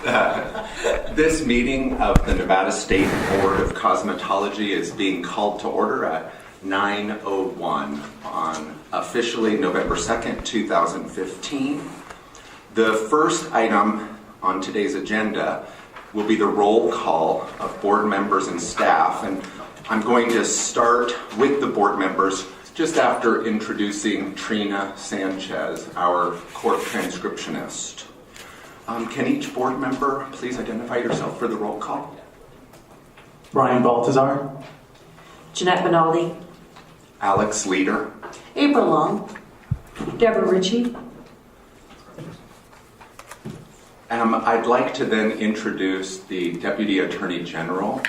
This meeting of the Nevada State Board of Cosmetology is being called to order at 9:01 on officially November 2nd, 2015. The first item on today's agenda will be the roll call of board members and staff, and I'm going to start with the board members just after introducing Trina Sanchez, our court transcriptionist. Can each board member please identify yourself for the roll call? Brian Baltazar. Jeanette Benaldi. Alex Leader. April Long. Deborah Ritchie. I'd like to then introduce the Deputy Attorney General.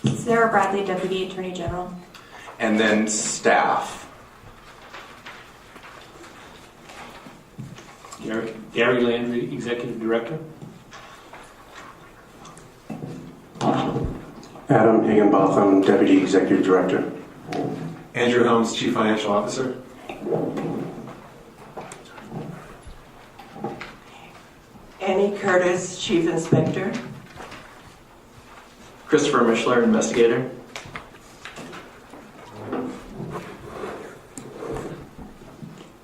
Sarah Bradley, Deputy Attorney General. And then staff. Gary Landry, Executive Director. Adam Higginbotham, Deputy Executive Director. Andrew Helms, Chief Financial Officer. Annie Curtis, Chief Inspector. Christopher Mischler, Investigator.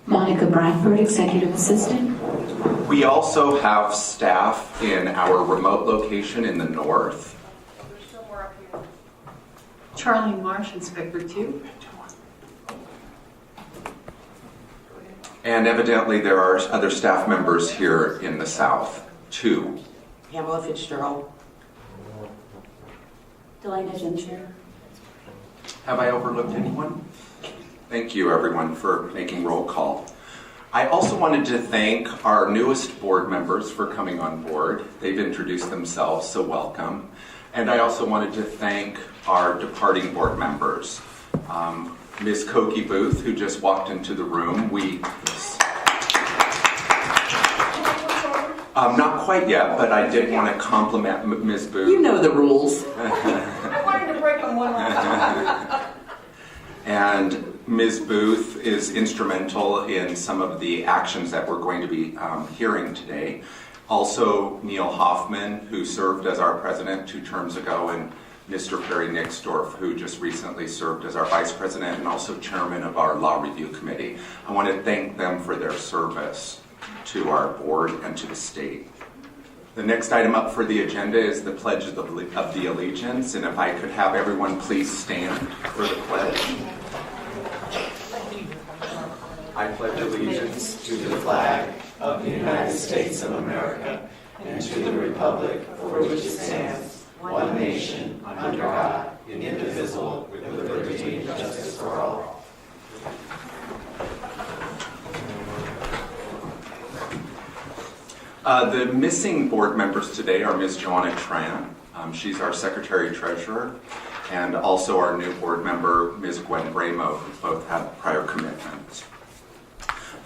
Monica Bradford, Executive Assistant. We also have staff in our remote location in the north. Charlene Marsh, Inspector 2. And evidently there are other staff members here in the south, too. Pamela Fitzgerald. Delina Ginger. Have I overlooked anyone? Thank you, everyone, for making roll call. I also wanted to thank our newest board members for coming on board. They've introduced themselves, so welcome. And I also wanted to thank our departing board members. Ms. Koki Booth, who just walked into the room. Not quite yet, but I did want to compliment Ms. Booth. You know the rules. I wanted to break them one last time. And Ms. Booth is instrumental in some of the actions that we're going to be hearing today. Also, Neil Hoffman, who served as our president 2 terms ago, and Mr. Perry Nixdorf, who just recently served as our vice president and also chairman of our law review committee. I want to thank them for their service to our board and to the state. The next item up for the agenda is the Pledge of the Allegiance, and if I could have everyone please stand for the pledge. I pledge allegiance to the flag of the United States of America and to the republic for which it stands, one nation, under God, indivisible, with liberty and justice for all. The missing board members today are Ms. Joanna Tran. She's our Secretary-Treasurer, and also our new board member, Ms. Gwen Bramo, who both have prior commitments.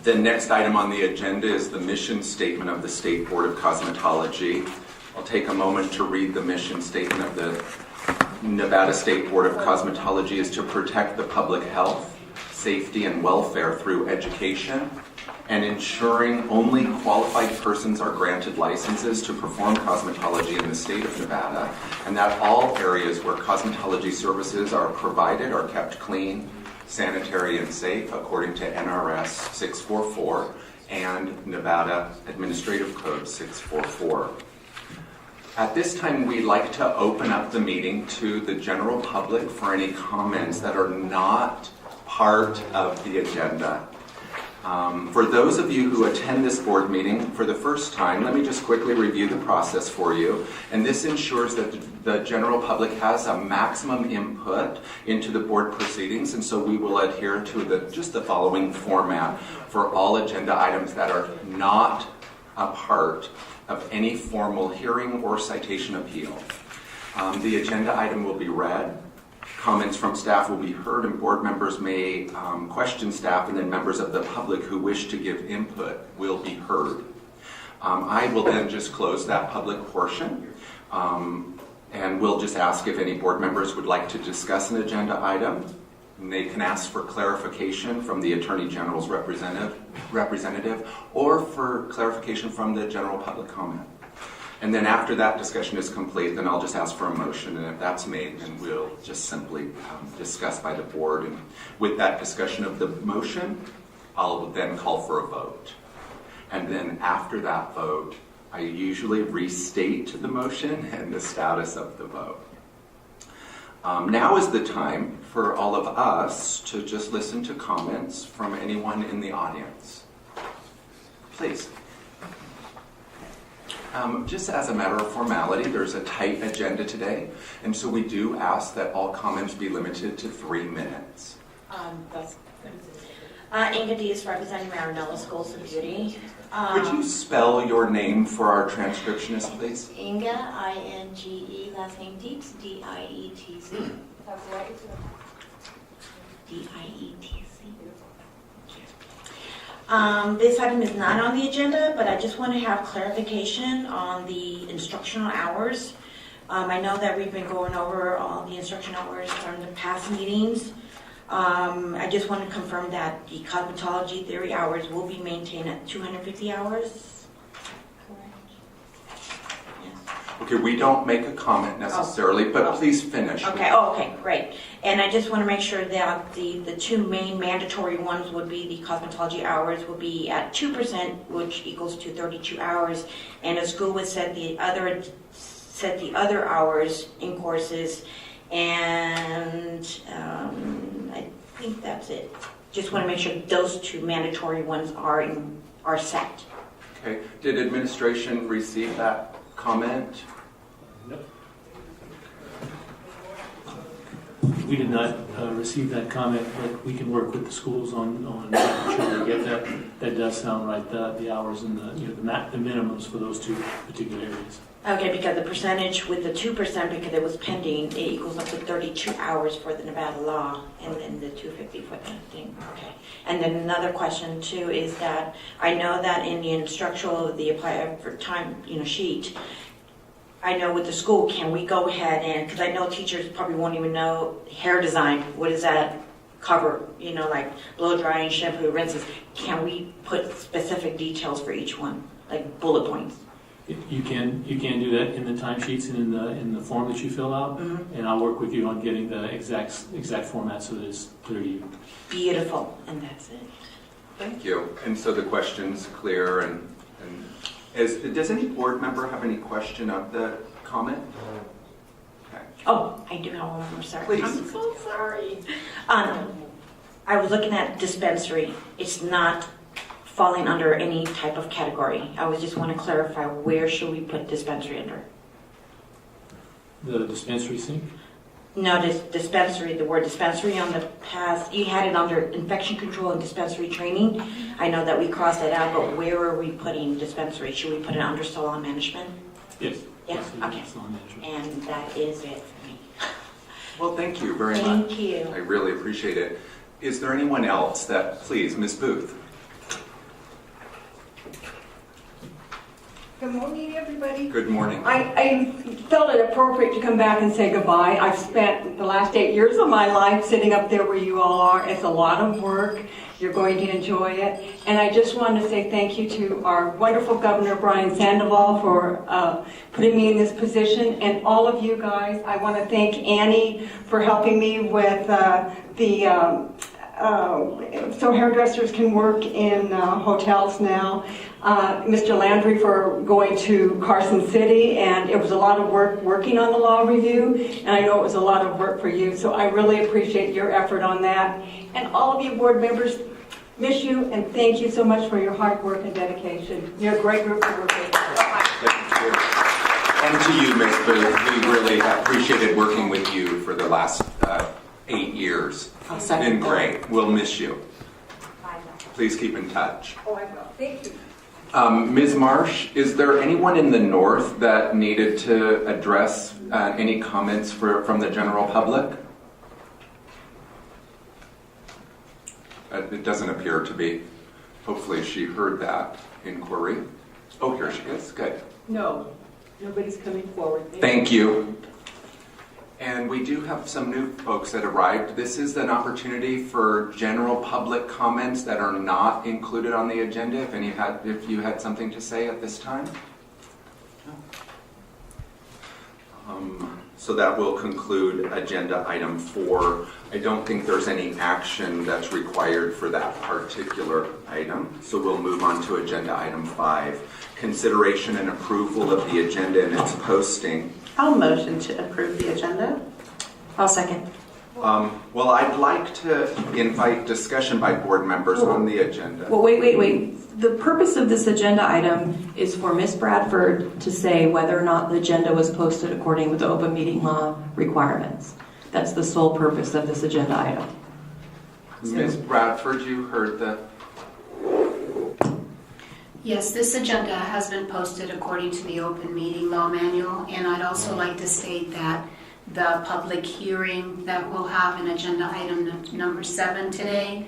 The next item on the agenda is the mission statement of the State Board of Cosmetology. I'll take a moment to read the mission statement of the Nevada State Board of Cosmetology is to protect the public health, safety, and welfare through education and ensuring only qualified persons are granted licenses to perform cosmetology in the state of Nevada, and that all areas where cosmetology services are provided are kept clean, sanitary, and safe according to NRS 644 and Nevada Administrative Code 644. At this time, we'd like to open up the meeting to the general public for any comments that are not part of the agenda. For those of you who attend this board meeting for the first time, let me just quickly review the process for you. And this ensures that the general public has a maximum input into the board proceedings, and so we will adhere to just the following format for all agenda items that are not a part of any formal hearing or citation appeal. The agenda item will be read. Comments from staff will be heard, and board members may question staff, and then members of the public who wish to give input will be heard. I will then just close that public portion, and we'll just ask if any board members would like to discuss an agenda item. And they can ask for clarification from the Attorney General's representative or for clarification from the general public comment. And then after that discussion is complete, then I'll just ask for a motion, and if that's made, then we'll just simply discuss by the board. And with that discussion of the motion, I'll then call for a vote. And then after that vote, I usually restate the motion and the status of the vote. Now is the time for all of us to just listen to comments from anyone in the audience. Please. Just as a matter of formality, there's a tight agenda today, and so we do ask that all comments be limited to 3 minutes. Inga Diaz representing Maranello Schools of Beauty. Could you spell your name for our transcriptionist, please? Inga, I-N-G-E, last name Dietz, D-I-E-T-Z. D-I-E-T-Z. This item is not on the agenda, but I just want to have clarification on the instructional hours. I know that we've been going over all the instructional hours from the past meetings. I just want to confirm that the cosmetology theory hours will be maintained at 250 hours. Correct? Yes. Okay, we don't make a comment necessarily, but please finish. Okay, okay, great. And I just want to make sure that the two main mandatory ones would be the cosmetology hours will be at 2%, which equals to 32 hours, and the school would set the other hours in courses, and I think that's it. Just want to make sure those two mandatory ones are set. Okay, did administration receive that comment? Nope. We did not receive that comment, but we can work with the schools on making sure they get that. That does sound right, the hours and the minimums for those two particular areas. Okay, because the percentage with the 2%, because it was pending, it equals up to 32 hours for the Nevada law, and then the 250 for the thing. Okay. And then another question too is that I know that in the instructional, the apply for time, sheet, I know with the school, can we go ahead and, because I know teachers probably won't even know hair design, what does that cover? Like blow drying, shampoo, rinses. Can we put specific details for each one, like bullet points? You can do that in the timesheets and in the form that you fill out, and I'll work with you on getting the exact format so that it's clear to you. Beautiful, and that's it. Thank you. And so the question's clear, and does any board member have any question of the comment? Okay. Oh, I do have one more, sorry. Please. I'm so sorry. I was looking at dispensary. It's not falling under any type of category. I was just want to clarify, where should we put dispensary under? The dispensary sink? No, this dispensary, the word dispensary on the past, you had it under infection control and dispensary training. I know that we crossed that out, but where are we putting dispensary? Should we put it under salon management? Yes. Yeah, Yes, okay. salon management. And that is it for me. Well, thank you very much. Thank you. I really appreciate it. Is there anyone else that, please, Ms. Booth? Good morning, everybody. Good morning. I felt it appropriate to come back and say goodbye. I've spent the last 8 years of my life sitting up there where you all are. It's a lot of work. You're going to enjoy it. And I just wanted to say thank you to our wonderful Governor Brian Sandoval for putting me in this position, and all of you guys. I want to thank Annie for helping me with so hairdressers can work in hotels now. Mr. Landry for going to Carson City, and it was a lot of work working on the law review, and I know it was a lot of work for you, so I really appreciate your effort on that. And all of you board members, miss you, and thank you so much for your hard work and dedication. You're a great group to work with. Thank you. And to you, Ms. Booth, we really appreciated working with you for the last 8 years. It's been great. We'll miss you. Please keep in touch. Oh, I will. Thank you. Ms. Marsh, is there anyone in the north that needed to address any comments from the general public? It doesn't appear to be. Hopefully she heard that inquiry. Oh, here she is. Good. No, nobody's coming forward. Thank you. And we do have some new folks that arrived. This is an opportunity for general public comments that are not included on the agenda. If you had something to say at this time. No. So that will conclude agenda item 4. I don't think there's any action that's required for that particular item. So we'll move on to agenda item 5. Consideration and approval of the agenda and its posting. I'll motion to approve the agenda. I'll second. Well, I'd like to invite discussion by board members on the agenda. Well, wait. The purpose of this agenda item is for Ms. Bradford to say whether or not the agenda was posted according with the open meeting law requirements. That's the sole purpose of this agenda item. Ms. Bradford, you heard the... Yes, this agenda has been posted according to the open meeting law manual, and I'd also like to state that the public hearing that we'll have in agenda item number 7 today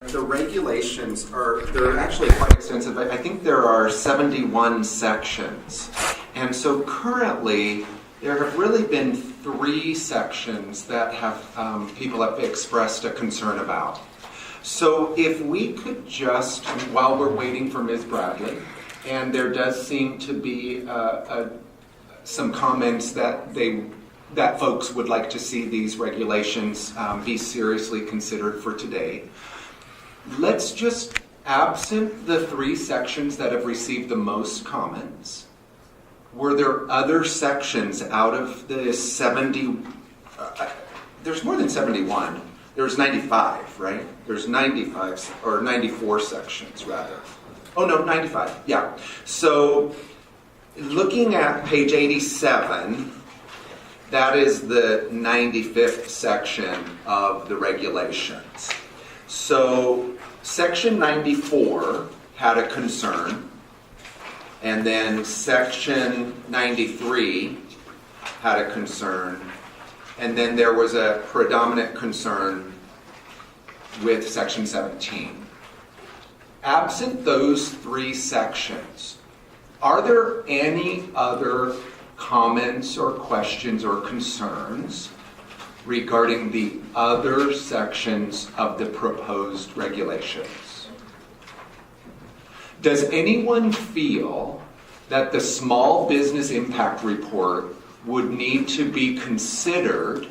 The regulations they're actually quite extensive. I think there are 71 sections. And so currently, there have really been 3 sections that people have expressed a concern about. So if we could just, while we're waiting for Ms. Bradley, and there does seem to be some comments that folks would like to see these regulations be seriously considered for today. Let's just, absent the 3 sections that have received the most comments, were there other sections out of the 70, there's more than 71, there's 95, right? There's 95, or 94 sections rather. Oh no, 95, yeah. So, looking at page 87, that is the 95th section of the regulations. So, section 94 had a concern, and then section 93 had a concern, and then there was a predominant concern with section 17. Absent those 3 sections, are there any other comments or questions or concerns regarding the other sections of the proposed regulations? Does anyone feel that the small business impact report would need to be considered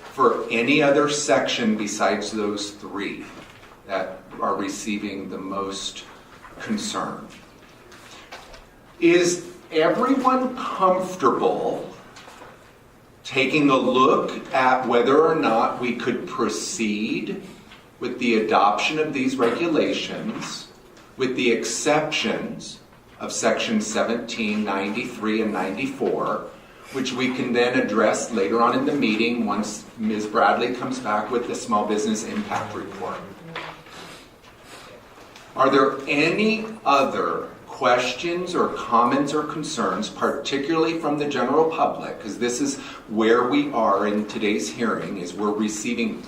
for any other section besides those 3 that are receiving the most concern? Is everyone comfortable taking a look at whether or not we could proceed with the adoption of these regulations with the exceptions of sections 17, 93, and 94, which we can then address later on in the meeting once Ms. Bradley comes back with the Small Business Impact Report? Are there any other questions or comments or concerns, particularly from the general public, because this is where we are in today's hearing, is we're receiving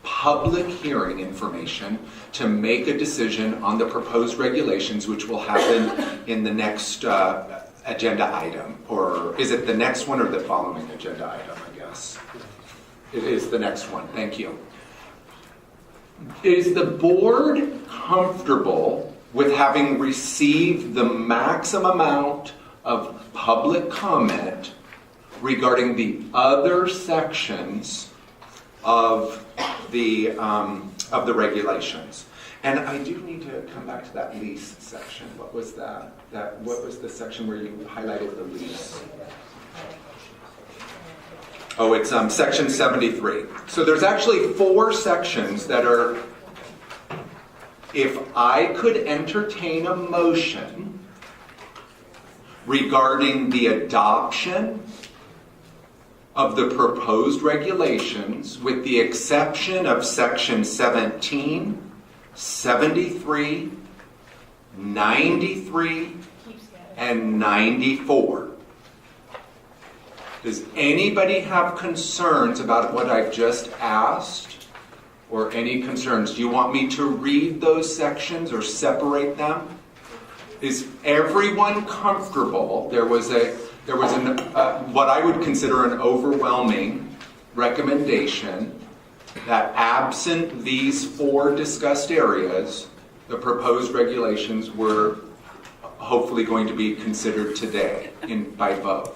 public hearing information to make a decision on the proposed regulations, which will happen in the next agenda item. Or is it the next one or the following agenda item, I guess? It is the next one. Thank you. Is the board comfortable with having received the maximum amount of public comment regarding the other sections of the regulations? And I do need to come back to that lease section. What was that? What was the section where you highlighted the lease? Oh, it's section 73. So there's actually 4 sections that are, if I could entertain a motion regarding the adoption of the proposed regulations with the exception of section 17, 73, 93, and 94. Does anybody have concerns about what I've just asked? Or any concerns? Do you want me to read those sections or separate them? Is everyone comfortable? There was what I would consider an overwhelming recommendation that absent these 4 discussed areas, the proposed regulations were hopefully going to be considered today by vote.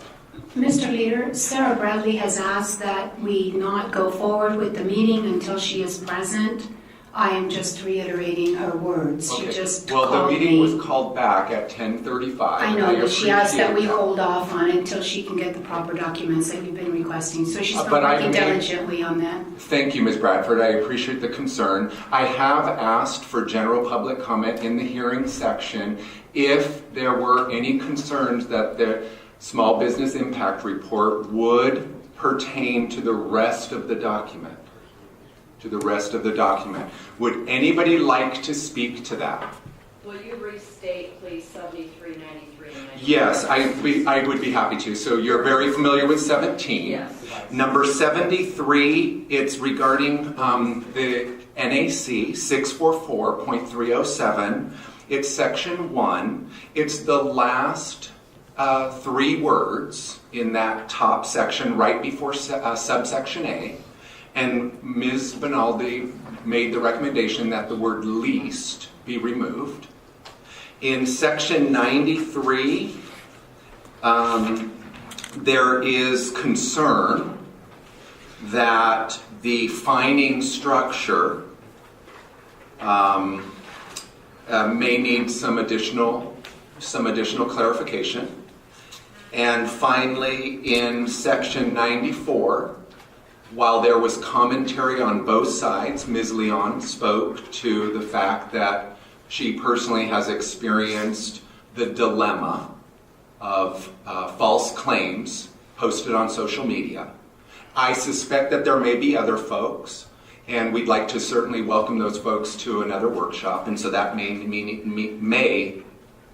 Mr. Leader, Sarah Bradley has asked that we not go forward with the meeting until she is present. I am just reiterating her words. Okay. She just well, called the meeting me. was called back at 10:35. I know, but she asked that we hold off on it until she can get the proper documents that you've been requesting. So she's been working diligently on that. Thank you, Ms. Bradford. I appreciate the concern. I have asked for general public comment in the hearing section if there were any concerns that the Small Business Impact Report would pertain to the rest of the document. Would anybody like to speak to that? Will you restate, please, 73, 93, and 94? Yes, I would be happy to. So you're very familiar with 17. Yes. Number 73, it's regarding NAC 644.307. It's section 1. It's the last 3 words in that top section right before subsection A. And Ms. Benaldi made the recommendation that the word least be removed. In section 93, there is concern that the fining structure may need some additional clarification. And finally, in section 94, while there was commentary on both sides, Ms. Leon spoke to the fact that she personally has experienced the dilemma of false claims posted on social media. I suspect that there may be other folks, and we'd like to certainly welcome those folks to another workshop, and so that may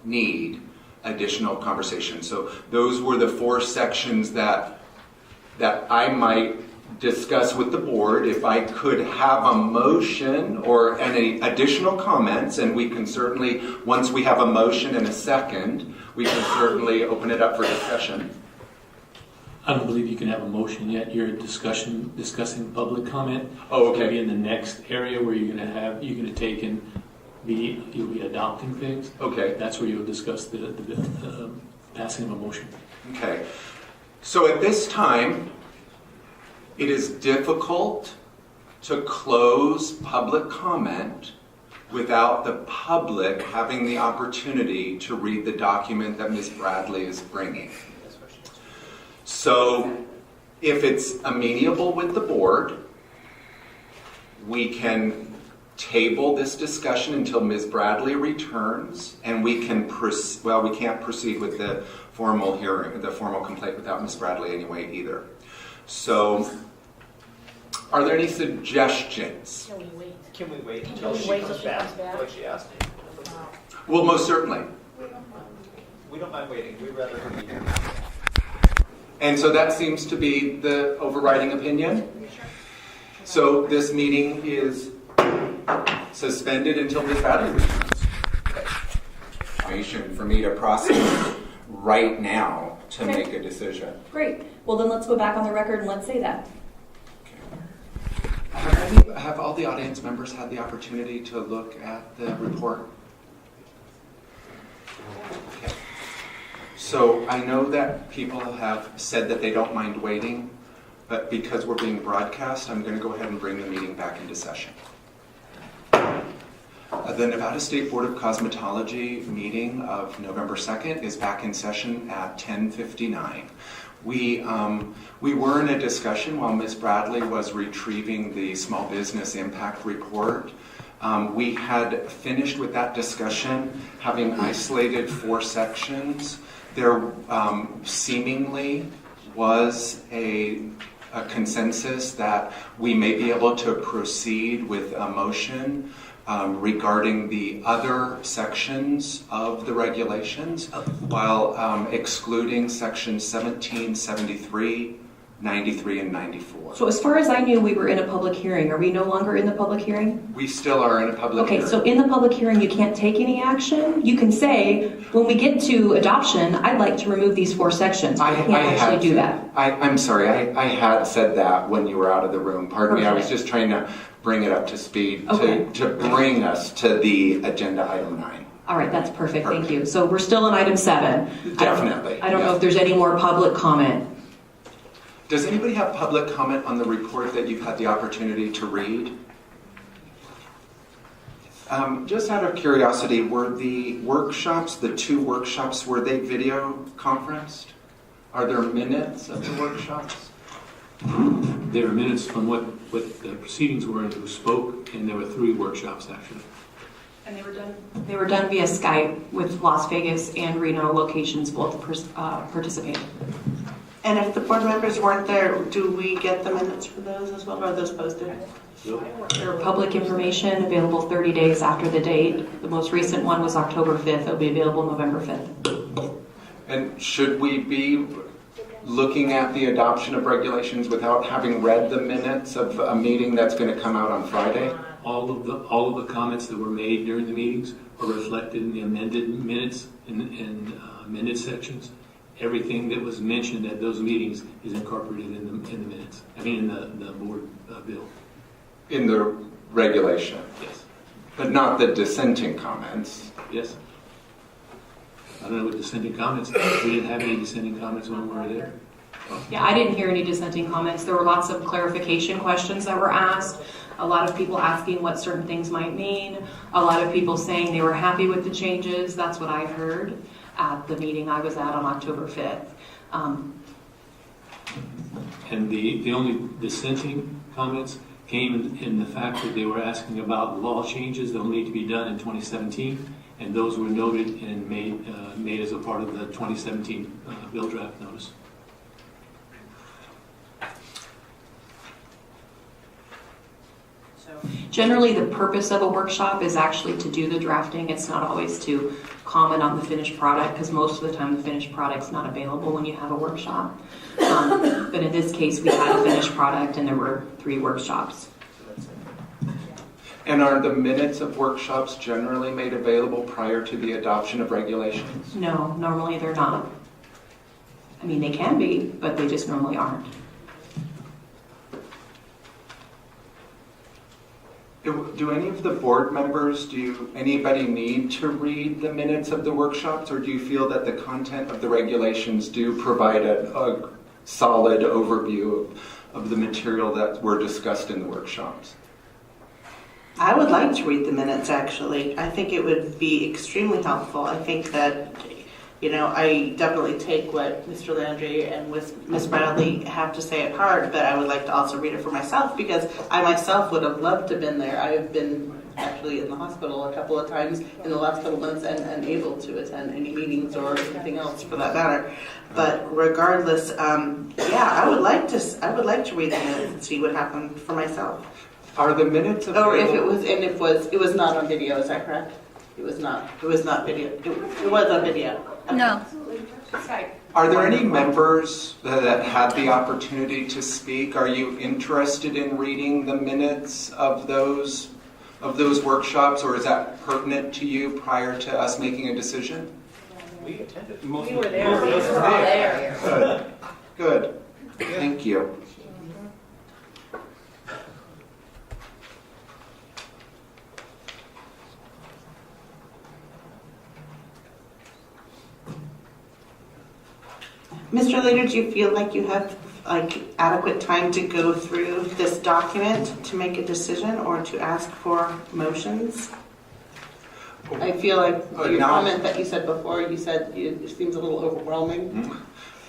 need additional conversation. So those were the 4 sections that I might discuss with the board. If I could have a motion or any additional comments, and we can certainly, once we have a motion and a second, we can certainly open it up for discussion. I don't believe you can have a motion yet. You're discussing public comment. Oh, okay. Maybe in the next area where you're going to take and you'll be adopting things. Okay. That's where you'll discuss the passing of a motion. Okay. So at this time, it is difficult to close public comment without the public having the opportunity to read the document that Ms. Bradley is bringing. So if it's amenable with the board, we can table this discussion until Ms. Bradley returns, and we can we can't proceed with the formal hearing, the formal complaint without Ms. Bradley anyway either. So are there any suggestions? Can we wait until she comes back? What she asked me. Well, most certainly. We don't mind waiting. We'd rather her be here. And so that seems to be the overriding opinion. So this meeting is suspended until Ms. Bradley returns. Information for me to process right now to make a decision. Great. Well, then let's go back on the record and let's say that. Have all the audience members had the opportunity to look at the report? Okay. So I know that people have said that they don't mind waiting, but because we're being broadcast, I'm going to go ahead and bring the meeting back into session. The Nevada State Board of Cosmetology meeting of November 2nd is back in session at 10:59. We were in a discussion while Ms. Bradley was retrieving the Small Business Impact Report. We had finished with that discussion, having isolated 4 sections. There seemingly was a consensus that we may be able to proceed with a motion regarding the other sections of the regulations while excluding sections 17, 73, 93, and 94. So as far as I knew, we were in a public hearing. Are we no longer in the public hearing? We still are in a public hearing. Okay, so in the public hearing, you can't take any action. You can say, when we get to adoption, I'd like to remove these 4 sections. I can't actually do that. I'm sorry, I had said that when you were out of the room. Pardon me, I was Okay. just trying to bring it up to speed Okay. to bring us to the agenda item 9. All right, that's perfect. Thank you. So we're still on item 7. Definitely. I don't know if there's any more public comment. Does anybody have public comment on the report that you've had the opportunity to read? Just out of curiosity, were the workshops, the 2 workshops, were they video conferenced? Are there minutes of the workshops? There are minutes from what the proceedings were and who spoke, and there were 3 workshops actually. And they were done via Skype with Las Vegas and Reno locations both participating. And if the board members weren't there, do we get the minutes for those as well, or are those posted? They're public information available 30 days after the date. The most recent one was October 5th. It'll be available November 5th. And should we be looking at the adoption of regulations without having read the minutes of a meeting that's going to come out on Friday? all of the comments that were made during the meetings are reflected in the amended minutes in amended sections. Everything that was mentioned at those meetings is incorporated in the minutes. I mean, in the board bill. In the regulation, Yes. but not the dissenting comments. Yes. I don't know what dissenting comments. We didn't have any dissenting comments when we were there. Yeah, I didn't hear any dissenting comments. There were lots of clarification questions that were asked. A lot of people asking what certain things might mean. A lot of people saying they were happy with the changes. That's what I've heard at the meeting I was at on October 5th. And the only dissenting comments came in the fact that they were asking about law changes that will need to be done in 2017, and those were noted and made as a part of the 2017 bill draft notice. Generally, the purpose of a workshop is actually to do the drafting. It's not always to comment on the finished product, because most of the time the finished product's not available when you have a workshop. But in this case, we had a finished product and there were 3 workshops. And are the minutes of workshops generally made available prior to the adoption of regulations? No, normally they're not. I mean, they can be, but they just normally aren't. Do any of the board members, anybody need to read the minutes of the workshops, or do you feel that the content of the regulations do provide a solid overview of the material that were discussed in the workshops? I would like to read the minutes, actually. I think it would be extremely helpful. I think that, I definitely take what Mr. Landry and Ms. Bradley have to say at heart, but I would like to also read it for myself, because I myself would have loved to have been there. I have been actually in the hospital a couple of times in the last couple of months and unable to attend any meetings or anything else for that matter. But regardless, I would like to read the minutes and see what happened for myself. Are the minutes available? Or if it was not on video, is that correct? It was not video. It was on video. Okay. No. Are there any members that had the opportunity to speak? Are you interested in reading the minutes of those workshops, or is that pertinent to you prior to us making a decision? We attended. We were there. We were all there. Good. Thank you. Mr. Leader, do you feel like you have adequate time to go through this document to make a decision or to ask for motions? I feel like your comment that you said before, you said it seems a little overwhelming.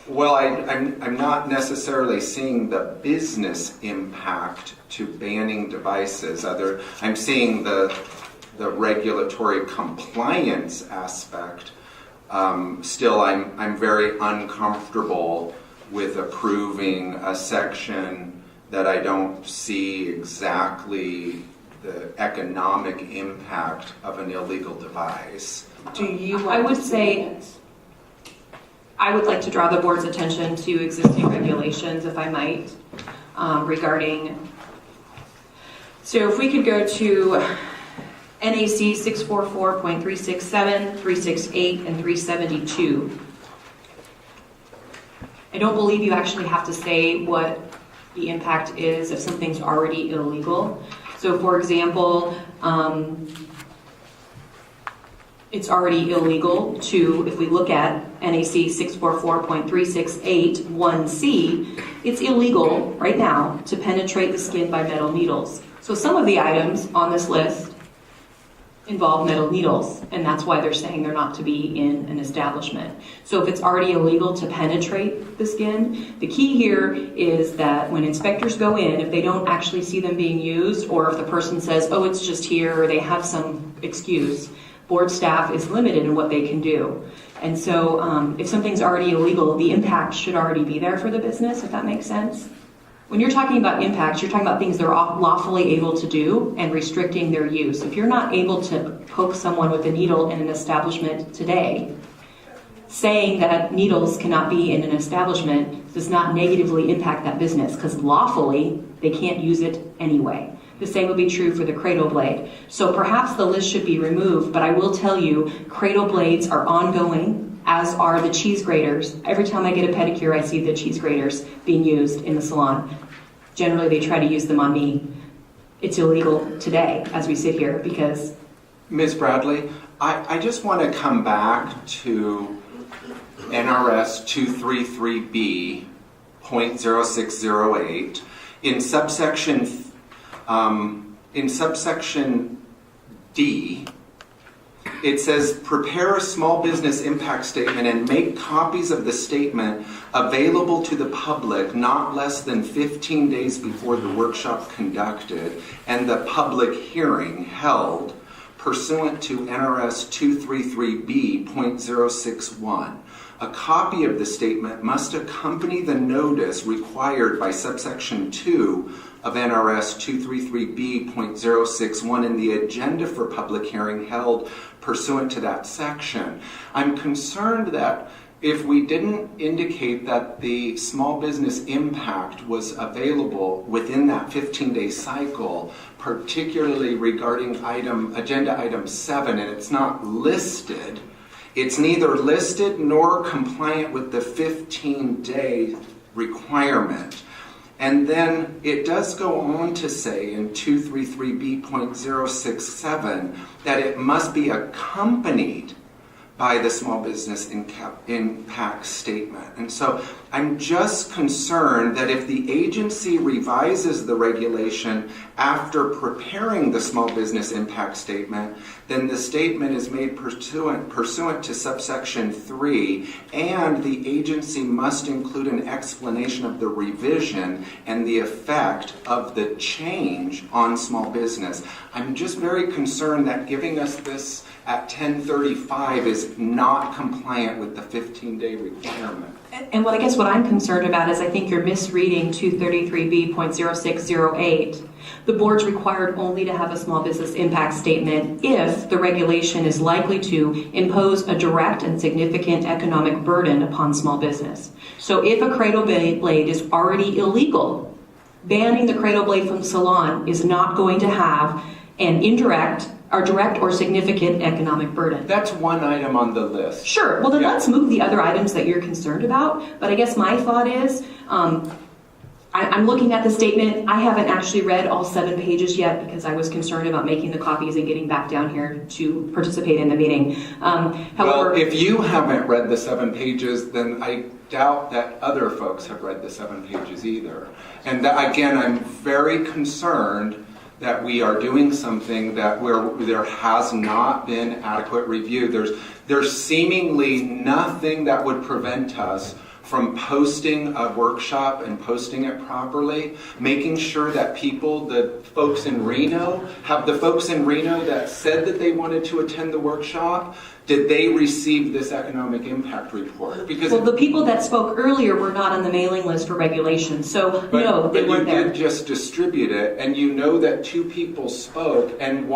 Well, I'm not necessarily seeing the business impact to banning devices. I'm seeing the regulatory compliance aspect. Still, I'm very uncomfortable with approving a section that I don't see exactly the economic impact of an illegal device. I would say, I would like to draw the board's attention to existing regulations, if I might, regarding, so if we could go to NAC 644.367, 368, and 372. I don't believe you actually have to say what the impact is if something's already illegal. So for example, it's already illegal to, if we look at NAC 644.368 1C, it's illegal right now to penetrate the skin by metal needles. So some of the items on this list involve metal needles, and that's why they're saying they're not to be in an establishment. So if it's already illegal to penetrate the skin, the key here is that when inspectors go in, if they don't actually see them being used, or if the person says, oh, it's just here, or they have some excuse, board staff is limited in what they can do. And so if something's already illegal, the impact should already be there for the business, if that makes sense. When you're talking about impacts, you're talking about things they're lawfully able to do and restricting their use. If you're not able to poke someone with a needle in an establishment today, saying that needles cannot be in an establishment does not negatively impact that business, because lawfully they can't use it anyway. The same would be true for the cradle blade. So perhaps the list should be removed, but I will tell you, cradle blades are ongoing, as are the cheese graters. Every time I get a pedicure, I see the cheese graters being used in the salon. Generally, they try to use them on me. It's illegal today as we sit here because... Ms. Bradley, I just want to come back to NRS 233B.0608 in subsection D. It says, prepare a small business impact statement and make copies of the statement available to the public not less than 15 days before the workshop conducted and the public hearing held pursuant to NRS 233B.061. A copy of the statement must accompany the notice required by subsection 2 of NRS 233B.061 in the agenda for public hearing held pursuant to that section. I'm concerned that if we didn't indicate that the small business impact was available within that 15-day cycle, particularly regarding agenda item 7, and it's not listed, it's neither listed nor compliant with the 15-day requirement. And then it does go on to say in 233B.067 that it must be accompanied by the small business impact statement. And so I'm just concerned that if the agency revises the regulation after preparing the small business impact statement, then the statement is made pursuant to subsection 3, and the agency must include an explanation of the revision and the effect of the change on small business. I'm just very concerned that giving us this at 10:35 is not compliant with the 15-day requirement. And what I'm concerned about is I think you're misreading 233B.0608. The board's required only to have a small business impact statement if the regulation is likely to impose a direct and significant economic burden upon small business. So if a cradle blade is already illegal, banning the cradle blade from the salon is not going to have an indirect or direct or significant economic burden. That's one item on the list. Sure. Well, then let's move the other items that you're concerned about. But I guess my thought is, I'm looking at the statement. I haven't actually read all 7 pages yet because I was concerned about making the copies and getting back down here to participate in the meeting. However, well, if you haven't read the 7 pages, then I doubt that other folks have read the 7 pages either. And again, I'm very concerned that we are doing something where there has not been adequate review. There's seemingly nothing that would prevent us from posting a workshop and posting it properly, making sure that the folks in Reno that said that they wanted to attend the workshop, did they receive this economic impact report? Because the people that spoke earlier were not on the mailing list for regulation, so no, they weren't there. But you did just distribute it, and you know that 2 people spoke, and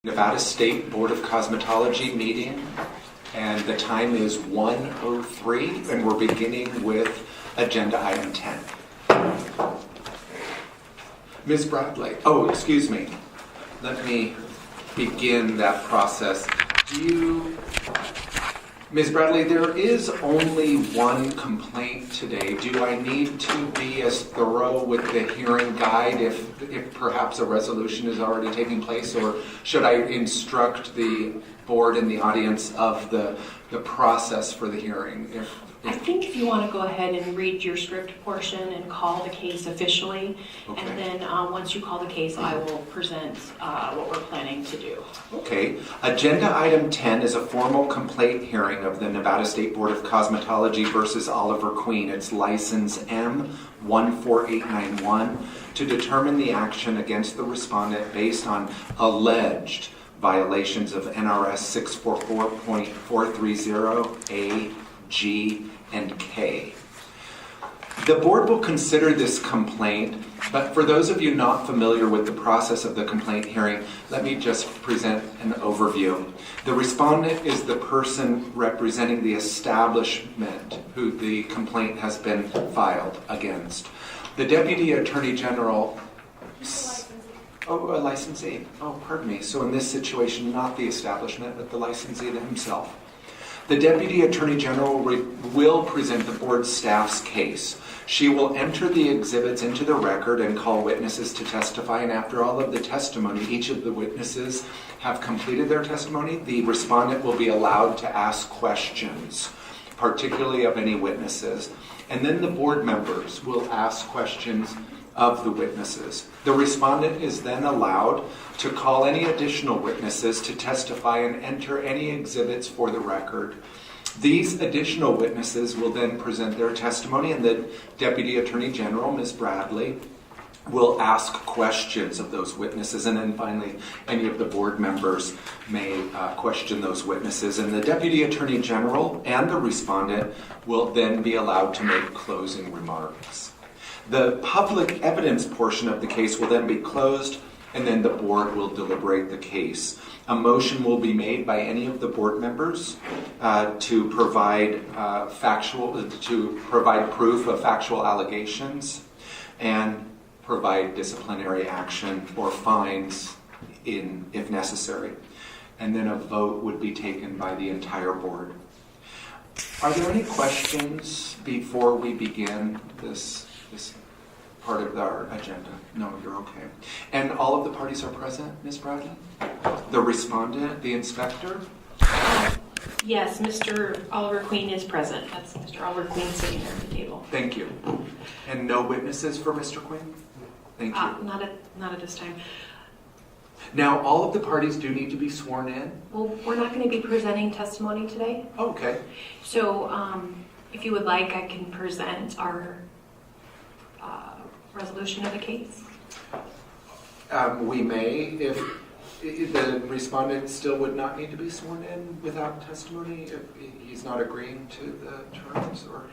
Nevada State Board of Cosmetology meeting, and the time is 1:03, and we're beginning with agenda item 10. Ms. Bradley, excuse me. Let me begin that process. Ms. Bradley, there is only one complaint today. Do I need to be as thorough with the hearing guide if perhaps a resolution is already taking place, or should I instruct the board and the audience of the process for the hearing? I think if you want to go ahead and read your script portion and call the case officially, Okay. and then once you call the case, I will present what we're planning to do. Okay. Agenda item 10 is a formal complaint hearing of the Nevada State Board of Cosmetology versus Oliver Queen. It's license M14891 to determine the action against the respondent based on alleged violations of NRS 644.430A, G, and K. The board will consider this complaint, but for those of you not familiar with the process of the complaint hearing, let me just present an overview. The respondent is the person representing the establishment who the complaint has been filed against. The Deputy Attorney General... a licensee. Oh, pardon me. So in this situation, not the establishment, but the licensee himself. The Deputy Attorney General will present the board staff's case. She will enter the exhibits into the record and call witnesses to testify, and after all of the testimony, each of the witnesses have completed their testimony, the respondent will be allowed to ask questions, particularly of any witnesses, and then the board members will ask questions of the witnesses. The respondent is then allowed to call any additional witnesses to testify and enter any exhibits for the record. These additional witnesses will then present their testimony, and the Deputy Attorney General, Ms. Bradley, will ask questions of those witnesses, and then finally any of the board members may question those witnesses, and the Deputy Attorney General and the respondent will then be allowed to make closing remarks. The public evidence portion of the case will then be closed, and then the board will deliberate the case. A motion will be made by any of the board members to provide proof of factual allegations and provide disciplinary action or fines if necessary. And then a vote would be taken by the entire board. Are there any questions before we begin this part of our agenda? No, you're okay. And all of the parties are present, Ms. Bradley? The respondent, the inspector? Yes, Mr. Oliver Queen is present. That's Mr. Oliver Queen sitting there at the table. Thank you. And no witnesses for Mr. Queen? Thank you. Not at this time. Now, all of the parties do need to be sworn in? Well, we're not going to be presenting testimony today. Okay. So if you would like, I can present our resolution of the case. We may, if the respondent still would not need to be sworn in without testimony, if he's not agreeing to the terms, or?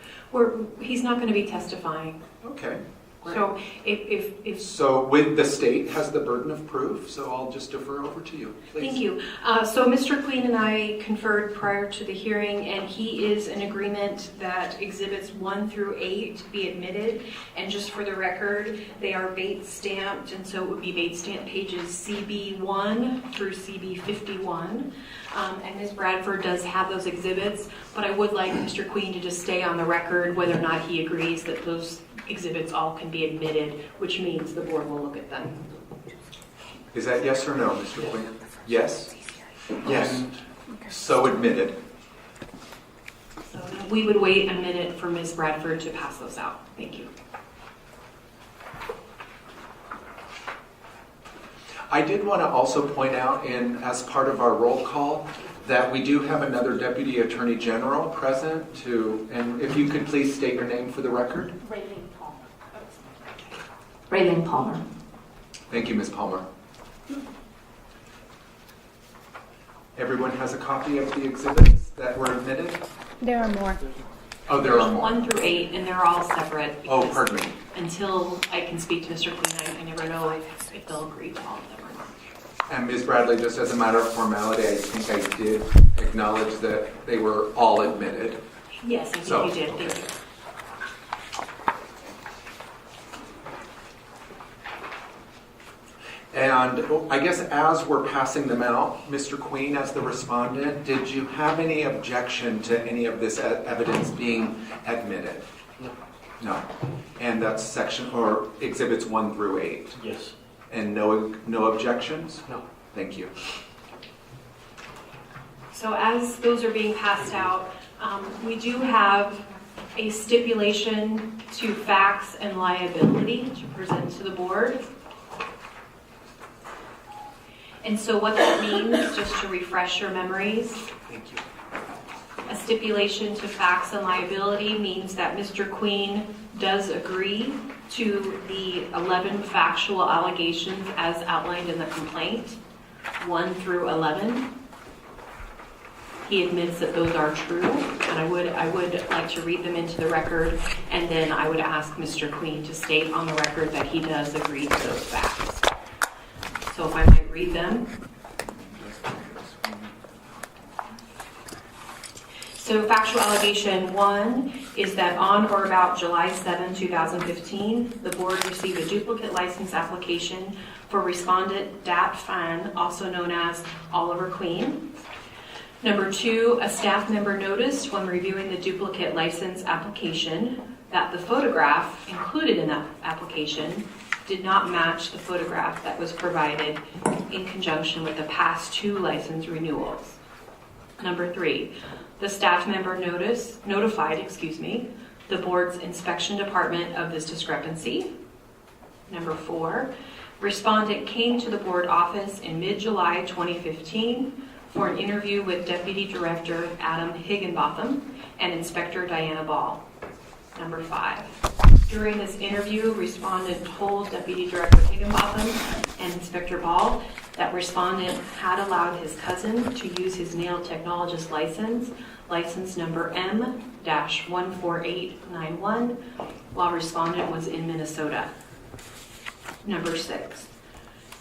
He's not going to be testifying. Okay. Great. So if So with the state has the burden of proof, so I'll just defer over to you, please. Thank you. So Mr. Queen and I conferred prior to the hearing, and he is in agreement that exhibits 1 through 8 be admitted. And just for the record, they are Bates stamped, and so it would be Bates stamped pages CB1 through CB51. And Ms. Bradford does have those exhibits, but I would like Mr. Queen to just stay on the record whether or not he agrees that those exhibits all can be admitted, which means the board will look at them. Is that yes or no, Mr. Quinn? Yes? Yes. So admitted. So we would wait a minute for Ms. Bradford to pass those out. Thank you. I did want to also point out, as part of our roll call, that we do have another Deputy Attorney General present and if you could please state your name for the record. Raylene Palmer. Thank you, Ms. Palmer. Everyone has a copy of the exhibits that were admitted? There are more. Oh, there are more. 1 through 8, and they're all separate. Oh, pardon me. Until I can speak to Mr. Queen, I never know if they'll agree to all of them or not. And Ms. Bradley, just as a matter of formality, I think I did acknowledge that they were all admitted. Yes, I think So, you did. okay. Thank you. And I guess as we're passing them out, Mr. Queen, as the respondent, did you have any objection to any of this evidence being admitted? No. No. And that's section or exhibits 1 through 8. Yes. And no objections? No. Thank you. So as those are being passed out, we do have a stipulation to facts and liability to present to the board. And so what that means, just to refresh your memories, Thank you. a stipulation to facts and liability means that Mr. Queen does agree to the 11 factual allegations as outlined in the complaint, 1 through 11. He admits that those are true, and I would like to read them into the record, and then I would ask Mr. Queen to state on the record that he does agree to those facts. So if I might read them. So factual allegation 1 is that on or about July 7, 2015, the board received a duplicate license application for respondent Dat Fan, also known as Oliver Queen. Number 2, a staff member noticed when reviewing the duplicate license application that the photograph included in that application did not match the photograph that was provided in conjunction with the past 2 license renewals. Number 3, the staff member notified the board's inspection department of this discrepancy. Number 4, respondent came to the board office in mid-July 2015 for an interview with Deputy Director Adam Higginbotham and Inspector Diana Ball. Number 5, during this interview, respondent told Deputy Director Higginbotham and Inspector Ball that respondent had allowed his cousin to use his nail technologist license number M-14891, while respondent was in Minnesota. Number 6,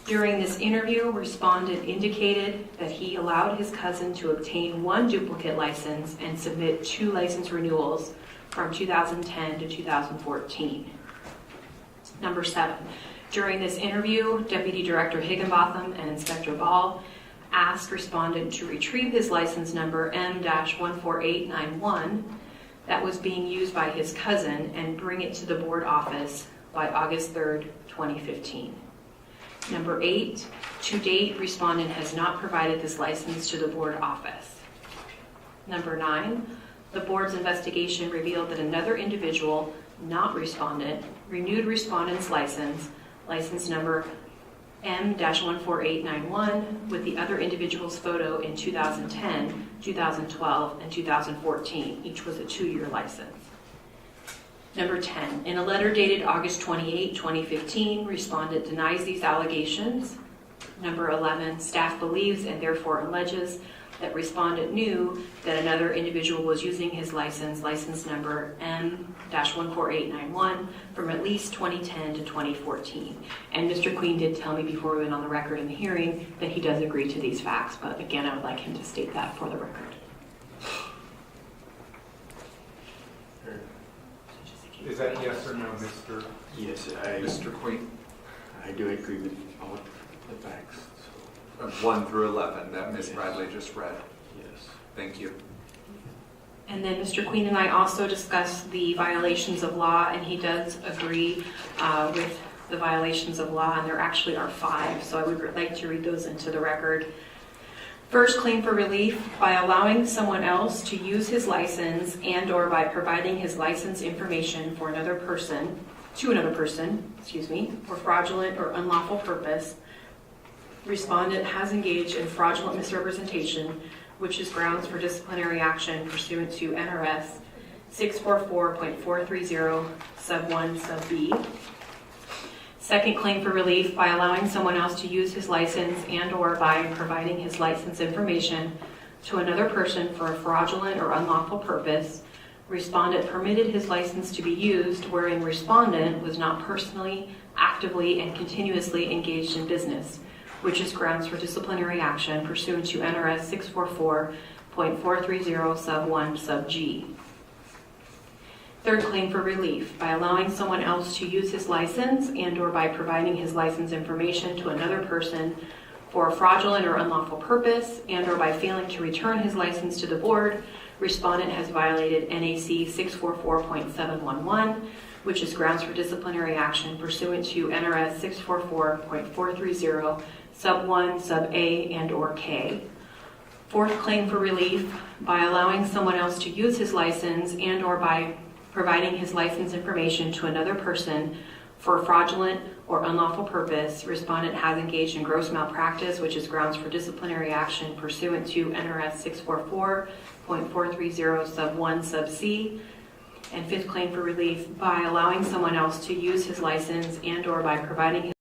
during this interview, respondent indicated that he allowed his cousin to obtain 1 duplicate license and submit 2 license renewals from 2010 to 2014. Number 7, during this interview, Deputy Director Higginbotham and Inspector Ball asked respondent to retrieve his license number M-14891 that was being used by his cousin and bring it to the board office by August 3rd, 2015. Number 8, to date, respondent has not provided this license to the board office. Number 9, the board's investigation revealed that another individual, not respondent, renewed respondent's license number M-14891 with the other individual's photo in 2010, 2012, and 2014. Each was a 2-year license. Number 10, in a letter dated August 28, 2015, respondent denies these allegations. Number 11, staff believes and therefore alleges that respondent knew that another individual was using his license number M-14891 from at least 2010 to 2014. And Mr. Queen did tell me before we went on the record in the hearing that he does agree to these facts, but again, I would like him to state that for the record. Is that yes or no, Mr.? Yes, Mr. Queen? I do agree with all the facts. So, 1 through 11 that Ms. Yes. Bradley just read. yes. Thank you. And then Mr. Queen and I also discussed the violations of law, and he does agree with the violations of law, and there actually are 5, so I would like to read those into the record. First, claim for relief by allowing someone else to use his license and or by providing his license information for another person, for fraudulent or unlawful purpose. Respondent has engaged in fraudulent misrepresentation, which is grounds for disciplinary action pursuant to NRS 644.430 sub 1 sub B. Second, claim for relief by allowing someone else to use his license and or by providing his license information to another person for a fraudulent or unlawful purpose. Respondent permitted his license to be used wherein respondent was not personally, actively, and continuously engaged in business. which is grounds for disciplinary action pursuant to NRS 644.430 sub 1 sub G. Third claim for relief, by allowing someone else to use his license and/or by providing his license information to another person for a fraudulent or unlawful purpose and/or by failing to return his license to the board, respondent has violated NAC 644.711, which is grounds for disciplinary action pursuant to NRS 644.430 sub 1 sub A and/or K. Fourth claim for relief, by allowing someone else to use his license and/or by providing his license information to another person for a fraudulent or unlawful purpose, respondent has engaged in gross malpractice, which is grounds for disciplinary action pursuant to NRS 644.430 sub 1 sub C. And fifth claim for relief, by allowing someone else to use his license and/or by providing his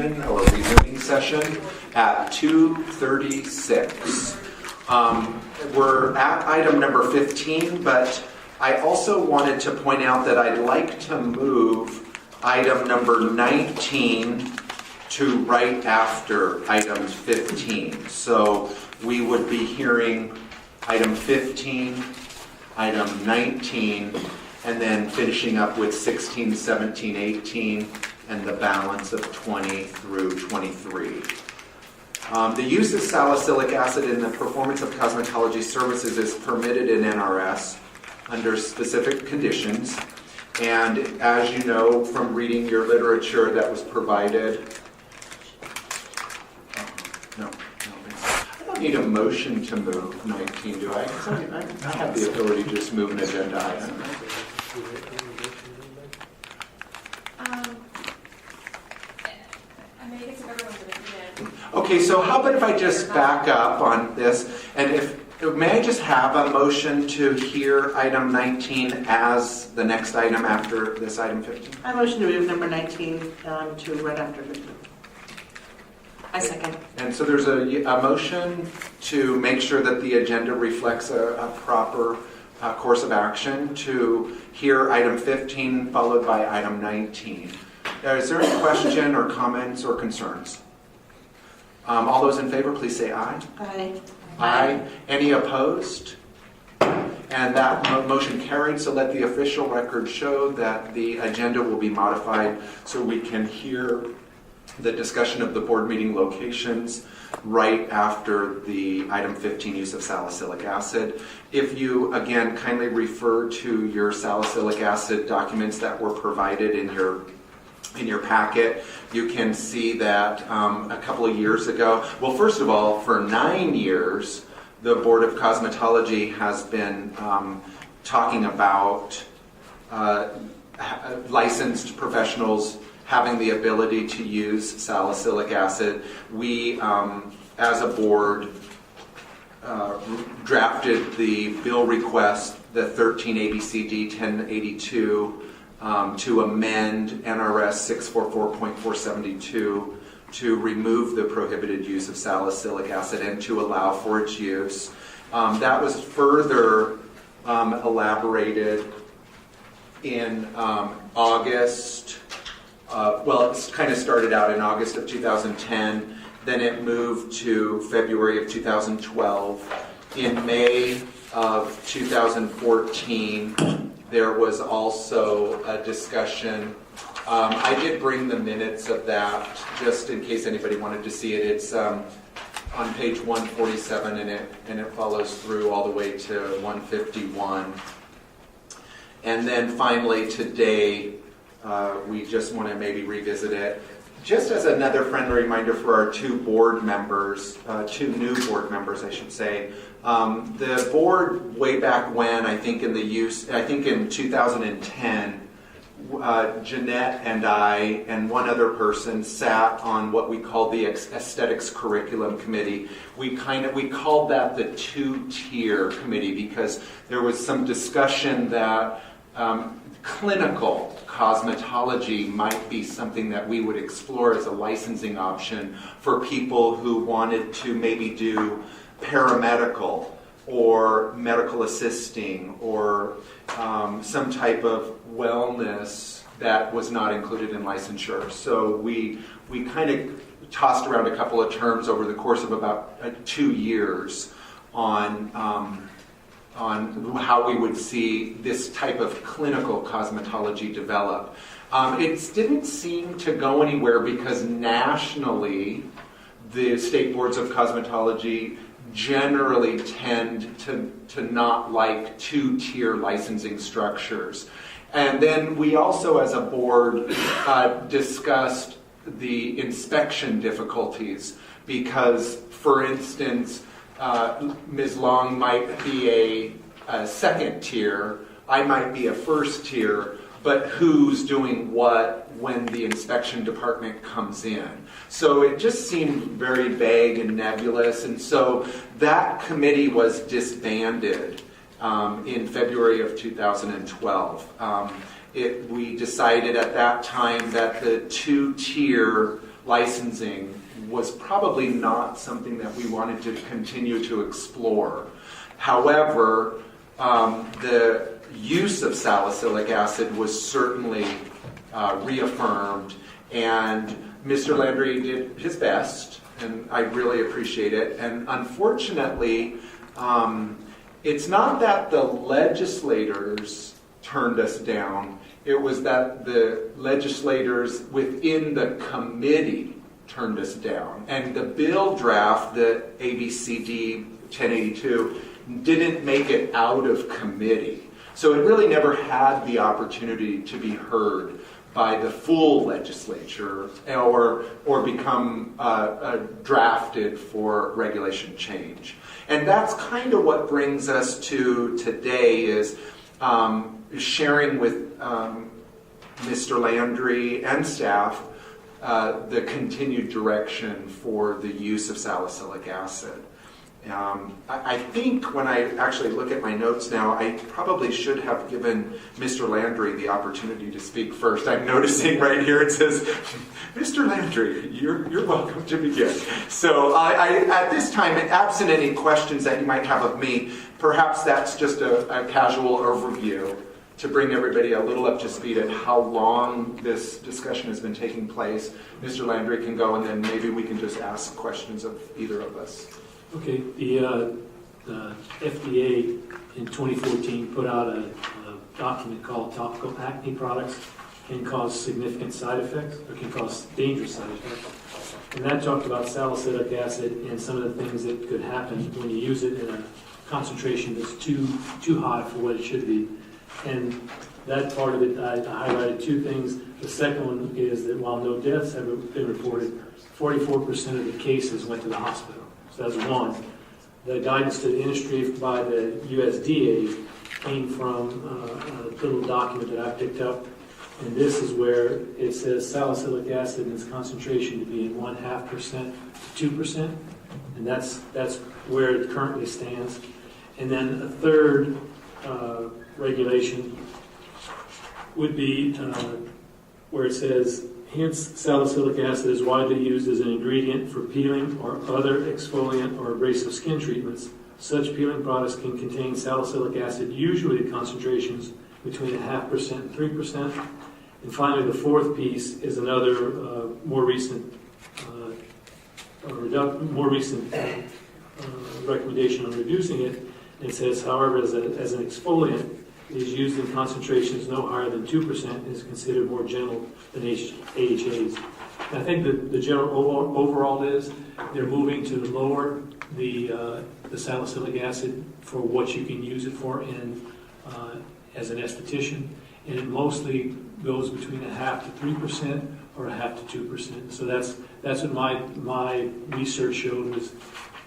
session or resuming session at 2:36. We're at item number 15, but I also wanted to point out that I'd like to move item number 19 to right after item 15. So we would be hearing item 15, item 19, and then finishing up with 16, 17, 18, and the balance of 20 through 23. The use of salicylic acid in the performance of cosmetology services is permitted in NRS under specific conditions. And as you know from reading your literature that was provided, I don't need a motion to move 19, do I? 'Cause I have the authority to just move an agenda item. Okay, so how about if I just back up on this, and may I just have a motion to hear item 19 as the next item after this item 15? I motion to move number 19 to right after 15. I second. And so there's a motion to make sure that the agenda reflects a proper course of action to hear item 15 followed by item 19. Is there any question or comments or concerns? All those in favor, please say aye. Aye. Aye. Any opposed? And that motion carried, so let the official record show that the agenda will be modified so we can hear the discussion of the board meeting locations right after the item 15 use of salicylic acid. If you, again, kindly refer to your salicylic acid documents that were provided in your packet, you can see that a couple of years ago, well, first of all, for 9 years, the Board of Cosmetology has been talking about licensed professionals having the ability to use salicylic acid. We, as a board, drafted the bill request, the 13 ABCD 1082, to amend NRS 644.472 to remove the prohibited use of salicylic acid and to allow for its use. That was further elaborated in August. Well, it kind of started out in August of 2010, then it moved to February of 2012. In May of 2014, there was also a discussion. I did bring the minutes of that just in case anybody wanted to see it. It's on page 147 and it follows through all the way to 151. And then finally today, we just want to maybe revisit it. Just as another friendly reminder for our two board members, two new board members, I should say. The board, way back when, I think in 2010, Jeanette and I and one other person sat on what we call the Aesthetics Curriculum Committee. We called that the two-tier committee because there was some discussion that clinical cosmetology might be something that we would explore as a licensing option for people who wanted to maybe do paramedical or medical assisting or some type of wellness that was not included in licensure. So we kind of tossed around a couple of terms over the course of about 2 years on how we would see this type of clinical cosmetology develop. It didn't seem to go anywhere because nationally, the state boards of cosmetology generally tend to not like two-tier licensing structures. And then we also, as a board, discussed the inspection difficulties because, for instance, Ms. Long might be a second tier, I might be a first tier, but who's doing what when the inspection department comes in? So it just seemed very vague and nebulous, and so that committee was disbanded in February of 2012. We decided at that time that the two-tier licensing was probably not something that we wanted to continue to explore. However, the use of salicylic acid was certainly reaffirmed, and Mr. Landry did his best, and I really appreciate it. And unfortunately, it's not that the legislators turned us down, it was that the legislators within the committee turned us down. And the bill draft, the ABCD 1082, didn't make it out of committee. So it really never had the opportunity to be heard by the full legislature or become drafted for regulation change. And that's kind of what brings us to today is sharing with Mr. Landry and staff the continued direction for the use of salicylic acid. I think when I actually look at my notes now, I probably should have given Mr. Landry the opportunity to speak first. I'm noticing right here it says, Mr. Landry, you're welcome to begin. So at this time, absent any questions that you might have of me, perhaps that's just a casual overview to bring everybody a little up to speed at how long this discussion has been taking place. Mr. Landry can go, and then maybe we can just ask questions of either of us. Okay, the FDA in 2014 put out a document called Topical Acne Products Can Cause Significant Side Effects, or can cause dangerous side effects. And that talked about salicylic acid and some of the things that could happen when you use it in a concentration that's too high for what it should be. And that part of it, I highlighted two things. The second one is that while no deaths have been reported, 44% of the cases went to the hospital. So that's one. The guidance to the industry by the USDA came from a little document that I picked up. And this is where it says salicylic acid and its concentration to be in 0.5% to 2%. And that's where it currently stands. And then a third regulation would be where it says, hence salicylic acid is widely used as an ingredient for peeling or other exfoliant or abrasive skin treatments. Such peeling products can contain salicylic acid, usually at concentrations between 0.5% and 3%. And finally, the fourth piece is another more recent recommendation on reducing it. It says, however, as an exfoliant, it is used in concentrations no higher than 2% and is considered more gentle than AHAs. And I think that the general overall is they're moving to lower the salicylic acid for what you can use it for as an esthetician, and it mostly goes between 0.5% to 3% or 0.5% to 2%. So that's what my research showed was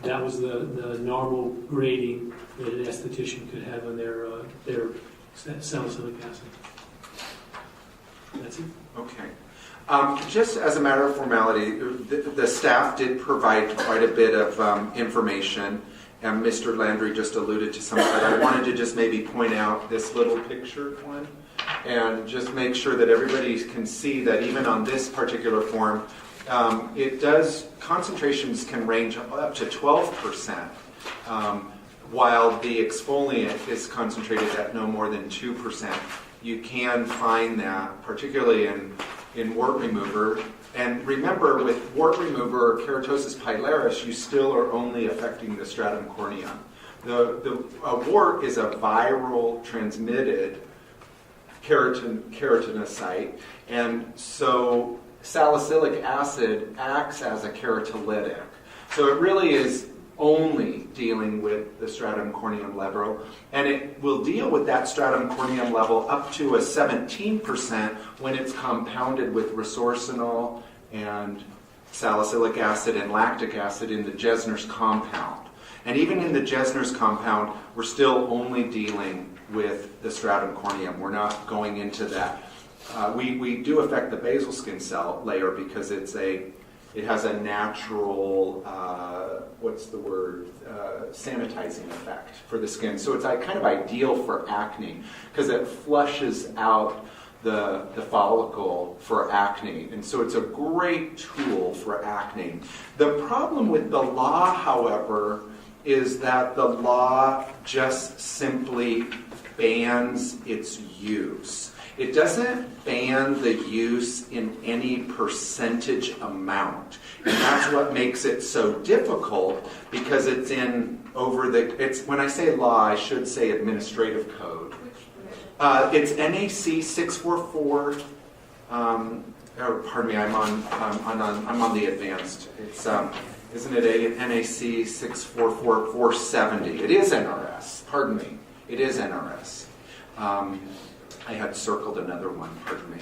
that was the normal grading that an esthetician could have on their salicylic acid. That's it. Okay. Just as a matter of formality, the staff did provide quite a bit of information, and Mr. Landry just alluded to some of that. I wanted to just maybe point out this little picture one, and just make sure that everybody can see that even on this particular form, concentrations can range up to 12%, while the exfoliant is concentrated at no more than 2%. You can find that, particularly in wart remover. And remember, with wart remover or keratosis pilaris, you still are only affecting the stratum corneum. A wart is a viral transmitted keratinocyte, and so salicylic acid acts as a keratolytic. So it really is only dealing with the stratum corneum level, and it will deal with that stratum corneum level up to a 17% when it's compounded with resorcinol and salicylic acid and lactic acid in the Jesner's compound. And even in the Jesner's compound, we're still only dealing with the stratum corneum. We're not going into that. We do affect the basal skin cell layer because it has a natural, sanitizing effect for the skin. So it's kind of ideal for acne because it flushes out the follicle for acne. And so it's a great tool for acne. The problem with the law, however, is that the law just simply bans its use. It doesn't ban the use in any percentage amount. And that's what makes it so difficult, because it's when I say law, I should say administrative code. It's NAC 644. Pardon me, I'm on the advanced. It's isn't it NAC 644-470? It is NRS. Pardon me. It is NRS. I had circled another one. Pardon me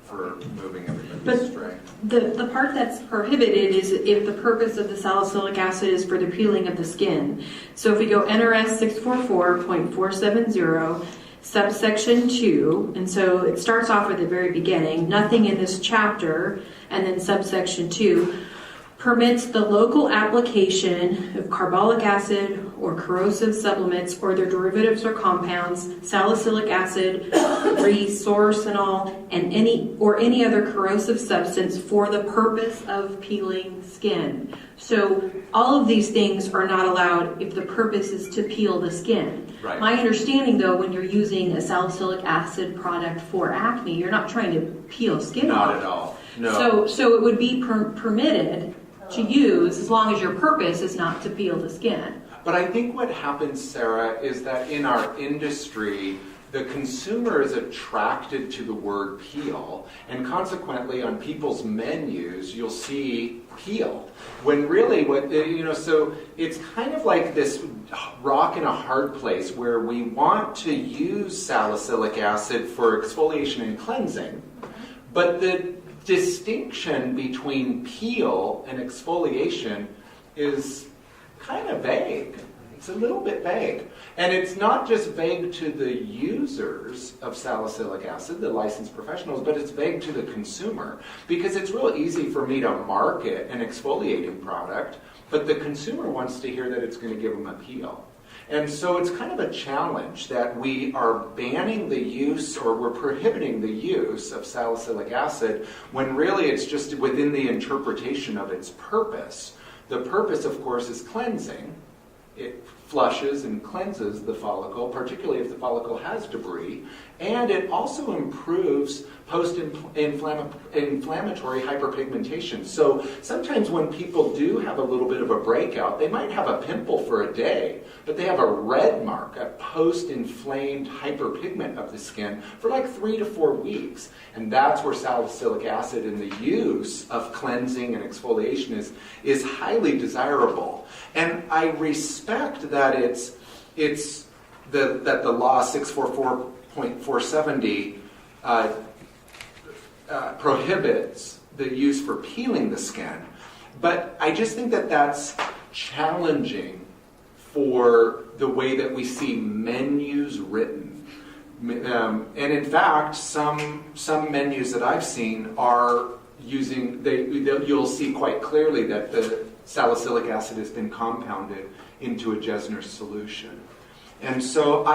for moving everybody astray. The part that's prohibited is if the purpose of the salicylic acid is for the peeling of the skin. So if we go NRS 644.470, subsection 2, and so it starts off at the very beginning, nothing in this chapter, and then subsection 2, permits the local application of carbolic acid or corrosive supplements or their derivatives or compounds, salicylic acid, resorcinol, and any other corrosive substance for the purpose of peeling skin. So all of these things are not allowed if the purpose is to peel the skin. Right. My understanding, though, when you're using a salicylic acid product for acne, you're not trying to peel skin off. Not at all. No. So it would be permitted to use as long as your purpose is not to peel the skin. But I think what happens, Sarah, is that in our industry, the consumer is attracted to the word peel, and consequently on people's menus, you'll see peel. When really, so it's kind of like this rock in a hard place where we want to use salicylic acid for exfoliation and cleansing, but the distinction between peel and exfoliation is kind of vague. It's a little bit vague. And it's not just vague to the users of salicylic acid, the licensed professionals, but it's vague to the consumer. Because it's real easy for me to market an exfoliating product, but the consumer wants to hear that it's going to give them a peel. And so it's kind of a challenge that we are banning the use, or we're prohibiting the use of salicylic acid when really it's just within the interpretation of its purpose. The purpose, of course, is cleansing. It flushes and cleanses the follicle, particularly if the follicle has debris, and it also improves post-inflammatory hyperpigmentation. So sometimes when people do have a little bit of a breakout, they might have a pimple for a day, but they have a red mark, a post-inflamed hyperpigment of the skin for like 3 to 4 weeks. And that's where salicylic acid and the use of cleansing and exfoliation is highly desirable. And I respect that that the law 644.470 prohibits the use for peeling the skin. But I just think that that's challenging for the way that we see menus written. And in fact, some menus that I've seen are using, you'll see quite clearly that the salicylic acid has been compounded into a Jesner solution. And so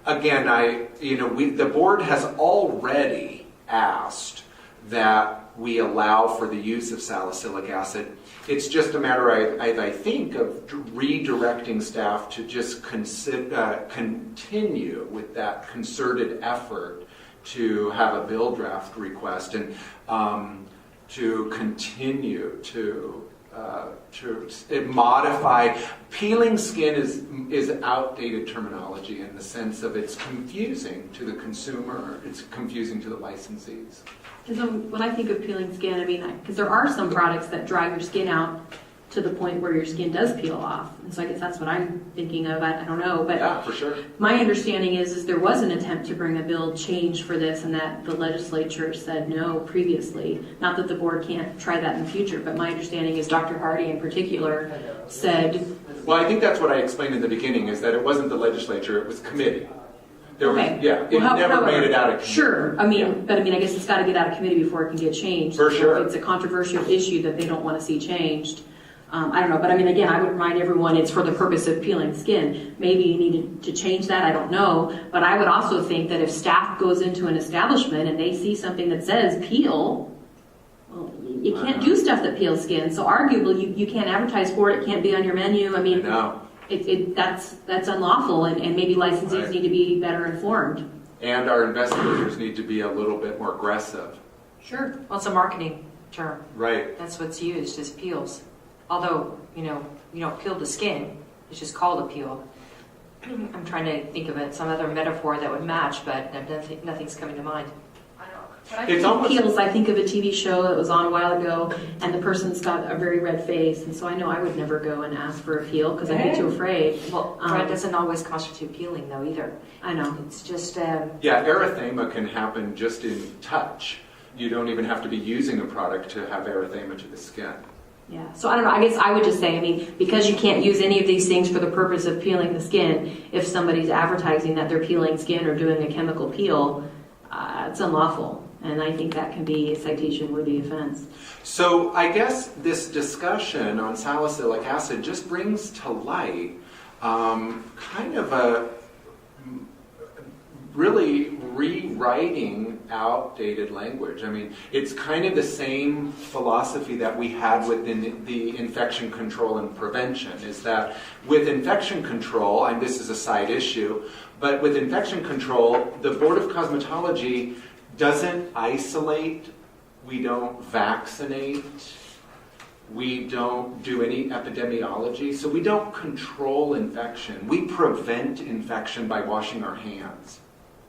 the board has already asked that we allow for the use of salicylic acid. It's just a matter, I think, of redirecting staff to just continue with that concerted effort to have a bill draft request and to continue to modify. Peeling skin is outdated terminology in the sense of it's confusing to the consumer, it's confusing to the licensees. Because when I think of peeling skin, because there are some products that dry your skin out to the point where your skin does peel off. And so I guess that's what I'm thinking of. I don't know. But yeah, for sure. My understanding is there was an attempt to bring a bill change for this, and that the legislature said no previously. Not that the board can't try that in the future, but my understanding is Dr. Hardy in particular said... Well, I think that's what I explained in the beginning, is that it wasn't the legislature, it was committee. Never made it out of committee. Sure, but I guess it's got to get out of committee before it can get changed. For sure. If it's a controversial issue that they don't want to see changed, I don't know, but I mean, again, I would remind everyone it's for the purpose of peeling skin. Maybe you needed to change that, I don't know. But I would also think that if staff goes into an establishment and they see something that says peel, well, you can't do stuff that peels skin. So arguably, you can't advertise for it. It can't be on your menu. I mean, that's unlawful, and maybe licensees need to be better informed. And our investigators need to be a little bit more aggressive. Sure. Well, it's a marketing term. Right. That's what's used, is peels. Although, you don't peel the skin, it's just called a peel. I'm trying to think of some other metaphor that would match, but nothing's coming to mind. I think of a TV show that was on a while ago, and the person's got a very red face, and so I know I would never go and ask for a peel because I'd be too afraid. Well, red doesn't always constitute peeling, though, either. I know. It's just... erythema can happen just in touch. You don't even have to be using a product to have erythema to the skin. Yeah, so I don't know, I guess I would just say, I mean, because you can't use any of these things for the purpose of peeling the skin, if somebody's advertising that they're peeling skin or doing a chemical peel, it's unlawful. And I think that can be a citation-worthy offense. So I guess this discussion on salicylic acid just brings to light kind of a really rewriting outdated language. I mean, it's kind of the same philosophy that we had within the infection control and prevention, is that with infection control, and this is a side issue, but with infection control, the Board of Cosmetology doesn't isolate, we don't vaccinate, we don't do any epidemiology, so we don't control infection. We prevent infection by washing our hands.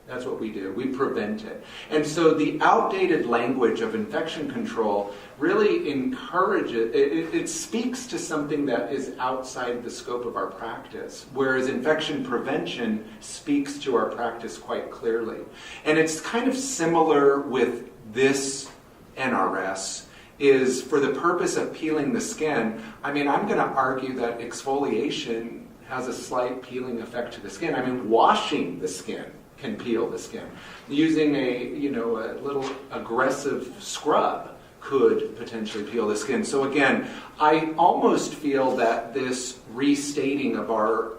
That's what we do. We prevent it. And so the outdated language of infection control really encourages, it speaks to something that is outside the scope of our practice, whereas infection prevention speaks to our practice quite clearly. And it's kind of similar with this NRS, is for the purpose of peeling the skin. I mean, I'm going to argue that exfoliation has a slight peeling effect to the skin. I mean, washing the skin can peel the skin. Using a little aggressive scrub could potentially peel the skin. So again, I almost feel that this restating of our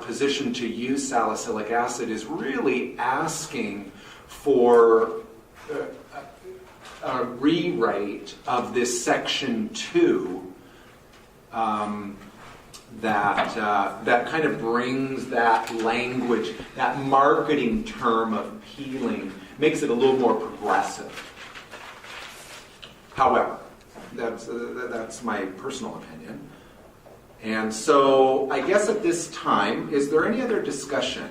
position to use salicylic acid is really asking for a rewrite of this section 2 that kind of brings that language, that marketing term of peeling, makes it a little more progressive. However, that's my personal opinion. And so I guess at this time, is there any other discussion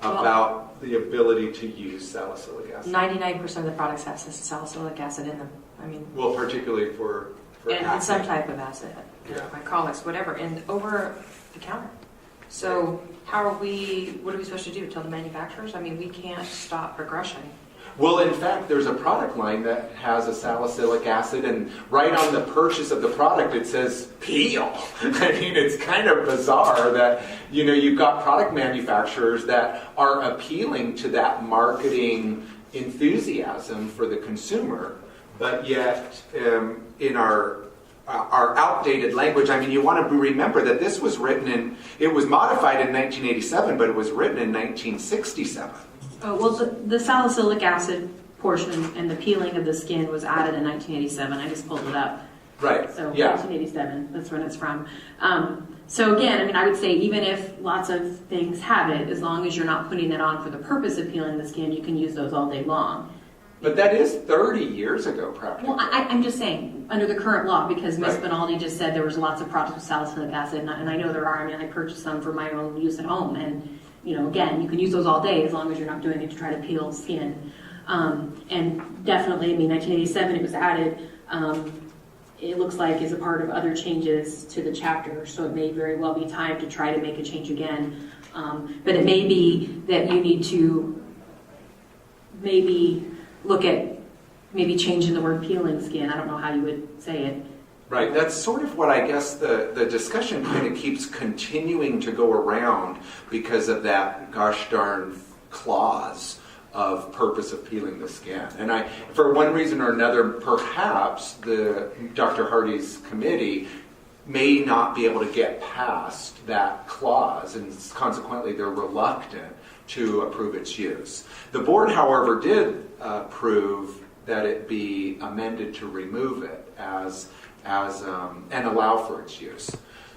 about the ability to use salicylic acid? 99% of the products have salicylic acid in them. I mean, well, particularly for and some type of acid, glycolics, whatever, and over the counter. So what are we supposed to do? Tell the manufacturers? I mean, we can't stop progression. Well, in fact, there's a product line that has a salicylic acid, and right on the purchase of the product it says peel. I mean, it's kind of bizarre that you've got product manufacturers that are appealing to that marketing enthusiasm for the consumer, but yet in our outdated language, I mean, you want to remember that this was it was modified in 1987, but it was written in 1967. Oh, well, the salicylic acid portion and the peeling of the skin was added in 1987. I just pulled it up. Right. So yeah. 1987, that's when it's from. So again, I mean, I would say even if lots of things have it, as long as you're not putting it on for the purpose of peeling the skin, you can use those all day long. But that is 30 years ago, practically. Well, I'm just saying, under the current law, because Ms. Right. Benaldi just said there was lots of products with salicylic acid, and I know there are. I mean, I purchased some for my own use at home, and again, you can use those all day as long as you're not doing it to try to peel skin. And definitely, I mean, 1987 it was added. It looks like is a part of other changes to the chapter, so it may very well be time to try to make a change again. But it may be that you need to maybe look at changing the word peeling skin. I don't know how you would say it. Right, that's sort of what I guess the discussion kind of keeps continuing to go around because of that gosh darn clause of purpose of peeling the skin. And for one reason or another, perhaps Dr. Hardy's committee may not be able to get past that clause, and consequently they're reluctant to approve its use. The board, however, did approve that it be amended to remove it and allow for its use.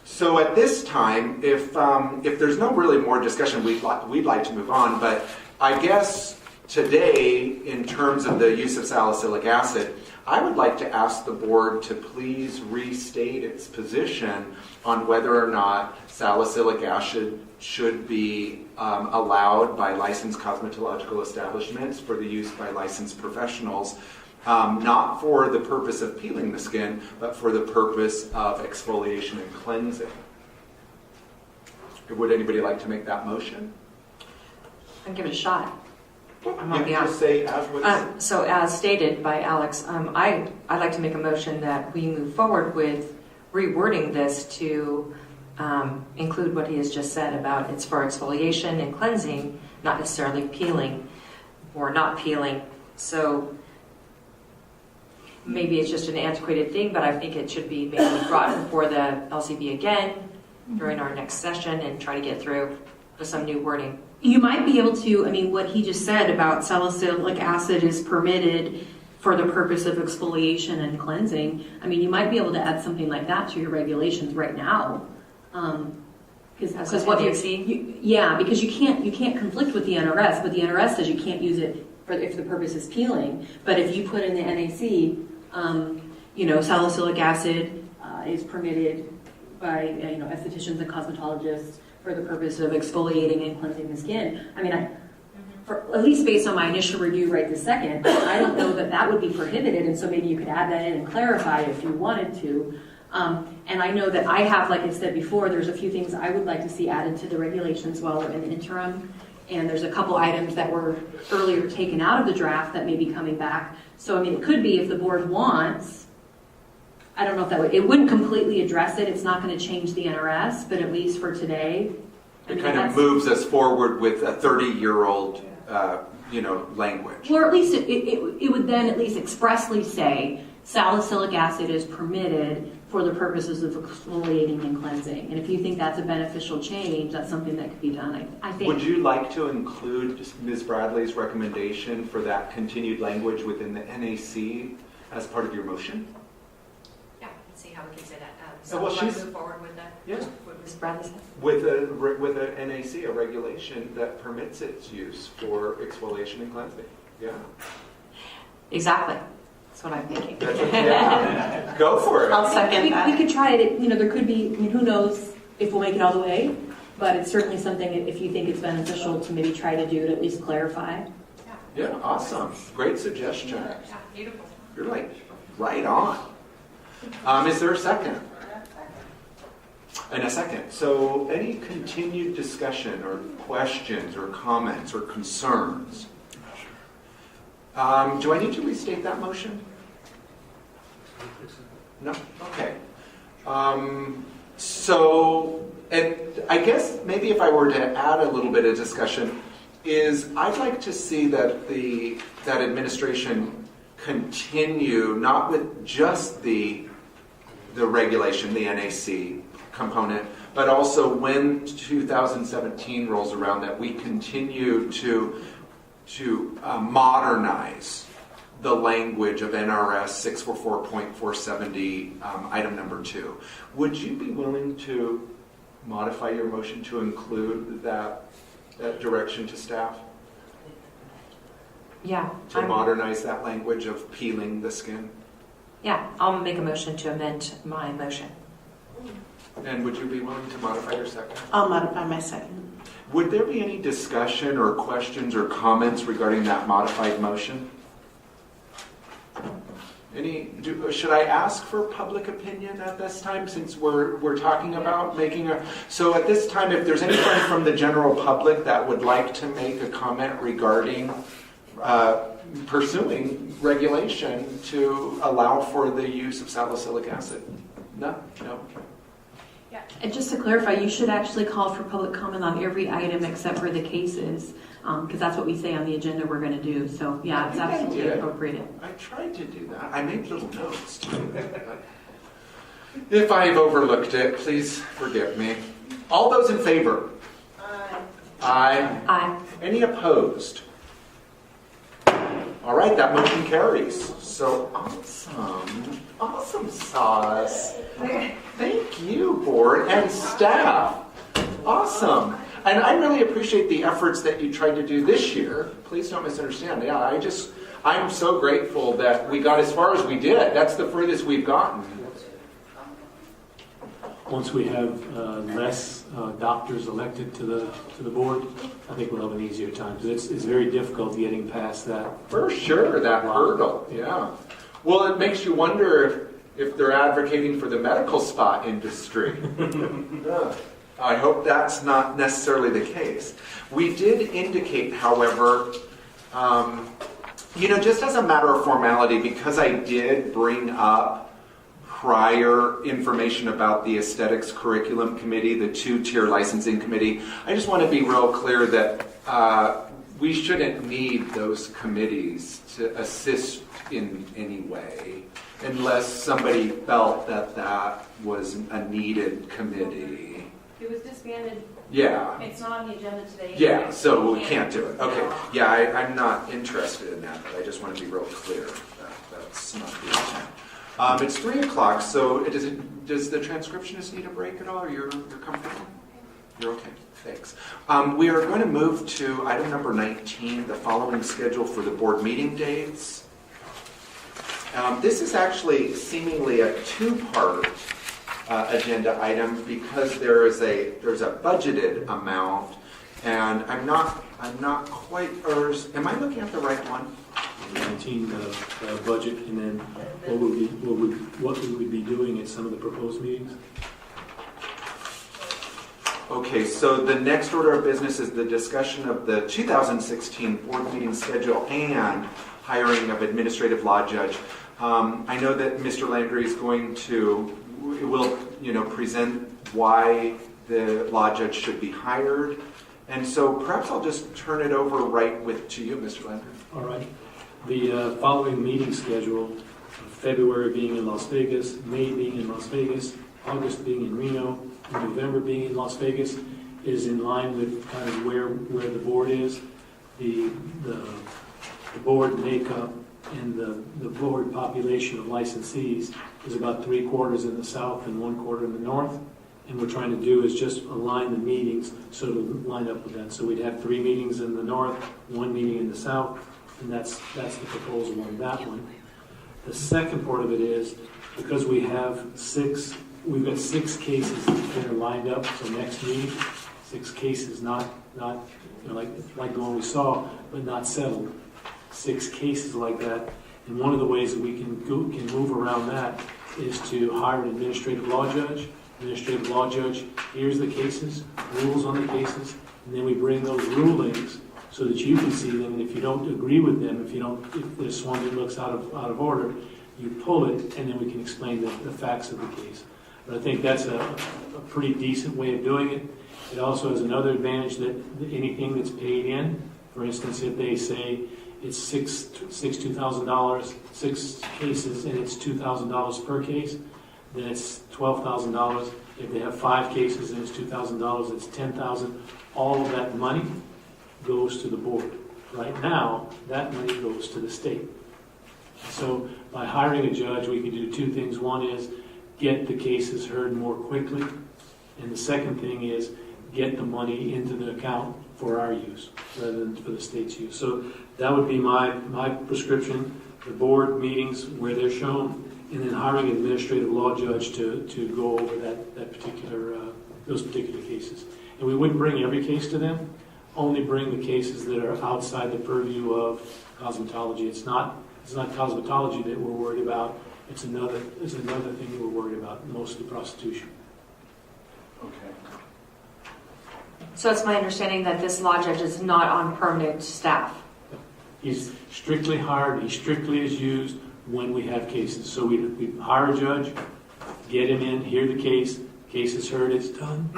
So at this time, if there's no really more discussion, we'd like to move on. But I guess today, in terms of the use of salicylic acid, I would like to ask the board to please restate its position on whether or not salicylic acid should be allowed by licensed cosmetological establishments for the use by licensed professionals, not for the purpose of peeling the skin, but for the purpose of exfoliation and cleansing. Would anybody like to make that motion? I'll give it a shot. Just say as was. So as stated by Alex, I'd like to make a motion that we move forward with rewording this to include what he has just said about it's for exfoliation and cleansing, not necessarily peeling or not peeling. So maybe it's just an antiquated thing, but I think it should be maybe brought before the LCB again during our next session and try to get through with some new wording. You might be able to, what he just said about salicylic acid is permitted for the purpose of exfoliation and cleansing. You might be able to add something like that to your regulations right now. Because what you've seen? Yeah, because you can't conflict with the NRS, but the NRS says you can't use it if the purpose is peeling. But if you put in the NAC, salicylic acid is permitted by estheticians and cosmetologists for the purpose of exfoliating and cleansing the skin. At least based on my initial review right this second, I don't know that would be prohibited, and so maybe you could add that in and clarify if you wanted to. And I know that I have, like I said before, there's a few things I would like to see added to the regulations while we're in the interim. And there's a couple items that were earlier taken out of the draft that may be coming back. So, it could be if the board wants, I don't know if it wouldn't completely address it. It's not going to change the NRS, but at least for today. It kind of moves us forward with a 30-year-old, language. Or at least it would then at least expressly say salicylic acid is permitted for the purposes of exfoliating and cleansing. And if you think that's a beneficial change, that's something that could be done, I think. Would you like to include Ms. Bradley's recommendation for that continued language within the NAC as part of your motion? Yeah, let's see how we can say that. She's move forward with that. Yeah. What Ms. Bradley said. With a NAC, a regulation that permits its use for exfoliation and cleansing. Yeah. Exactly. That's what I'm thinking. Yeah. Go for it. I'll second that. We could try it. There could be, who knows if we'll make it all the way, but it's certainly something if you think it's beneficial to maybe try to do to at least clarify. Yeah, awesome. Great suggestion. Yeah, beautiful. You're right on. Is there a second? And a second. So any continued discussion or questions or comments or concerns? Do I need to restate that motion? No? Okay. And I guess maybe if I were to add a little bit of discussion, is I'd like to see that that administration continue not with just the regulation, the NAC component, but also when 2017 rolls around, that we continue to modernize the language of NRS 644.470, item number 2. Would you be willing to modify your motion to include that direction to staff? Yeah. To modernize that language of peeling the skin? Yeah, I'll make a motion to amend my motion. And would you be willing to modify your second? I'll modify my second. Would there be any discussion or questions or comments regarding that modified motion? Should I ask for public opinion at this time, since we're talking about making a... So at this time, if there's anyone from the general public that would like to make a comment regarding pursuing regulation to allow for the use of salicylic acid? No? And just to clarify, you should actually call for public comment on every item except for the cases, because that's what we say on the agenda we're going to do. So, yeah, it's absolutely appropriate. I tried to do that. I made little notes too. If I've overlooked it, please forgive me. All those in favor? Aye. Aye. Any opposed? All right, that motion carries. So awesome. Awesome sauce. Thank you, board and staff. Awesome. And I really appreciate the efforts that you tried to do this year. Please don't misunderstand. Yeah, I'm so grateful that we got as far as we did. That's the furthest we've gotten. Once we have less doctors elected to the board, I think we'll have an easier time. Because it's very difficult getting past that. For sure, that hurdle, yeah. Well, it makes you wonder if they're advocating for the medical spa industry. I hope that's not necessarily the case. We did indicate, however, just as a matter of formality, because I did bring up prior information about the aesthetics curriculum committee, the two-tier licensing committee, I just want to be real clear that we shouldn't need those committees to assist in any way unless somebody felt that that was a needed committee. It was disbanded. Yeah. It's not on the agenda today. Yeah, so we can't do it. Okay. Yeah, I'm not interested in that, but I just want to be real clear that that's not the intent. It's 3 o'clock, so does the transcriptionist need a break at all, or you're comfortable? You're okay. Thanks. We are going to move to item number 19, the following schedule for the board meeting dates. This is actually seemingly a two-part agenda item because there's a budgeted amount, and I'm not quite. Am I looking at the right one? 19 budget, and then what we would be doing at some of the proposed meetings. Okay, so the next order of business is the discussion of the 2016 board meeting schedule and hiring of administrative law judge. I know that Mr. Landry is will present why the law judge should be hired, and so perhaps I'll just turn it over to you, Mr. Landry. All right. The following meeting schedule, February being in Las Vegas, May being in Las Vegas, August being in Reno, November being in Las Vegas, is in line with kind of where the board is. The board makeup and the board population of licensees is about 3/4 in the south and 1/4 in the north. And we're trying to do is just align the meetings so to line up with that. So we'd have 3 meetings in the north, 1 meeting in the south, and that's the proposal on that one. The second part of it is because we've got 6 cases that are lined up for next meeting. 6 cases, not like the one we saw, but not settled. 6 cases like that, and one of the ways that we can move around that is to hire an administrative law judge. Administrative law judge hears the cases, rules on the cases, and then we bring those rulings so that you can see them. And if you don't agree with them, if there's one that looks out of order, you pull it, and then we can explain the facts of the case. But I think that's a pretty decent way of doing it. It also has another advantage that anything that's paid in, for instance, if they say it's $2,000, 6 cases, and it's $2,000 per case, then it's $12,000. If they have 5 cases and it's $2,000, it's $10,000. All of that money goes to the board. Right now, that money goes to the state. So by hiring a judge, we can do 2 things. One is get the cases heard more quickly, and the second thing is get the money into the account for our use rather than for the state's use. So that would be my prescription. The board meetings where they're shown, and then hiring an administrative law judge to go over those particular cases. And we wouldn't bring every case to them, only bring the cases that are outside the purview of cosmetology. It's not cosmetology that we're worried about. It's another thing that we're worried about, mostly prostitution. Okay. So it's my understanding that this law judge is not on permanent staff. He's strictly hired. He strictly is used when we have cases. So we hire a judge, get him in, hear the case case is heard, it's done.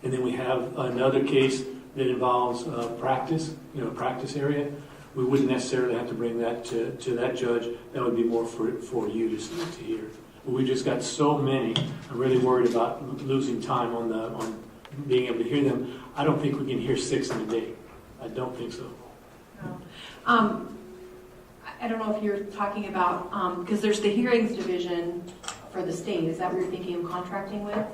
And then we have another case that involves practice, practice area. We wouldn't necessarily have to bring that to that judge. That would be more for you to hear. But we just got so many. I'm really worried about losing time on being able to hear them. I don't think we can hear 6 in a day. I don't think so. No. I don't know if you're talking about, because there's the hearings division for the state. Is that what you're thinking of contracting with?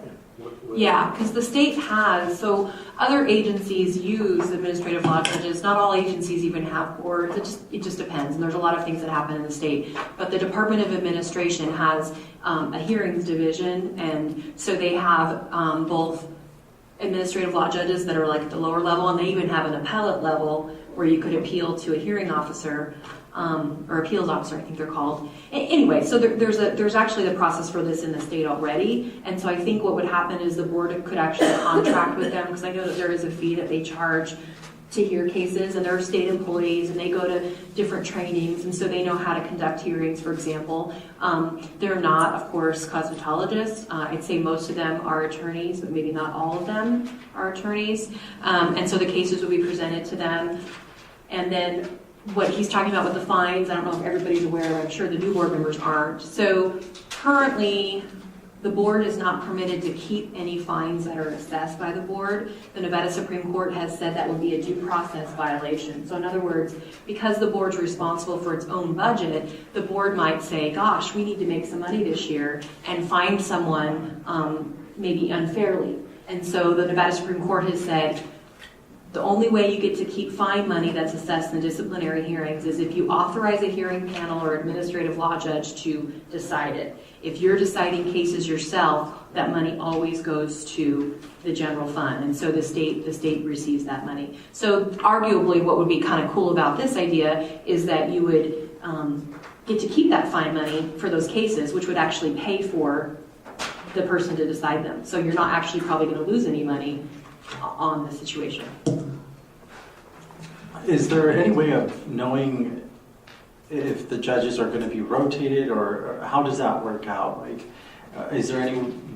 Yeah, because the state has, so other agencies use administrative law judges. Not all agencies even have boards. It just depends, and there's a lot of things that happen in the state. But the Department of Administration has a hearings division, and so they have both administrative law judges that are like at the lower level, and they even have an appellate level where you could appeal to a hearing officer. Or appeals officer, I think they're called. Anyway, so there's actually the process for this in the state already, and so I think what would happen is the board could actually contract with them, because I know that there is a fee that they charge to hear cases, and they're state employees, and they go to different trainings, and so they know how to conduct hearings, for example. They're not, of course, cosmetologists. I'd say most of them are attorneys, but maybe not all of them are attorneys, and so the cases will be presented to them, and then what he's talking about with the fines, I don't know if everybody's aware, I'm sure the new board members aren't. So currently, the board is not permitted to keep any fines that are assessed by the board. The Nevada Supreme Court has said that would be a due process violation. So in other words, because the board's responsible for its own budget, the board might say, gosh, we need to make some money this year, and fine someone maybe unfairly. And so the Nevada Supreme Court has said, the only way you get to keep fine money that's assessed in the disciplinary hearings is if you authorize a hearing panel or administrative law judge to decide it. If you're deciding cases yourself, that money always goes to the general fund, and so the state receives that money. So arguably what would be kind of cool about this idea is that you would get to keep that fine money for those cases, which would actually pay for the person to decide them. So you're not actually probably going to lose any money on the situation. Is there any way of knowing if the judges are going to be rotated, or how does that work out? Like,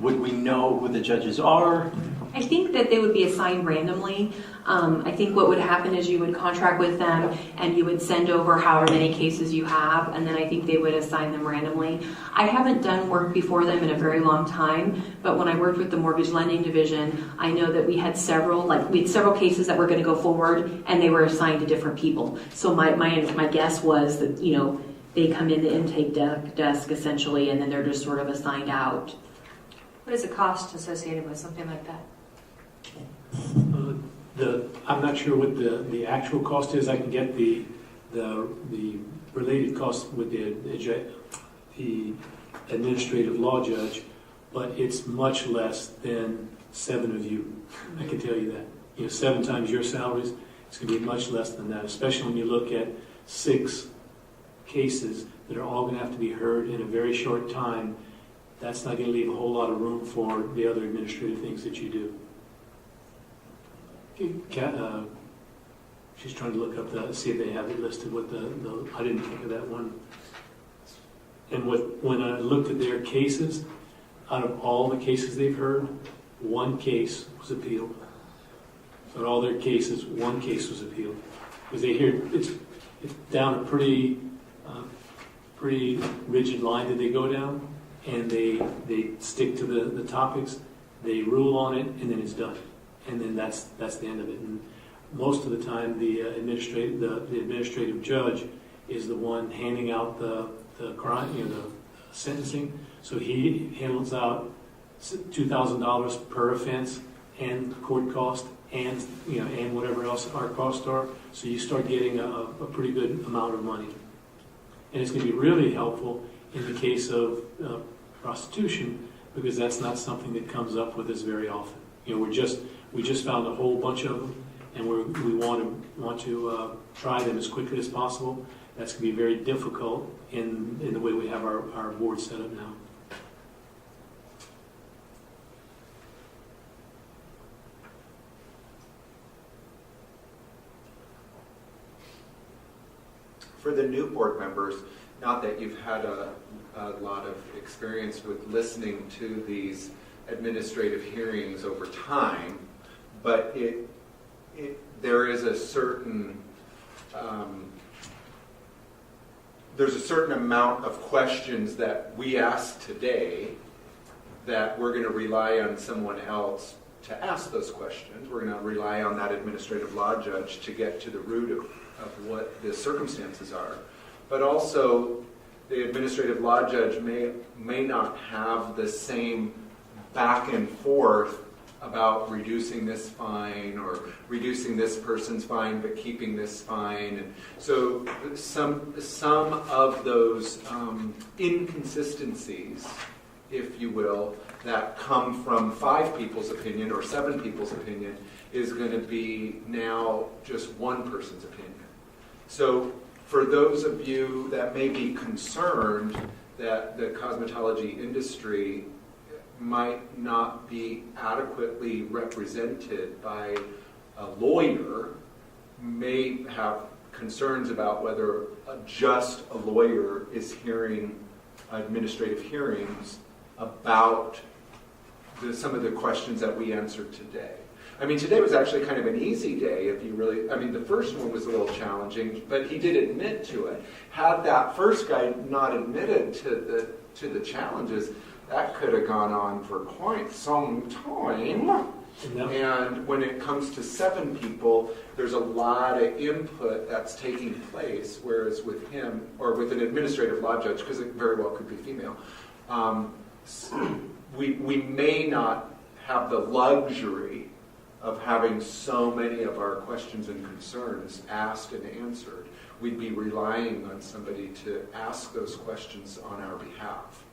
would we know who the judges are? I think that they would be assigned randomly. I think what would happen is you would contract with them and you would send over however many cases you have, and then I think they would assign them randomly. I haven't done work before them in a very long time, but when I worked with the mortgage lending division, I know that we had several cases that were going to go forward, and they were assigned to different people. So my guess was that, they come in the intake desk essentially, and then they're just sort of assigned out. What is the cost associated with something like that? I'm not sure what the actual cost is. I can get the related cost with the administrative law judge, but it's much less than 7 of you. I can tell you that. 7 times your salaries, it's going to be much less than that, especially when you look at 6 cases that are all going to have to be heard in a very short time. That's not going to leave a whole lot of room for the other administrative things that you do. She's trying to look up see if they have it listed with I didn't think of that one. And when I looked at their cases, out of all the cases they've heard, 1 case was appealed. So in all their cases, 1 case was appealed. Because they hear it's down a pretty rigid line that they go down, and they stick to the topics, they rule on it, and then it's done. And then that's the end of it. And most of the time, the administrative judge is the one handing out the crime, the sentencing. So he handles out $2,000 per offense and court cost, and and whatever else our costs are. So you start getting a pretty good amount of money, and it's going to be really helpful in the case of prostitution, because that's not something that comes up with us very often. We just found a whole bunch of them, and we want to try them as quickly as possible. That's going to be very difficult in the way we have our board set up now. For the new board members, not that you've had a lot of experience with listening to these administrative hearings over time, but there is a certain there's a certain amount of questions that we ask today that we're going to rely on someone else to ask those questions. We're going to rely on that administrative law judge to get to the root of what the circumstances are. But also, the administrative law judge may not have the same back and forth about reducing this fine or reducing this person's fine but keeping this fine. And so some of those inconsistencies, if you will, that come from 5 people's opinion or 7 people's opinion is going to be now just one person's opinion. So for those of you that may be concerned that the cosmetology industry might not be adequately represented by a lawyer, may have concerns about whether just a lawyer is hearing administrative hearings about some of the questions that we answered today. I mean, today was actually kind of an easy day if you really, I mean, the first one was a little challenging, but he did admit to it. Had that first guy not admitted to the challenges, that could have gone on for quite some time. And when it comes to 7 people, there's a lot of input that's taking place, whereas with him, or with an administrative law judge, because it very well could be female, we may not have the luxury of having so many of our questions and concerns asked and answered. We'd be relying on somebody to ask those questions on our behalf.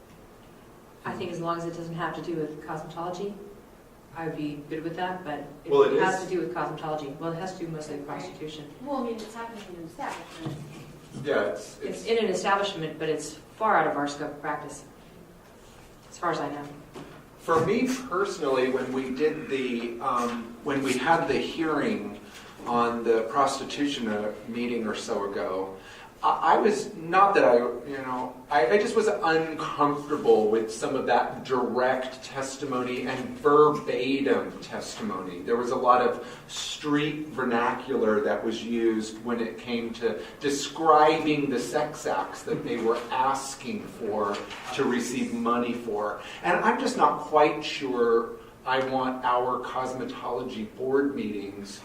I think as long as it doesn't have to do with cosmetology, I would be good with that, but if Well, it it has is. to do with cosmetology, well, it has to do mostly with prostitution. Well, I mean, it's happening in an establishment. Yeah, It's in an establishment, but it's far out of our scope of practice, as far as I know. For me personally, when we did when we had the hearing on the prostitution meeting or so ago, I was, not that I just was uncomfortable with some of that direct testimony and verbatim testimony. There was a lot of street vernacular that was used when it came to describing the sex acts that they were asking for to receive money for. And I'm just not quite sure I want our cosmetology board meetings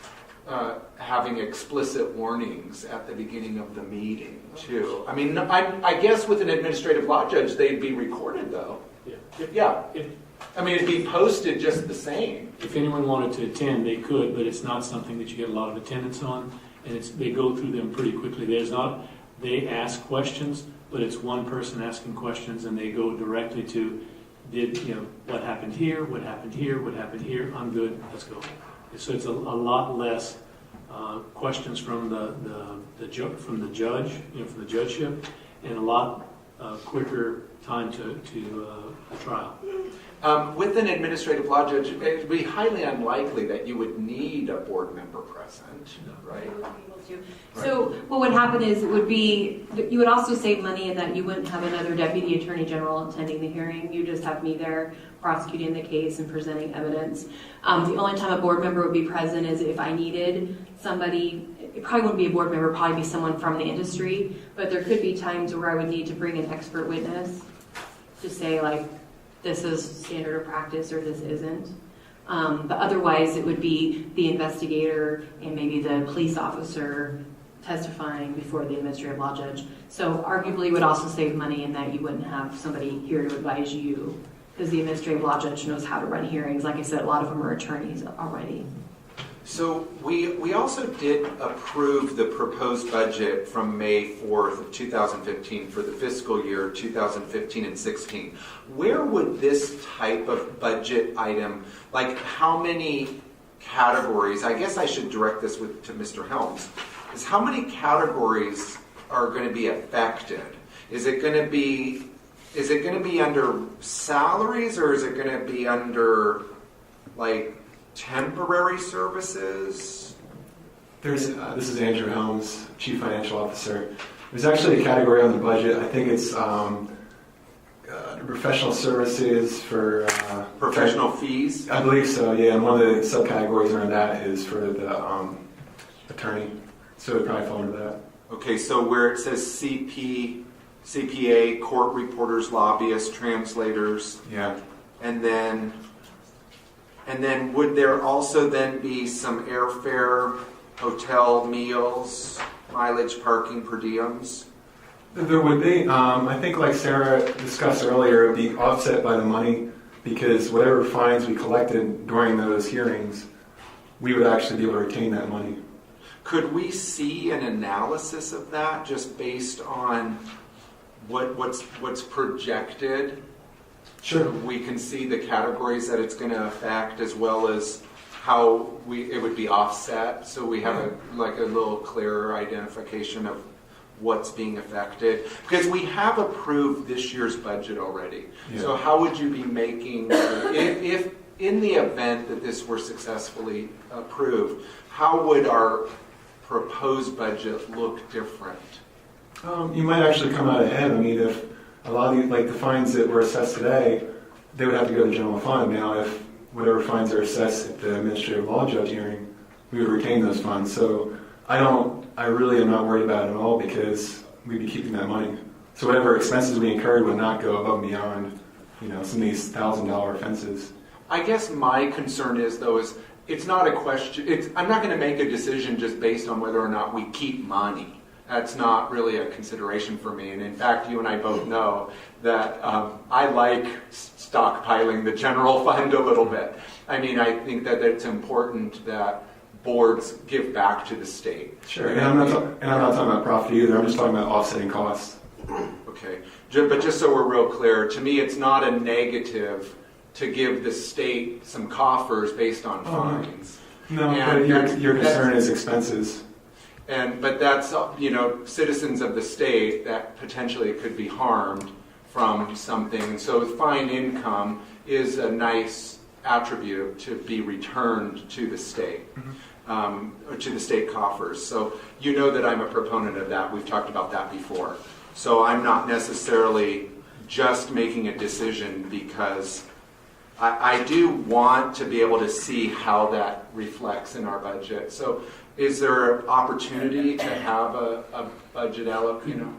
having explicit warnings at the beginning of the meeting, too. I mean, I guess with an administrative law judge, they'd be recorded, though. Yeah. I mean, it'd be posted just the same. If anyone wanted to attend, they could, but it's not something that you get a lot of attendance on, and they go through them pretty quickly. They ask questions, but it's one person asking questions, and they go directly to, what happened here, what happened here, what happened here, I'm good, let's go. So it's a lot less questions from the judge, from the judgeship, and a lot quicker time to the trial. With an administrative law judge, it would be highly unlikely that you would need a board member present, right? So what would happen is it would be, you would also save money in that you wouldn't have another deputy attorney general attending the hearing. You just have me there prosecuting the case and presenting evidence. The only time a board member would be present is if I needed somebody. It probably wouldn't be a board member, probably be someone from the industry, but there could be times where I would need to bring an expert witness to say, like, this is standard of practice or this isn't. But otherwise, it would be the investigator and maybe the police officer testifying before the administrative law judge. So arguably, it would also save money in that you wouldn't have somebody here to advise you, because the administrative law judge knows how to run hearings. Like I said, a lot of them are attorneys already. So we also did approve the proposed budget from May 4th of 2015 for the fiscal year 2015 and 16. Where would this type of budget item, like how many categories, I guess I should direct this to Mr. Helms, is how many categories are going to be affected? Is it going to be under salaries, or is it going to be under like temporary services? This is Andrew Helms, Chief Financial Officer. There's actually a category on the budget. I think it's the professional services for... Professional fees? I believe so, yeah. And one of the subcategories under that is for the attorney. So it would probably fall under that. Okay, so where it says CPA, court reporters, lobbyists, translators, Yeah. and then would there also then be some airfare, hotel meals, mileage, parking, per diems? There would be. I think like Sarah discussed earlier, it would be offset by the money because whatever fines we collected during those hearings, we would actually be able to retain that money. Could we see an analysis of that just based on what's projected? Sure. We can see the categories that it's going to affect as well as how it would be offset, so we have a little clearer identification of what's being affected. Because we have approved this year's budget already. Yeah. So how would you be making, if in the event that this were successfully approved, how would our proposed budget look different? You might actually come out ahead. I mean, if a lot of the fines that were assessed today, they would have to go to the general fund. Now, if whatever fines are assessed at the administrative law judge hearing, we would retain those funds. So I really am not worried about it at all because we'd be keeping that money. So whatever expenses we incurred would not go above and beyond, some of these $1,000 offenses. I guess my concern is it's not a question. I'm not going to make a decision just based on whether or not we keep money. That's not really a consideration for me. And in fact, you and I both know that I like stockpiling the general fund a little bit. I mean, I think that it's important that boards give back to the state. Sure, and I'm not talking about profit either. I'm just talking about offsetting costs. Okay, but just so we're real clear, to me, it's not a negative to give the state some coffers based on fines. No, but your concern is expenses. But that's, citizens of the state that potentially could be harmed from something. So fine income is a nice attribute to be returned to the state, or to the state coffers. So you know that I'm a proponent of that. We've talked about that before. So I'm not necessarily just making a decision because I do want to be able to see how that reflects in our budget. So is there an opportunity to have a budget allocation?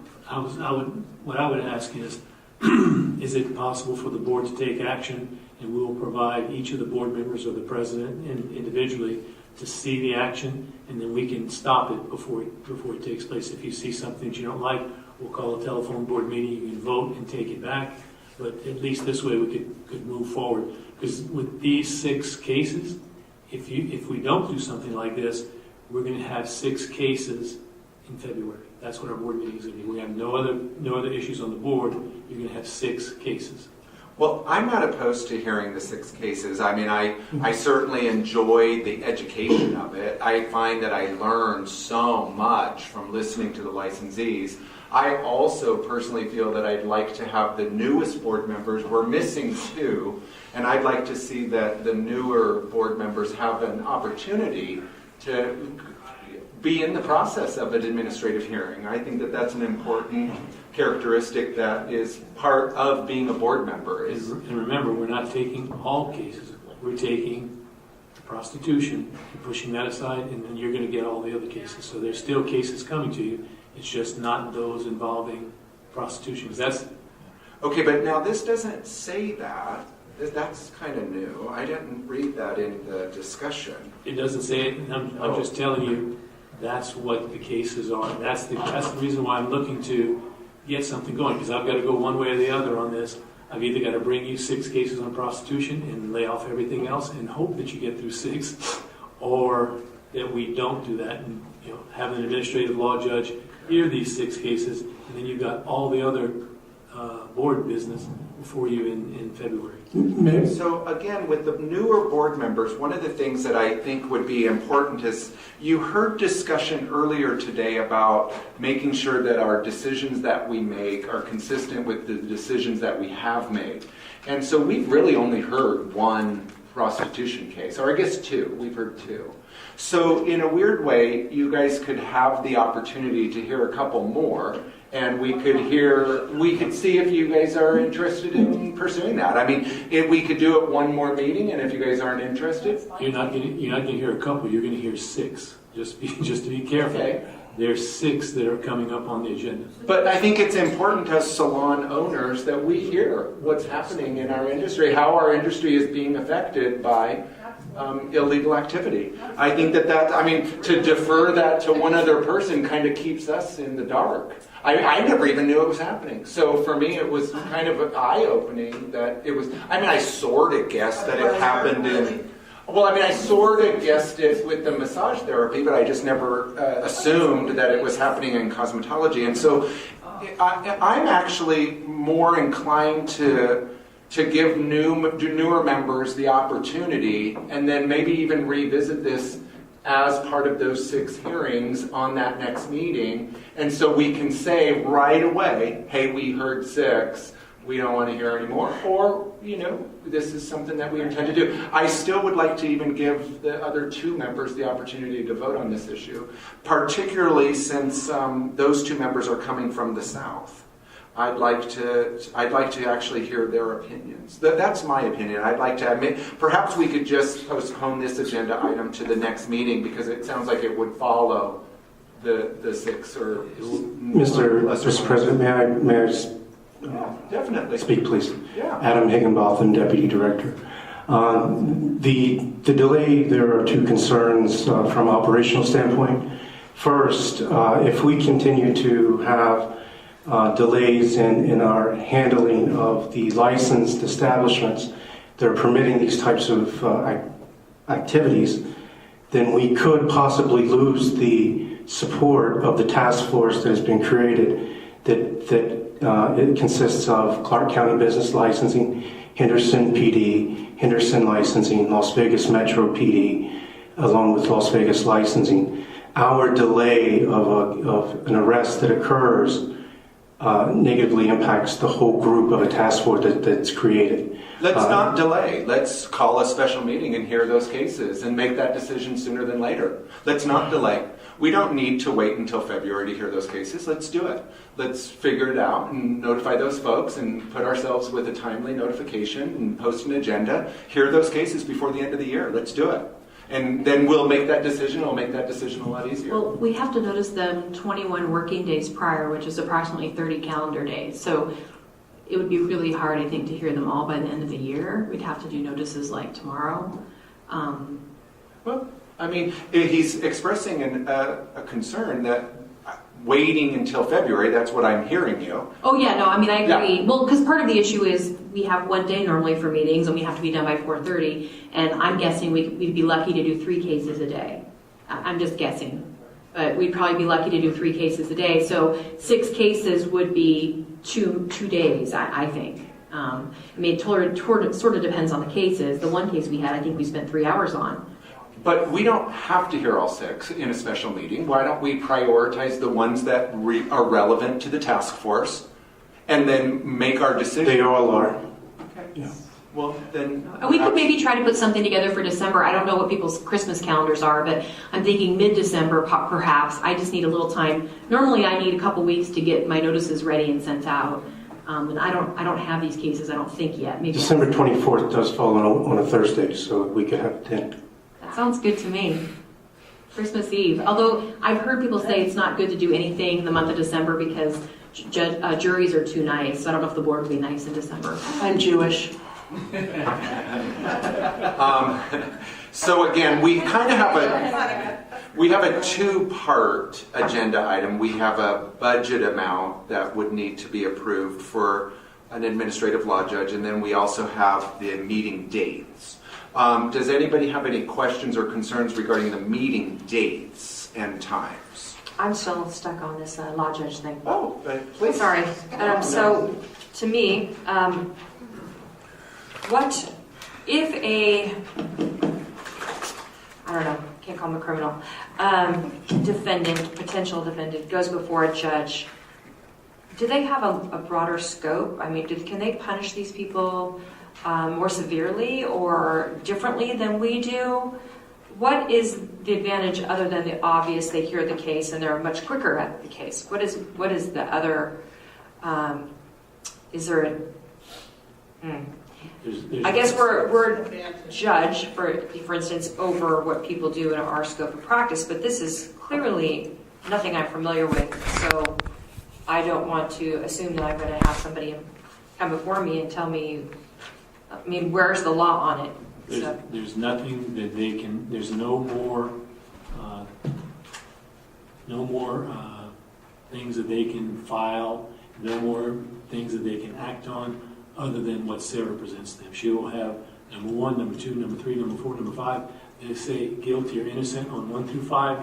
What I would ask is it possible for the board to take action, and we will provide each of the board members or the president individually to see the action, and then we can stop it before it takes place. If you see something that you don't like, we'll call a telephone board meeting. You can vote and take it back, but at least this way we could move forward. Because with these 6 cases, if we don't do something like this, we're going to have 6 cases in February. That's what our board meeting is going to be. We have no other issues on the board. You're going to have 6 cases. Well, I'm not opposed to hearing the 6 cases. I mean, I certainly enjoy the education of it. I find that I learn so much from listening to the licensees. I also personally feel that I'd like to have the newest board members. We're missing 2, and I'd like to see that the newer board members have an opportunity to be in the process of an administrative hearing. I think that that's an important characteristic that is part of being a board member. And remember, we're not taking all cases. We're taking prostitution and pushing that aside, and then you're going to get all the other cases. So there's still cases coming to you. It's just not those involving prostitution. Okay, but now this doesn't say that. That's kind of new. I didn't read that in the discussion. It doesn't say it. I'm just telling you that's what the cases are. That's the reason why I'm looking to get something going, because I've got to go one way or the other on this. I've either got to bring you 6 cases on prostitution and lay off everything else and hope that you get through 6, or that we don't do that and have an administrative law judge hear these 6 cases, and then you've got all the other board business before you in February. So again, with the newer board members, one of the things that I think would be important is you heard discussion earlier today about making sure that our decisions that we make are consistent with the decisions that we have made. And so we've really only heard 1 prostitution case, or I guess 2. We've heard 2. So in a weird way, you guys could have the opportunity to hear a couple more, And we could see if you guys are interested in pursuing that. I mean, if we could do it one more meeting, and if you guys aren't interested, You're not gonna hear a couple, you're gonna hear 6. Just to be careful. Okay. There's 6 that are coming up on the agenda. but I think it's important as salon owners that we hear what's happening in our industry, how our industry is being affected by illegal activity. I think to defer that to one other person kind of keeps us in the dark. I never even knew it was happening. So for me, it was kind of eye-opening that it was, I sort of guessed that it happened I sort of guessed it with the massage therapy, but I just never assumed that it was happening in cosmetology. And so I'm actually more inclined to give newer members the opportunity, and then maybe even revisit this as part of those 6 hearings on that next meeting. And so we can say right away, hey, we heard 6, we don't want to hear anymore, or, this is something that we intend to do. I still would like to even give the other 2 members the opportunity to vote on this issue, particularly since those 2 members are coming from the South. I'd like to actually hear their opinions. That's my opinion. I'd like to admit, perhaps we could just postpone this agenda item to the next meeting, because it sounds like it would follow the 6 or Mr. President, may I just definitely speak, please? Yeah. Adam Higginbotham, Deputy Director. The delay, there are 2 concerns from operational standpoint. First, if we continue to have delays in our handling of the licensed establishments that are permitting these types of activities, then we could possibly lose the support of the task force that has been created that it consists of Clark County Business Licensing, Henderson PD, Henderson Licensing, Las Vegas Metro PD, along with Las Vegas Licensing. Our delay of an arrest that occurs negatively impacts the whole group of a task force that's created. Let's not delay. Let's call a special meeting and hear those cases and make that decision sooner than later. Let's not delay. We don't need to wait until February to hear those cases. Let's do it. Let's figure it out and notify those folks and put ourselves with a timely notification and post an agenda. Hear those cases before the end of the year. Let's do it. And then we'll make that decision. We'll make that decision a lot easier. Well, we have to notice them 21 working days prior, which is approximately 30 calendar days. So it would be really hard, I think, to hear them all by the end of the year. We'd have to do notices like tomorrow. He's expressing a concern that waiting until February, that's what I'm hearing you. Oh, yeah, no, I agree. Yeah. Well, because part of the issue is we have one day normally for meetings, and we have to be done by 4:30, and I'm guessing we'd be lucky to do 3 cases a day. I'm just guessing. But we'd probably be lucky to do 3 cases a day. So 6 cases would be two days, I think. It sort of depends on the cases. The one case we had, I think we spent 3 hours on. But we don't have to hear all 6 in a special meeting. Why don't we prioritize the ones that are relevant to the task force and then make our decision? They all are. Okay. Yeah. Well, then... We could maybe try to put something together for December. I don't know what people's Christmas calendars are, but I'm thinking mid-December perhaps. I just need a little time. Normally I need a couple weeks to get my notices ready and sent out. And I don't have these cases, I don't think yet. Maybe December 24th does fall on a Thursday, so we could have 10. That sounds good to me. Christmas Eve. Although I've heard people say it's not good to do anything in the month of December because juries are too nice. So I don't know if the board would be nice in December. I'm Jewish. So again, we kind of have a 2-part agenda item. We have a budget amount that would need to be approved for an administrative law judge, and then we also have the meeting dates. Does anybody have any questions or concerns regarding the meeting dates and times? I'm still stuck on this law judge thing. Oh, please. Sorry. So, to me, what if I don't know, can't call him a criminal, potential defendant goes before a judge, do they have a broader scope? Can they punish these people more severely or differently than we do? what is the advantage other than the obvious? They hear the case and they're much quicker at the case. What is the other? Is there a? I guess we're judge for instance over what people do in our scope of practice, but this is clearly nothing I'm familiar with. So I don't want to assume that I'm going to have somebody come before me and tell me. I mean, where's the law on it? There's nothing that they can. There's no more things that they can file. No more things that they can act on other than what Sarah presents them. She will have number 1, number 2, number 3, number 4, number 5. They say guilty or innocent on 1 through 5.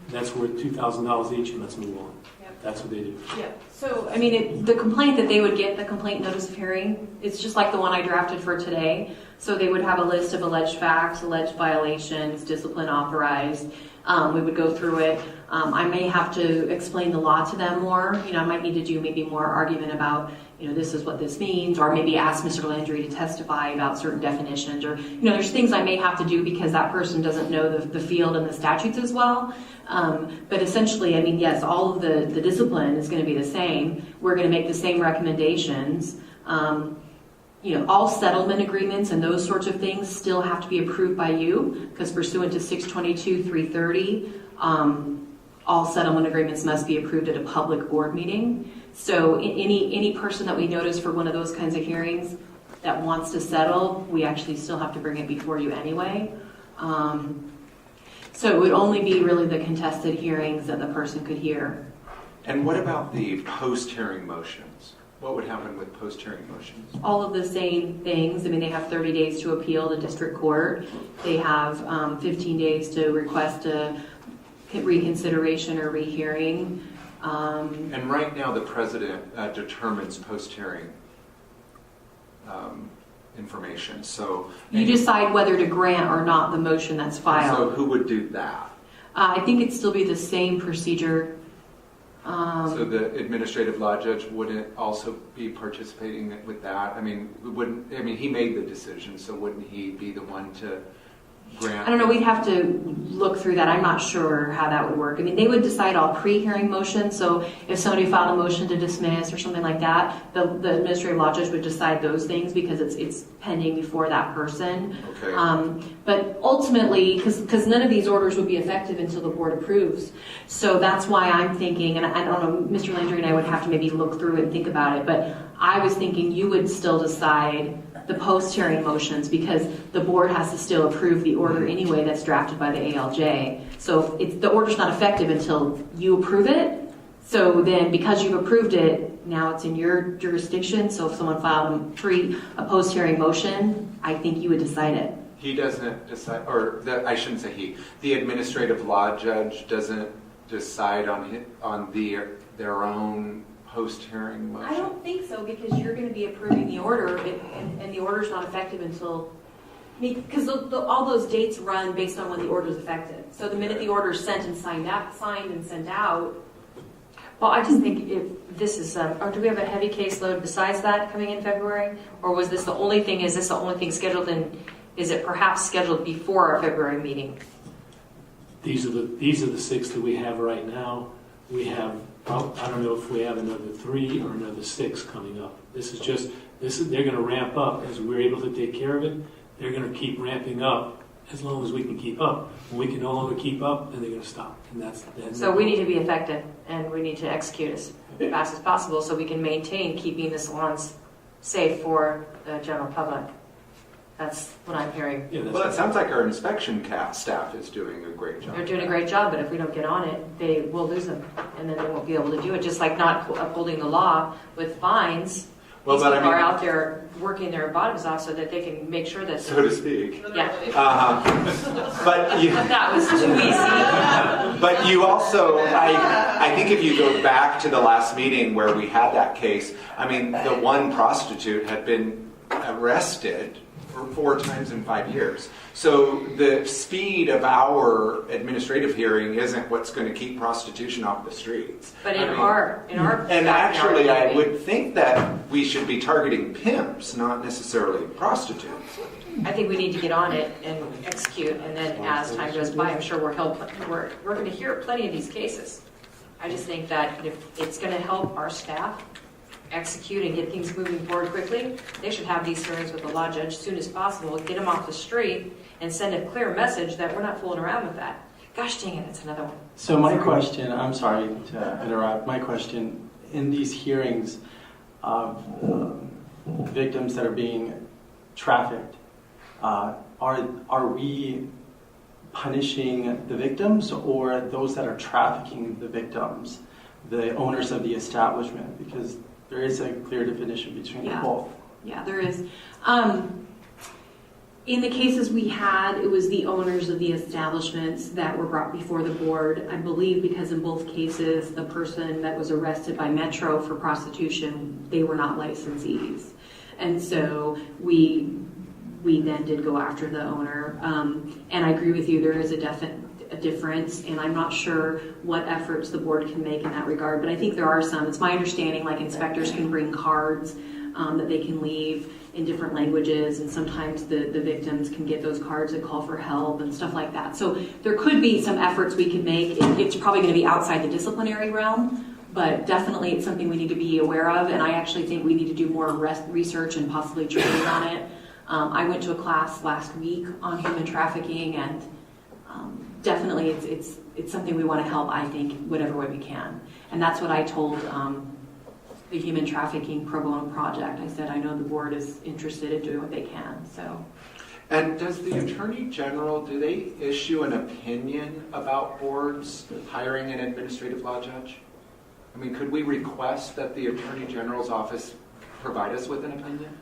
That's worth $2,000 each, and let's move on. Yep. That's what they do. Yeah. So, I mean, the complaint that they would get, the complaint notice of hearing, it's just like the one I drafted for today. So they would have a list of alleged facts, alleged violations, discipline authorized. We would go through it. I may have to explain the law to them more. I might need to do maybe more argument about, this is what this means, or maybe ask Mr. Landry to testify about certain definitions, or, there's things I may have to do because that person doesn't know the field and the statutes as well. But essentially, I mean, yes, all of the discipline is going to be the same. We're going to make the same recommendations. All settlement agreements and those sorts of things still have to be approved by you because pursuant to 622-330, all settlement agreements must be approved at a public board meeting. So any person that we notice for one of those kinds of hearings that wants to settle, we actually still have to bring it before you anyway. So it would only be really the contested hearings that the person could hear. And what about the post-hearing motions? What would happen with post-hearing motions? All of the same things. I mean, they have 30 days to appeal to district court. They have 15 days to request a reconsideration or rehearing. And right now, the president determines post-hearing information. So you decide whether to grant or not the motion that's filed. So who would do that? I think it'd still be the same procedure. So the administrative law judge wouldn't also be participating with that? I mean, he made the decision, so wouldn't he be the one to grant? I don't know, we'd have to look through that. I'm not sure how that would work. I mean, they would decide all pre-hearing motions, so if somebody filed a motion to dismiss or something like that, the administrative law judge would decide those things because it's pending before that person. Okay. But ultimately, because none of these orders would be effective until the board approves, so that's why I'm thinking, and I don't know, Mr. Landry and I would have to maybe look through it and think about it, but I was thinking you would still decide the post-hearing motions because the board has to still approve the order anyway that's drafted by the ALJ. So the order's not effective until you approve it. So then because you've approved it, now it's in your jurisdiction. So if someone filed a post-hearing motion, I think you would decide it. He doesn't decide, I shouldn't say he. The administrative law judge doesn't decide on their own post-hearing motion? I don't think so because you're going to be approving the order and the order's not effective until, because all those dates run based on when the order is effective. So the minute the order is sent and signed and sent out. Well, I just think if this is, or do we have a heavy caseload besides that coming in February? Or was this the only thing, is this the only thing scheduled, and is it perhaps scheduled before our February meeting? These are the 6 that we have right now. We have, I don't know if we have another 3 or another 6 coming up. They're going to ramp up as we're able to take care of it. They're going to keep ramping up as long as we can keep up. When we can no longer keep up, then they're going to stop. And that's so we need to be effective, and we need to execute as fast as possible so we can maintain keeping the salons safe for the general public. That's what I'm hearing. Yeah, well, it sounds like our inspection staff is doing a great job. They're doing a great job, but if we don't get on it, they will lose them, and then they won't be able to do it. Just like not upholding the law with fines. Well, These people are out there working their bottoms off so that they can make sure that... So to speak. Yeah. But that was too easy. But you also, I think if you go back to the last meeting where we had that case, I mean, the one prostitute had been arrested for 4 times in 5 years. So the speed of our administrative hearing isn't what's going to keep prostitution off the streets. But in I mean, our and actually, I would think that we should be targeting pimps, not necessarily prostitutes. I think we need to get on it and execute, and then as time goes by, I'm sure we're going to hear plenty of these cases. I just think that if it's going to help our staff execute and get things moving forward quickly, they should have these hearings with the law judge as soon as possible, get them off the street, and send a clear message that we're not fooling around with that. Gosh dang it, it's another one. So my question, I'm sorry to interrupt, my question, in these hearings of victims that are being trafficked, are we punishing the victims or those that are trafficking the victims, the owners of the establishment? Because there is a clear definition between both. Yeah, there is. In the cases we had, it was the owners of the establishments that were brought before the board. I believe because in both cases, the person that was arrested by Metro for prostitution, they were not licensees. And so we then did go after the owner. And I agree with you, there is a difference, and I'm not sure what efforts the board can make in that regard, but I think there are some. It's my understanding, like inspectors can bring cards that they can leave in different languages, and sometimes the victims can get those cards that call for help and stuff like that. So there could be some efforts we can make. It's probably going to be outside the disciplinary realm, but definitely it's something we need to be aware of, and I actually think we need to do more research and possibly training on it. I went to a class last week on human trafficking, and definitely it's something we want to help, I think, whatever way we can. And that's what I told the Human Trafficking Pro Bono Project. I said, I know the board is interested in doing what they can. So. And does the Attorney General, do they issue an opinion about boards hiring an administrative law judge? I mean, could we request that the Attorney General's office provide us with an opinion?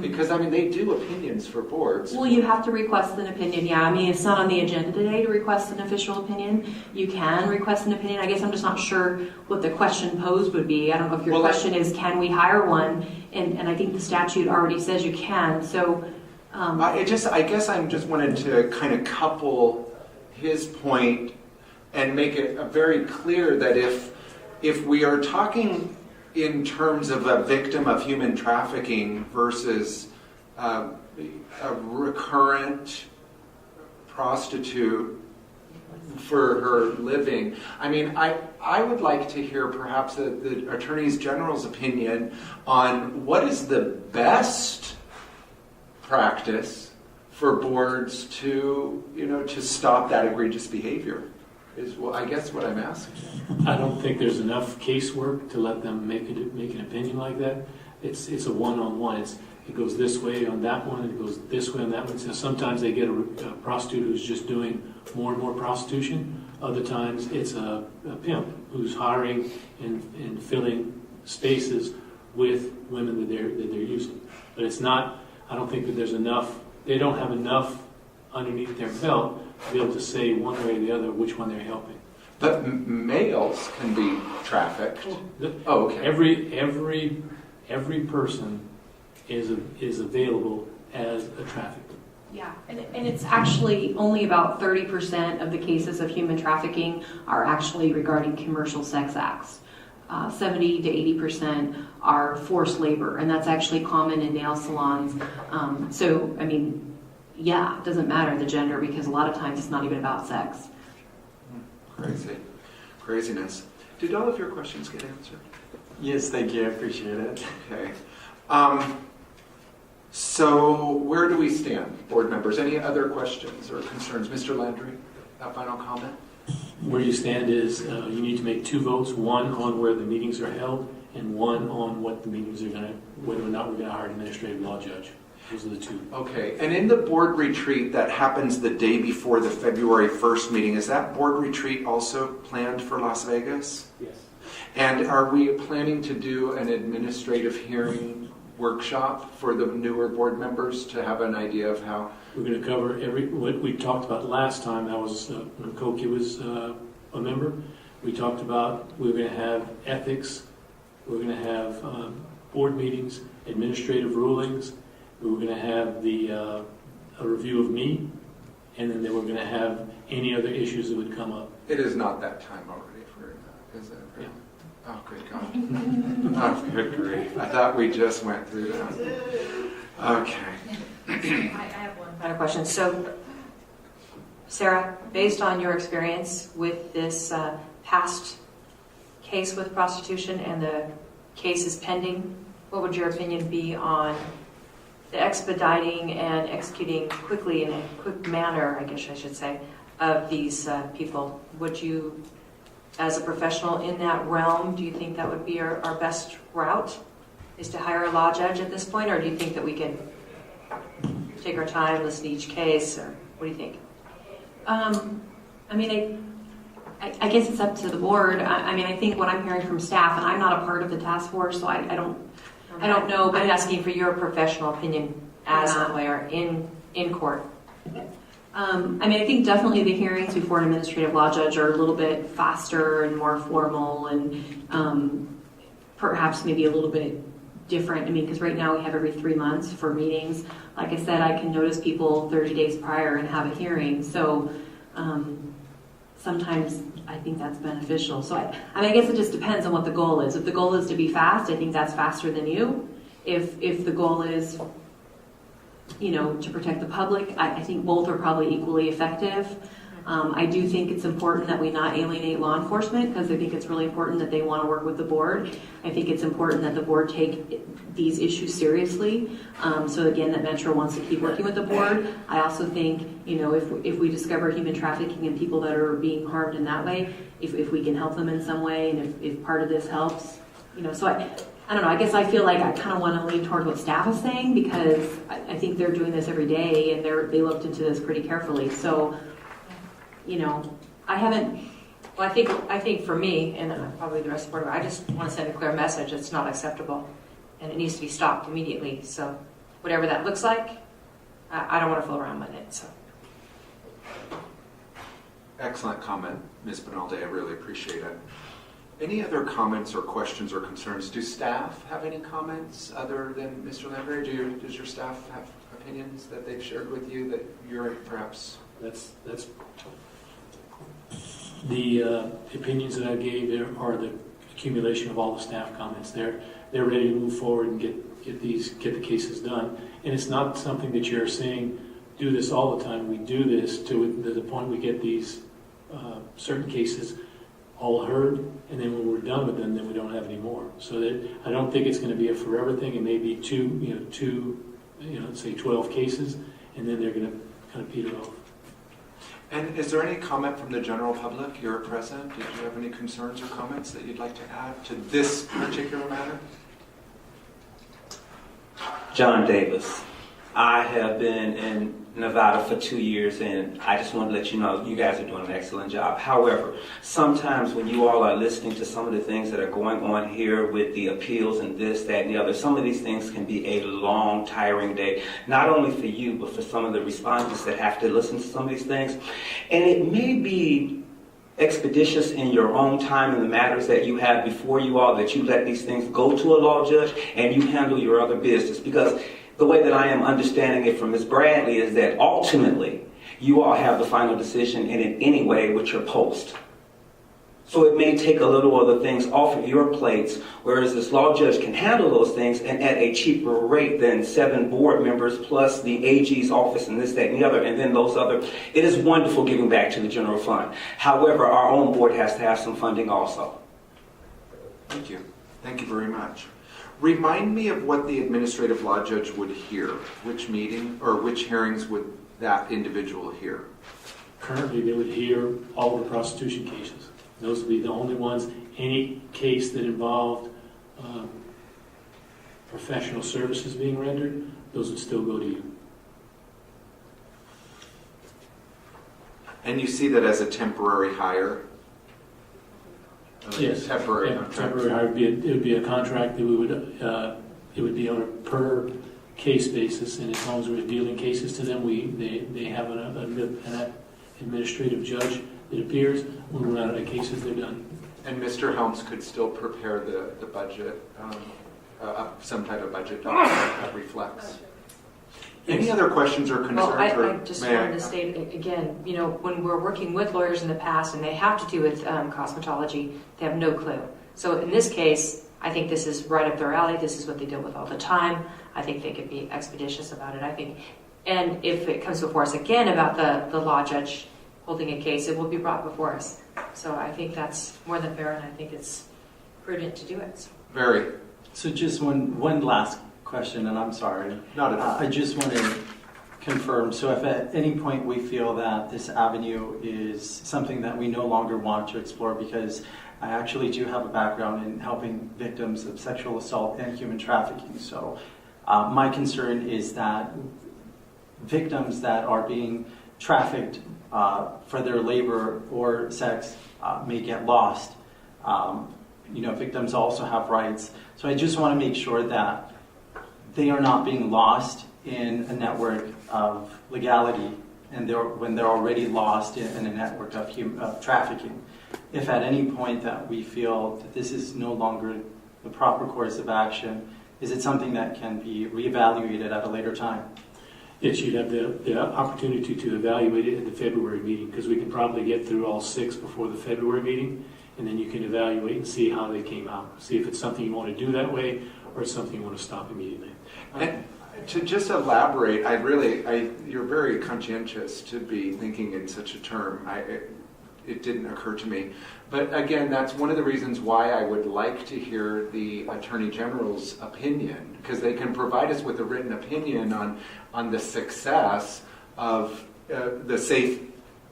Because, I mean, they do opinions for boards. Well, you have to request an opinion, yeah. I mean, it's not on the agenda today to request an official opinion. You can request an opinion. I guess I'm just not sure what the question posed would be. I don't know if your question is, can we hire one? And I think the statute already says you can. So, I guess I'm just wanted to kind of couple his point and make it very clear that if we are talking in terms of a victim of human trafficking versus a recurrent prostitute for her living, I mean, I would like to hear perhaps the Attorney General's opinion on what is the best practice for boards to stop that egregious behavior. Is I guess what I'm asking. I don't think there's enough casework to let them make an opinion like that. It's a one-on-one. It goes this way on that one, it goes this way on that one. So sometimes they get a prostitute who's just doing more and more prostitution. Other times it's a pimp who's hiring and filling spaces with women that they're using. But it's not. I don't think that there's enough. They don't have enough underneath their belt to be able to say one way or the other which one they're helping. But males can be trafficked. Oh, okay. Every person is available as a trafficker. yeah, and it's actually only about 30% of the cases of human trafficking are actually regarding commercial sex acts. 70 to 80% are forced labor, and that's actually common in nail salons. So, I mean, yeah, it doesn't matter the gender because a lot of times it's not even about sex. Craziness. Did all of your questions get answered? Yes, thank you. I appreciate it. Okay. So where do we stand, board members? Any other questions or concerns? Mr. Landry, that final comment? Where you stand is you need to make 2 votes, one on where the meetings are held and one on what the meetings are going to, whether or not we're going to hire an administrative law judge. Those are the 2. Okay, and in the board retreat that happens the day before the February 1st meeting, is that board retreat also planned for Las Vegas? Yes. And are we planning to do an administrative hearing workshop for the newer board members to have an idea of how? We're going to cover what we talked about last time. That was when Koki was a member. We talked about we're going to have ethics, we're going to have board meetings, administrative rulings, we were going to have a review of me, and then they were going to have any other issues that would come up. It is not that time already for that, is it? Yeah. Oh, good God. Oh, good grief. I thought we just went through that. Okay. I have one final question. So, Sarah, based on your experience with this past case with prostitution and the case is pending, what would your opinion be on the expediting and executing quickly in a quick manner, I guess I should say, of these people? Would you, as a professional in that realm, do you think that would be our best route, is to hire a law judge at this point, or do you think that we can take our time, listen to each case, or what do you think? I mean, I guess it's up to the board. I mean, I think what I'm hearing from staff, and I'm not a part of the task force, so I don't know, but I'm asking for your professional opinion as a lawyer in court. I mean, I think definitely the hearings before an administrative law judge are a little bit faster and more formal and perhaps maybe a little bit different. I mean, because right now we have every 3 months for meetings. Like I said, I can notice people 30 days prior and have a hearing. So sometimes I think that's beneficial. So I mean, I guess it just depends on what the goal is. If the goal is to be fast, I think that's faster than you. If the goal is, to protect the public, I think both are probably equally effective. I do think it's important that we not alienate law enforcement, because I think it's really important that they want to work with the board. I think it's important that the board take these issues seriously. So again, that Metro wants to keep working with the board. I also think, if we discover human trafficking and people that are being harmed in that way, if we can help them in some way, and if part of this helps, so I don't know, I guess I feel like I kind of want to lean toward what staff is saying, because I think they're doing this every day and they looked into this pretty carefully. So, I think for me, and probably the rest of the board, I just want to send a clear message. It's not acceptable and it needs to be stopped immediately. So whatever that looks like, I don't want to fool around with it. So. Excellent comment, Ms. Benalde. I really appreciate it. Any other comments or questions or concerns? Do staff have any comments other than Mr. Landry? Does your staff have opinions that they've shared with you that you're perhaps... That's the opinions that I gave are the accumulation of all the staff comments. They're ready to move forward and get the cases done. And it's not something that you're saying, do this all the time. We do this to the point we get these certain cases all heard, and then when we're done with them, then we don't have any more. So that I don't think it's going to be a forever thing. It may be let's say 12 cases, and then they're going to kind of peter off. And is there any comment from the general public? You're present. Did you have any concerns or comments that you'd like to add to this particular matter? John Davis. I have been in Nevada for 2 years, and I just want to let you know you guys are doing an excellent job. However, sometimes when you all are listening to some of the things that are going on here with the appeals and this, that, and the other, some of these things can be a long, tiring day, not only for you, but for some of the respondents that have to listen to some of these things. And it may be expeditious in your own time in the matters that you have before you all, that you let these things go to a law judge and you handle your other business, because the way that I am understanding it from Ms. Bradley is that ultimately you all have the final decision in it anyway with your post. So it may take a little of the things off of your plates, whereas this law judge can handle those things and at a cheaper rate than 7 board members plus the AG's office and this, that, and the other, and then those other. It is wonderful giving back to the general fund. However, our own board has to have some funding also. Thank you. Thank you very much. Remind me of what the administrative law judge would hear. Which meeting or which hearings would that individual hear? Currently, they would hear all the prostitution cases. Those would be the only ones. Any case that involved professional services being rendered, those would still go to you. And you see that as a temporary hire? Yes. Temporary hire. It would be a contract that we would. It would be on a per case basis, and as long as we're dealing cases to them, they have an administrative judge that appears. When we're out of the cases, they're done. And Mr. Helms could still prepare the budget some type of budget document that reflects. Any other questions or concerns? Well, I or just may wanted to state again, when we're working with lawyers in the past and they have to do with cosmetology, they have no clue. So in this case, I think this is right up their alley. This is what they deal with all the time. I think they could be expeditious about it. I think, and if it comes before us again about the law judge holding a case, it will be brought before us. So I think that's more than fair, and I think it's prudent to do it. So. Very. So just one last question, and I'm sorry. Not at all. I just want to confirm. So if at any point we feel that this avenue is something that we no longer want to explore, because I actually do have a background in helping victims of sexual assault and human trafficking. So my concern is that victims that are being trafficked for their labor or sex may get lost. Victims also have rights. So I just want to make sure that they are not being lost in a network of legality, and when they're already lost in a network of trafficking. If at any point that we feel that this is no longer the proper course of action, is it something that can be reevaluated at a later time? Yes, you'd have the opportunity to evaluate it at the February meeting, because we can probably get through all 6 before the February meeting, and then you can evaluate and see how they came out. See if it's something you want to do that way, or it's something you want to stop immediately. And to just elaborate, you're very conscientious to be thinking in such a term. It didn't occur to me. But again, that's one of the reasons why I would like to hear the Attorney General's opinion, because they can provide us with a written opinion on the success of the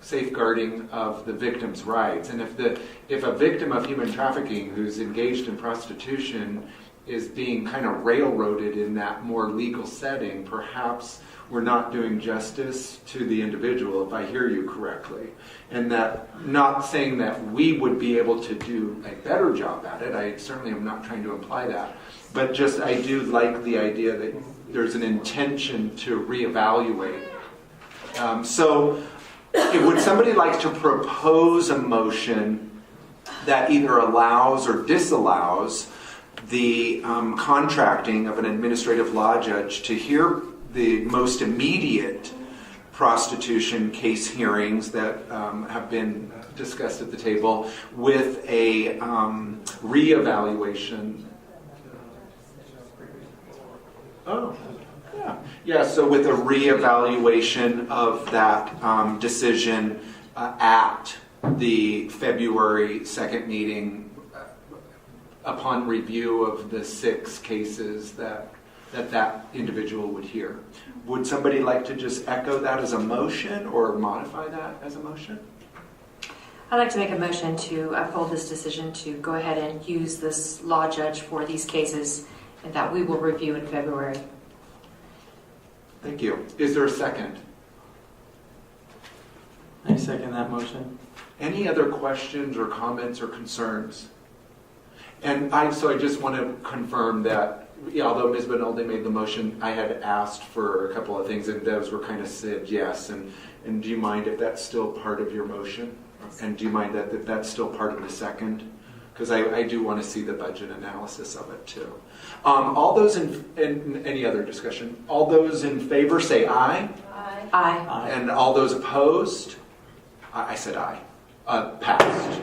safeguarding of the victim's rights. And if a victim of human trafficking who's engaged in prostitution is being kind of railroaded in that more legal setting, perhaps we're not doing justice to the individual, if I hear you correctly. And that, not saying that we would be able to do a better job at it, I certainly am not trying to imply that, but just I do like the idea that there's an intention to reevaluate. So would somebody like to propose a motion that either allows or disallows the contracting of an administrative law judge to hear the most immediate prostitution case hearings that have been discussed at the table with a reevaluation? Oh, yeah. Yeah, so with a reevaluation of that decision at the February 2nd meeting upon review of the 6 cases that individual would hear. Would somebody like to just echo that as a motion or modify that as a motion? I'd like to make a motion to uphold this decision to go ahead and use this law judge for these cases, and that we will review in February. Thank you. Is there a second? I second that motion. Any other questions or comments or concerns? And so I just want to confirm that, although Ms. Benaldi made the motion, I had asked for a couple of things, and those were kind of said yes. And do you mind if that's still part of your motion? And do you mind that that's still part of the second? Because I do want to see the budget analysis of it too. All those in any other discussion? All those in favor say aye. Aye. Aye. And all those opposed? I said aye. Passed.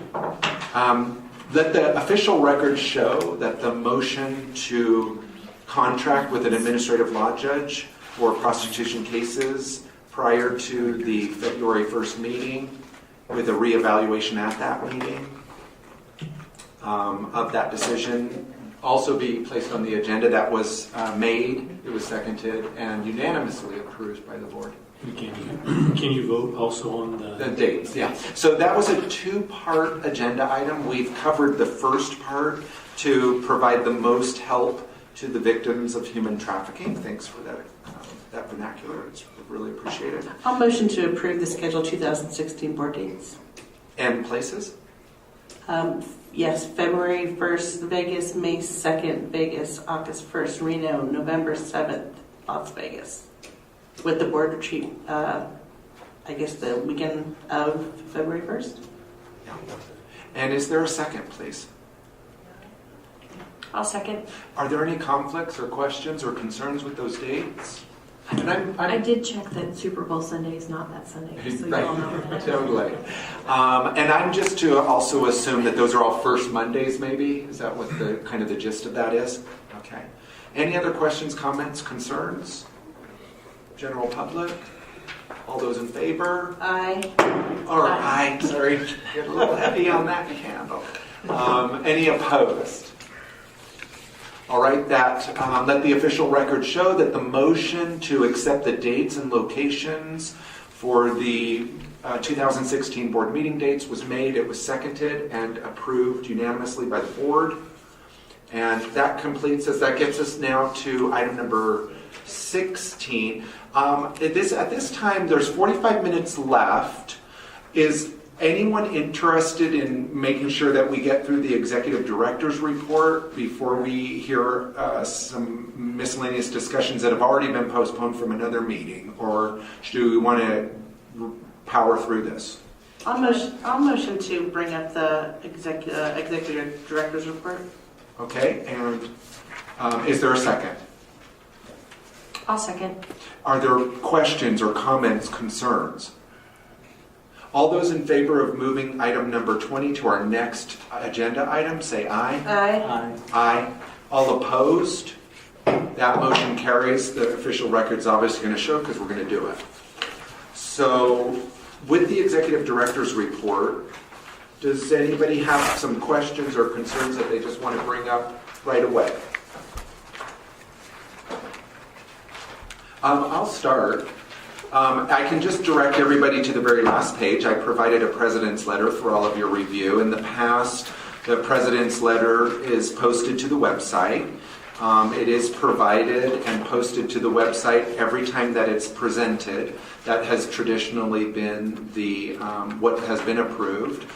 Let the official record show that the motion to contract with an administrative law judge for prostitution cases prior to the February 1st meeting, with a reevaluation at that meeting of that decision, also be placed on the agenda. That was made, it was seconded, and unanimously approved by the board. Can you vote also on the dates? Yeah. So that was a 2-part agenda item. We've covered the first part to provide the most help to the victims of human trafficking. Thanks for that vernacular. It's really appreciated. I'll motion to approve the scheduled 2016 board dates. And places? Yes, February 1st, Vegas, May 2nd, Vegas, August 1st, Reno, November 7th, Las Vegas. With the board retreat, I guess the weekend of February 1st. Yeah. And is there a second, please? I'll second. Are there any conflicts or questions or concerns with those dates? And I did check that Super Bowl Sunday is not that Sunday, so you all know that. Totally. And I'm just to also assume that those are all first Mondays, maybe? Is that what the kind of the gist of that is? Okay. Any other questions, comments, concerns? General public? All those in favor? Aye. Or aye, sorry. Get a little heavy on that candle. Any opposed? All right, let the official record show that the motion to accept the dates and locations for the 2016 board meeting dates was made. It was seconded and approved unanimously by the board. And that completes us. That gets us now to item number 16. At this time, there's 45 minutes left. Is anyone interested in making sure that we get through the executive director's report before we hear some miscellaneous discussions that have already been postponed from another meeting? Or do we want to power through this? I'll motion to bring up the executive director's report. Okay, and is there a second? I'll second. Are there questions or comments, concerns? All those in favor of moving item number 20 to our next agenda item, say aye. Aye. Aye. Aye. All opposed? That motion carries. The official record's obviously going to show because we're going to do it. So with the executive director's report, does anybody have some questions or concerns that they just want to bring up right away? I'll start. I can just direct everybody to the very last page. I provided a president's letter for all of your review. In the past, the president's letter is posted to the website. It is provided and posted to the website every time that it's presented. That has traditionally been the what has been approved.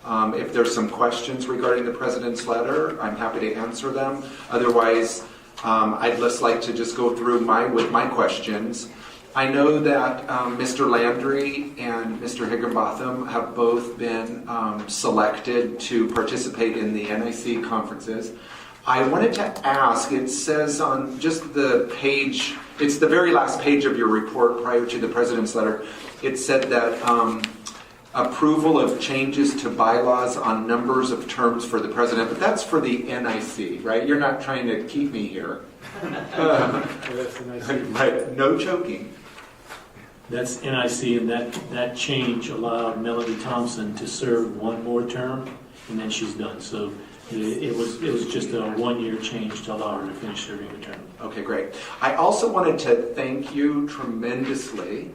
If there's some questions regarding the president's letter, I'm happy to answer them. Otherwise, I'd just like to just go through with my questions. I know that Mr. Landry and Mr. Higginbotham have both been selected to participate in the NIC conferences. I wanted to ask, it says on just the page, it's the very last page of your report prior to the president's letter, it said that approval of changes to bylaws on numbers of terms for the president, but that's for the NIC, right? You're not trying to keep me here. That's NIC. Right, no choking. That's NIC, and that change allowed Melody Thompson to serve one more term, and then she's done. So it was just a one-year change to allow her to finish serving a term. Okay, great. I also wanted to thank you tremendously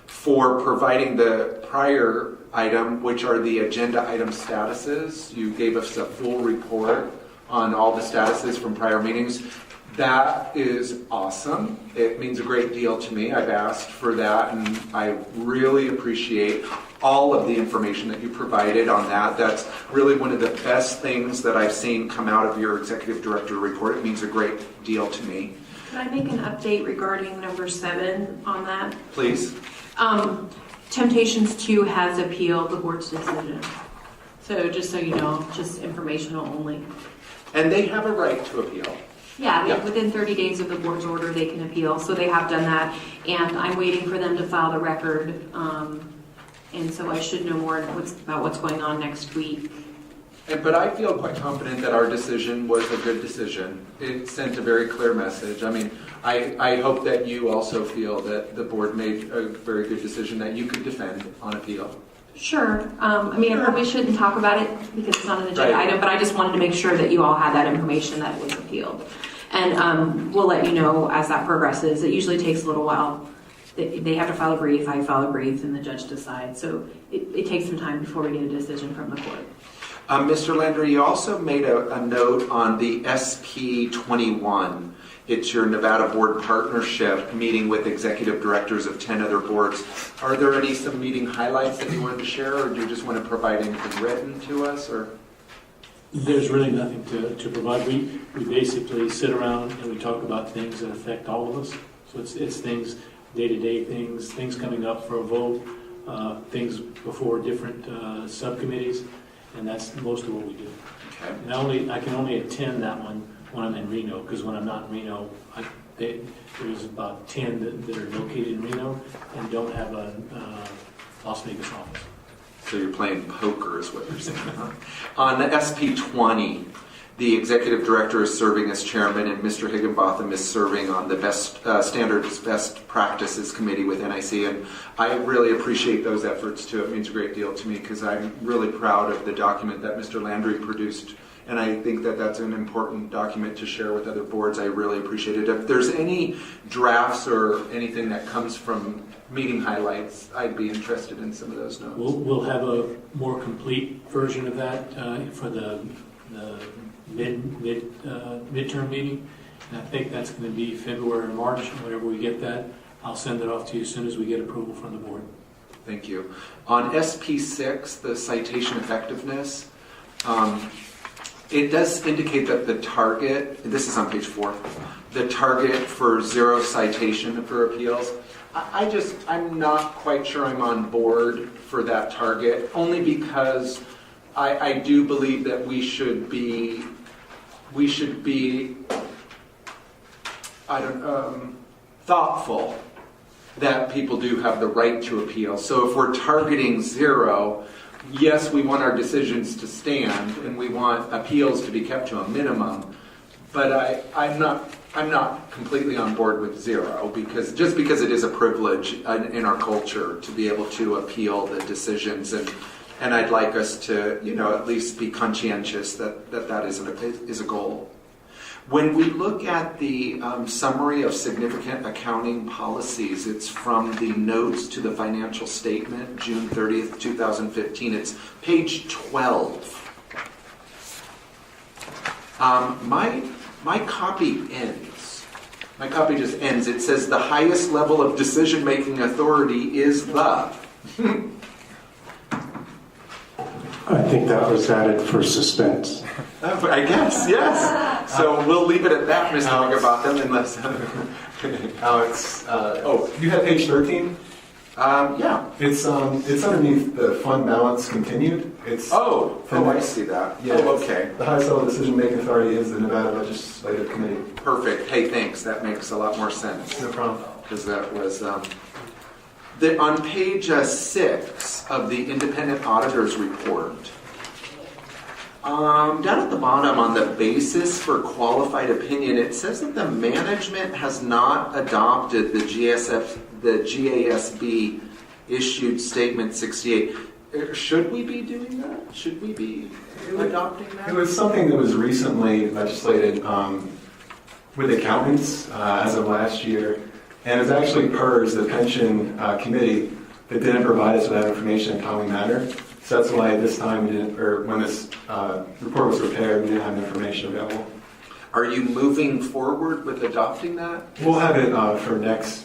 for providing the prior item, which are the agenda item statuses. You gave us a full report on all the statuses from prior meetings. That is awesome. It means a great deal to me. I've asked for that, and I really appreciate all of the information that you provided on that. That's really one of the best things that I've seen come out of your executive director report. It means a great deal to me. Can I make an update regarding number 7 on that? Please. Temptations 2 has appealed the board's decision. So just so you know, just informational only. And they have a right to appeal. Yeah, within 30 days of the board's order, they can appeal. So they have done that. And I'm waiting for them to file the record. And so I should know more about what's going on next week. But I feel quite confident that our decision was a good decision. It sent a very clear message. I mean, I hope that you also feel that the board made a very good decision that you could defend on appeal. Sure. I mean, I probably shouldn't talk about it because it's not an agenda item, but I just wanted to make sure that you all had that information that it was appealed. And we'll let you know as that progresses. It usually takes a little while. They have to file a brief, I file a brief, and the judge decides. So it takes some time before we get a decision from the court. Mr. Landry, you also made a note on the SP21. It's your Nevada Board Partnership meeting with executive directors of 10 other boards. Are there some meeting highlights that you wanted to share, or do you just want to provide anything written to us? Or There's really nothing to provide. We basically sit around and we talk about things that affect all of us. So it's things, day-to-day things coming up for a vote, things before different subcommittees, and that's most of what we do. Okay. And I can only attend that one when I'm in Reno, because when I'm not in Reno, there's about 10 that are located in Reno and don't have a Las Vegas office. So you're playing poker is what you're saying, huh? On the SP20, the executive director is serving as chairman, and Mr. Higginbotham is serving on the best standards, best practices committee with NIC. And I really appreciate those efforts too. It means a great deal to me because I'm really proud of the document that Mr. Landry produced. And I think that that's an important document to share with other boards. I really appreciate it. If there's any drafts or anything that comes from meeting highlights, I'd be interested in some of those notes. We'll have a more complete version of that for the midterm meeting. And I think that's going to be February or March. Whenever we get that, I'll send it off to you as soon as we get approval from the board. Thank you. On SP6, the citation effectiveness, it does indicate that the target, this is on page 4, the target for 0 citation for appeals. I'm not quite sure I'm on board for that target, only because I do believe that we should be thoughtful that people do have the right to appeal. So if we're targeting 0, yes, we want our decisions to stand and we want appeals to be kept to a minimum, but I'm not completely on board with 0 because it is a privilege in our culture to be able to appeal the decisions, and I'd like us to at least be conscientious that is a goal. When we look at the summary of significant accounting policies, it's from the notes to the financial statement, June 30th, 2015. It's page 12. My copy ends. My copy just ends. It says the highest level of decision-making authority is the. I think that was added for suspense. I guess, yes. So we'll leave it at that, Mr. Higginbotham, unless... Alex, you have page 13? Yeah. It's underneath the fund balance continued. I see that. Yeah, okay. The highest level decision-making authority is the Nevada Legislative Committee. Perfect. Hey, thanks. That makes a lot more sense. No problem. Because that was... on page 6 of the Independent Auditor's Report, down at the bottom on the basis for qualified opinion, it says that the management has not adopted the GASB issued Statement 68. Should we be doing that? Should we be adopting that? It was something that was recently legislated with accountants as of last year. And it's actually PERS, the pension committee, that didn't provide us with that information in a timely manner. So that's why this time when this report was prepared, we didn't have the information available. Are you moving forward with adopting that? We'll have it for this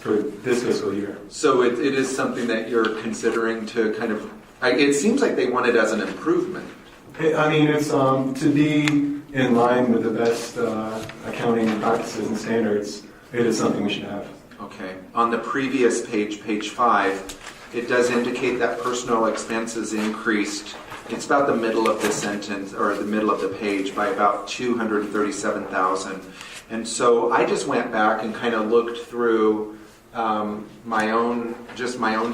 fiscal year. So it is something that you're considering to kind of, it seems like they want it as an improvement. It's to be in line with the best accounting practices and standards. It is something we should have. Okay. On the previous page, page 5, it does indicate that personnel expenses increased. It's about the middle of the sentence, or the middle of the page, by about $237,000. And so I just went back and kind of looked through my own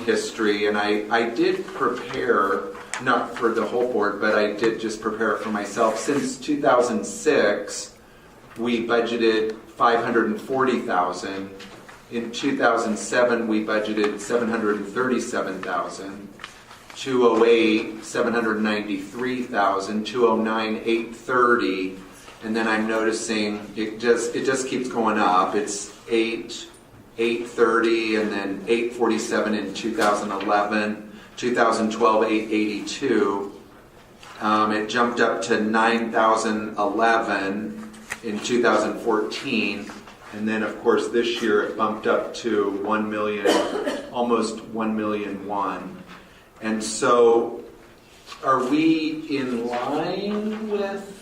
history, and I did prepare, not for the whole board, but I did just prepare it for myself. Since 2006, we budgeted $540,000. In 2007, we budgeted $737,000. 2008, $793,000. 2009, $830,000, and then I'm noticing it just keeps going up. It's $830,000, and then $847,000 in 2011. 2012, $882,000. It jumped up to $9,011 in 2014. And then, of course, this year it bumped up to $1 million, almost $1,000,001. And so, are we in line with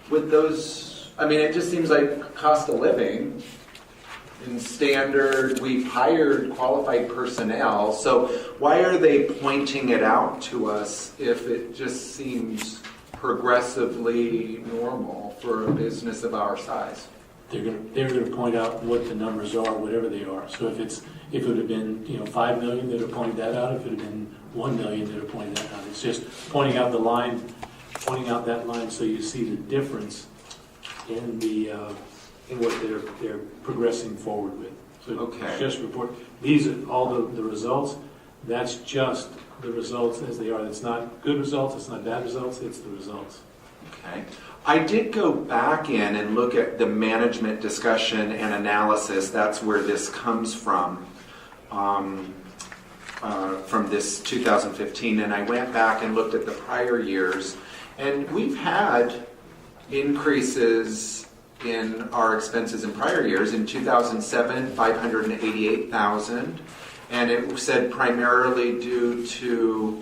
those? I mean, it just seems like cost of living in standard. We've hired qualified personnel. So why are they pointing it out to us if it just seems progressively normal for a business of our size? They're going to point out what the numbers are, whatever they are. So if it would have been, 5 million, they'd have pointed that out. If it would have been 1 million, they'd have pointed that out. It's just pointing out that line so you see the difference in what they're progressing forward with. So Okay. just report. These are all the results. That's just the results as they are. It's not good results. It's not bad results. It's the results. Okay. I did go back in and look at the management discussion and analysis. That's where this comes from this 2015. And I went back and looked at the prior years. And we've had increases in our expenses in prior years. In 2007, $588,000. And it said primarily due to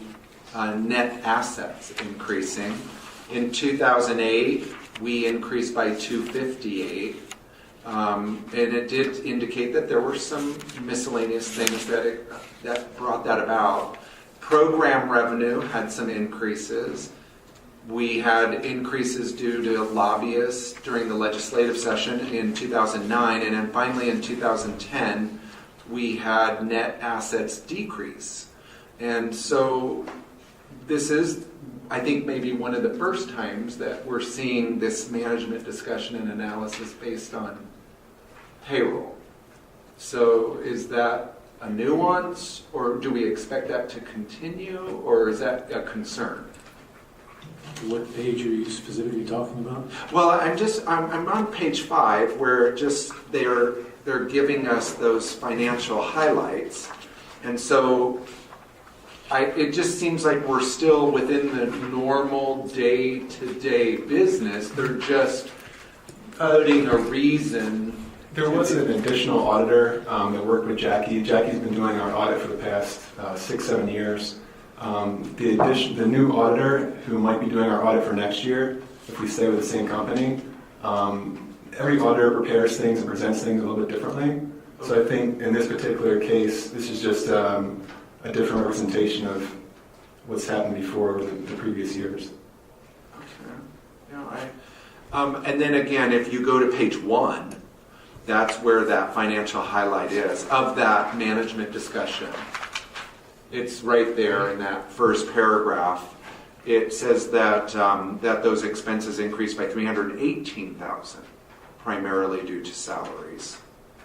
net assets increasing. In 2008, we increased by $258,000, and it did indicate that there were some miscellaneous things that brought that about. Program revenue had some increases. We had increases due to lobbyists during the legislative session in 2009, and then finally in 2010, we had net assets decrease. And so this is, I think, maybe one of the first times that we're seeing this management discussion and analysis based on payroll. So is that a nuance, or do we expect that to continue, or is that a concern? What page are you specifically talking about? Well, I'm on page 5 where just they're giving us those financial highlights, and so it just seems like we're still within the normal day-to-day business. They're just putting a reason. There was an additional auditor that worked with Jackie. Jackie's been doing our audit for the past 6-7 years. The new auditor who might be doing our audit for next year, if we stay with the same company, every auditor prepares things and presents things a little bit differently. So I think in this particular case, this is just a different representation of what's happened before the previous years. Okay. And then again, if you go to page 1, that's where that financial highlight is of that management discussion. It's right there in that first paragraph. It says that that those expenses increased by $318,000, primarily due to salaries.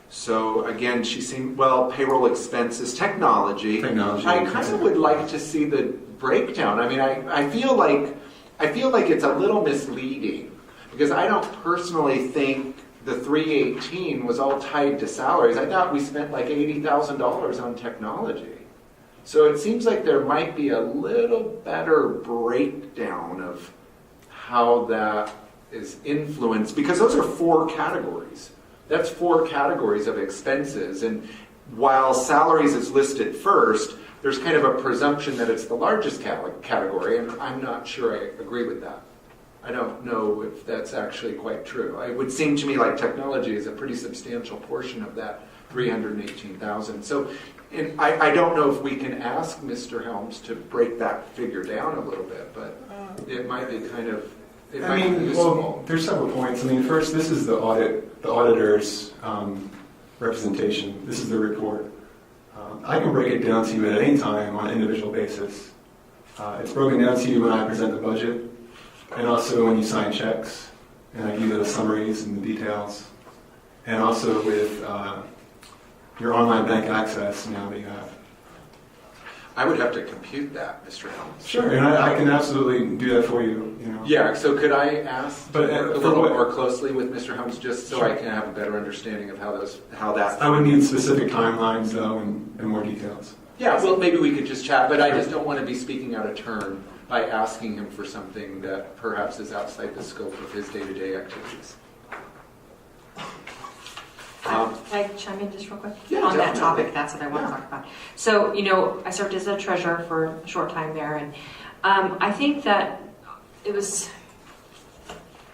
So again, she seemed, payroll expenses, technology. I kind of would like to see the breakdown. I mean, I feel like it's a little misleading because I don't personally think the 318 was all tied to salaries. I thought we spent like $80,000 on technology. So it seems like there might be a little better breakdown of how that is influenced, because those are 4 categories. That's 4 categories of expenses. And while salaries is listed first, there's kind of a presumption that it's the largest category, and I'm not sure I agree with that. I don't know if that's actually quite true. It would seem to me like technology is a pretty substantial portion of that $318,000. So I don't know if we can ask Mr. Helms to break that figure down a little bit, but it might be useful. There's several points. First, this is the auditor's representation. This is the report. I can break it down to you at any time on an individual basis. It's broken down to you when I present the budget, and also when you sign checks, and I give you the summaries and the details, and also with your online bank access now that you have. I would have to compute that, Mr. Helms. Sure, and I can absolutely do that for you. Yeah, so could I ask a little more closely with Mr. Helms just so I can have a better understanding of how that... I would need specific timelines, though, and more details. Yeah, well, maybe we could just chat, but I just don't want to be speaking out of turn by asking him for something that perhaps is outside the scope of his day-to-day activities. Can I chime in just real quick? Yeah, on that definitely. topic, that's what I want to talk about. So, I served as a treasurer for a short time there, and I think that it was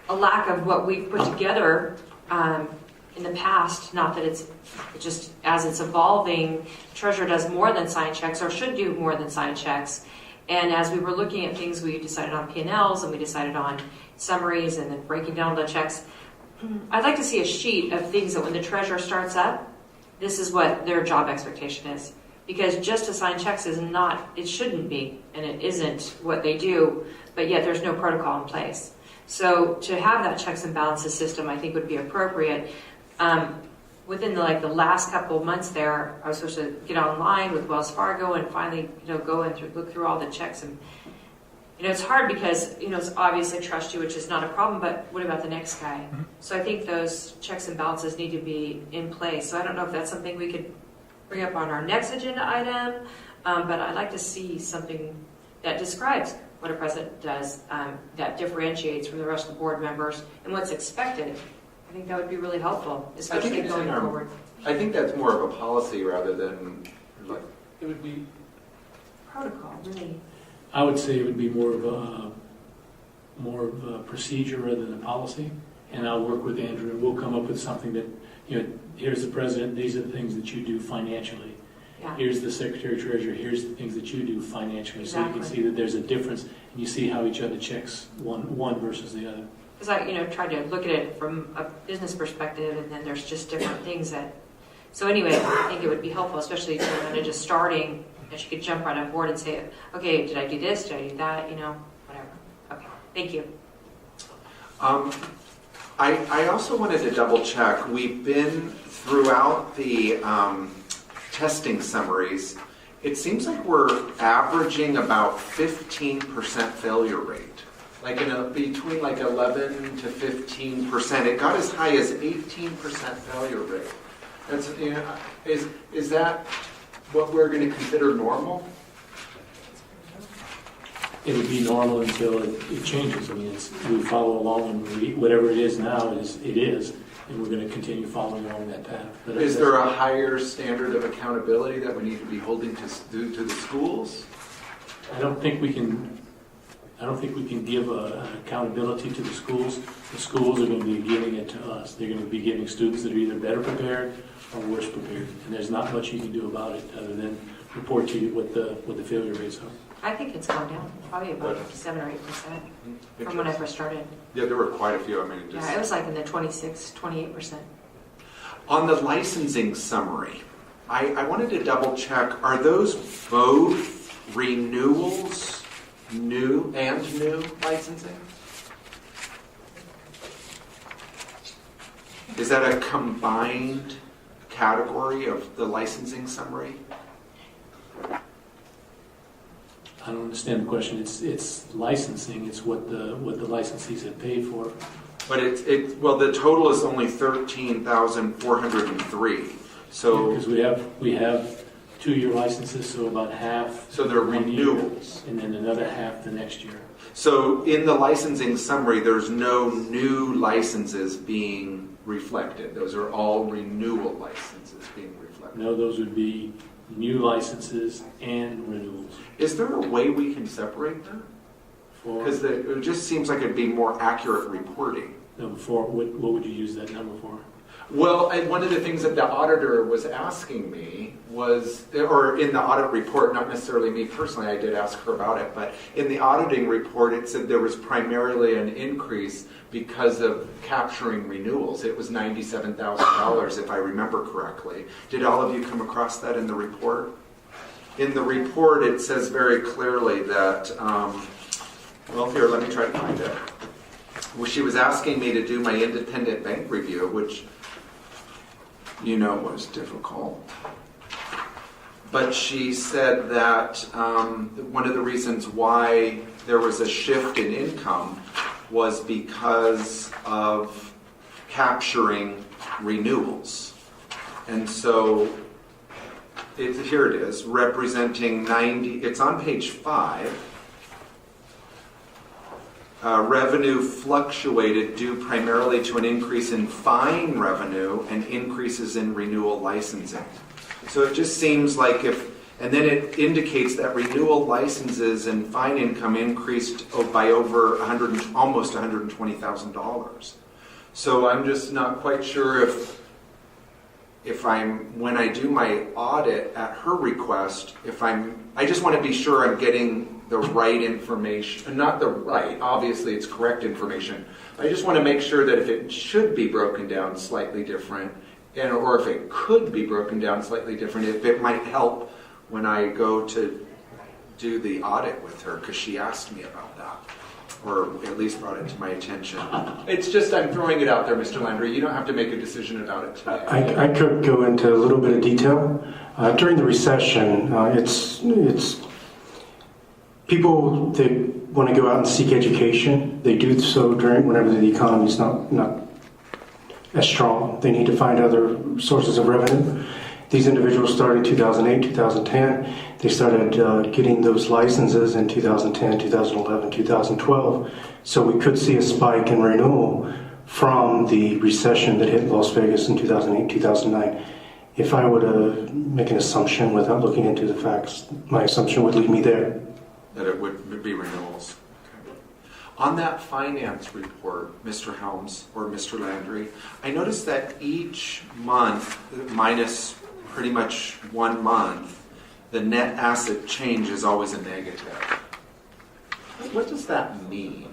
a lack of what we've put together in the past. Not that it's just as it's evolving, treasurer does more than sign checks or should do more than sign checks. And as we were looking at things, we decided on P&Ls and we decided on summaries and then breaking down the checks. I'd like to see a sheet of things that when the treasurer starts up, this is what their job expectation is. Because just to sign checks is not, it shouldn't be, and it isn't what they do, but yet there's no protocol in place. So to have that checks and balances system, I think would be appropriate. Within the last couple of months there, I was supposed to get online with Wells Fargo and finally, go and look through all the checks. And, it's hard because, it's obviously trust you, which is not a problem, but what about the next guy? Mm-hmm. So I think those checks and balances need to be in place. So I don't know if that's something we could bring up on our next agenda item, but I'd like to see something that describes what a president does, that differentiates from the rest of the board members and what's expected. I think that would be really helpful, especially going forward. I think that's more of a policy rather than It would be, protocol, really. I would say it would be more of a procedure rather than a policy. And I'll work with Andrew and we'll come up with something that, here's the president, these are the things that you do financially. Yeah. Here's the secretary treasurer, here's the things that you do financially. Exactly. So you can see that there's a difference and you see how each other checks one versus the other. Because I, tried to look at it from a business perspective, and then there's just different things that. So anyway, I think it would be helpful, especially to Amanda just starting, that she could jump right on board and say, okay, did I do this? Did I do that? Whatever. Okay, thank you. I also wanted to double check. We've been throughout the testing summaries. It seems like we're averaging about 15% failure rate. Between 11 to 15%. It got as high as 18% failure rate. That's is that what we're going to consider normal? It would be normal until it changes. I mean, we follow along and whatever it is now it is, and we're going to continue following along that path. But Is there a higher standard of accountability that we need to be holding to the schools? I don't think we can give an accountability to the schools. The schools are going to be giving it to us. They're going to be giving students that are either better prepared or worse prepared. And there's not much you can do about it other than report to you what the failure rates are. I think it's gone down, probably about 7 or 8% from when I first started. Yeah, there were quite a few. Yeah, it was in the 26, 28%. On the licensing summary, I wanted to double check, are those both renewals, new licensing? Is that a combined category of the licensing summary? I don't understand the question. It's licensing. It's what the licensees have paid for. But the total is only 13,403. So because we have 2-year licenses, so about half. So they're renewals, and then another half the next year. So in the licensing summary, there's no new licenses being reflected. Those are all renewal licenses being reflected. No, those would be new licenses and renewals. Is there a way we can separate them? Because it just seems like it'd be more accurate reporting. No, what would you use that number for? Well, one of the things that the auditor was asking me was, or in the audit report, not necessarily me personally, I did ask her about it, but in the auditing report it said there was primarily an increase because of capturing renewals. It was $97,000 if I remember correctly. Did all of you come across that in the report? In the report it says very clearly that, well here, let me try to find it. Well, she was asking me to do my independent bank review, which was difficult. But she said that one of the reasons why there was a shift in income was because of capturing renewals. And so here it is, representing 90, it's on page 5. Revenue fluctuated due primarily to an increase in fine revenue and increases in renewal licensing. So it just seems like and then it indicates that renewal licenses and fine income increased by over almost $120,000. So I'm just not quite sure when I do my audit at her request, I just want to be sure I'm getting the right information, not the right, obviously it's correct information. I just want to make sure that if it should be broken down slightly different, or if it could be broken down slightly different, if it might help when I go to do the audit with her, because she asked me about that, or at least brought it to my attention. It's just, I'm throwing it out there, Mr. Landry. You don't have to make a decision about it today. I could go into a little bit of detail. During the recession, it's people that want to go out and seek education. They do so whenever the economy is not as strong. They need to find other sources of revenue. These individuals started in 2008, 2010. They started getting those licenses in 2010, 2011, 2012. So we could see a spike in renewal from the recession that hit Las Vegas in 2008, 2009. If I were to make an assumption without looking into the facts, my assumption would lead me there. That it would be renewals. Okay. On that finance report, Mr. Helms or Mr. Landry, I noticed that each month, minus pretty much 1 month, the net asset change is always a negative. What does that mean?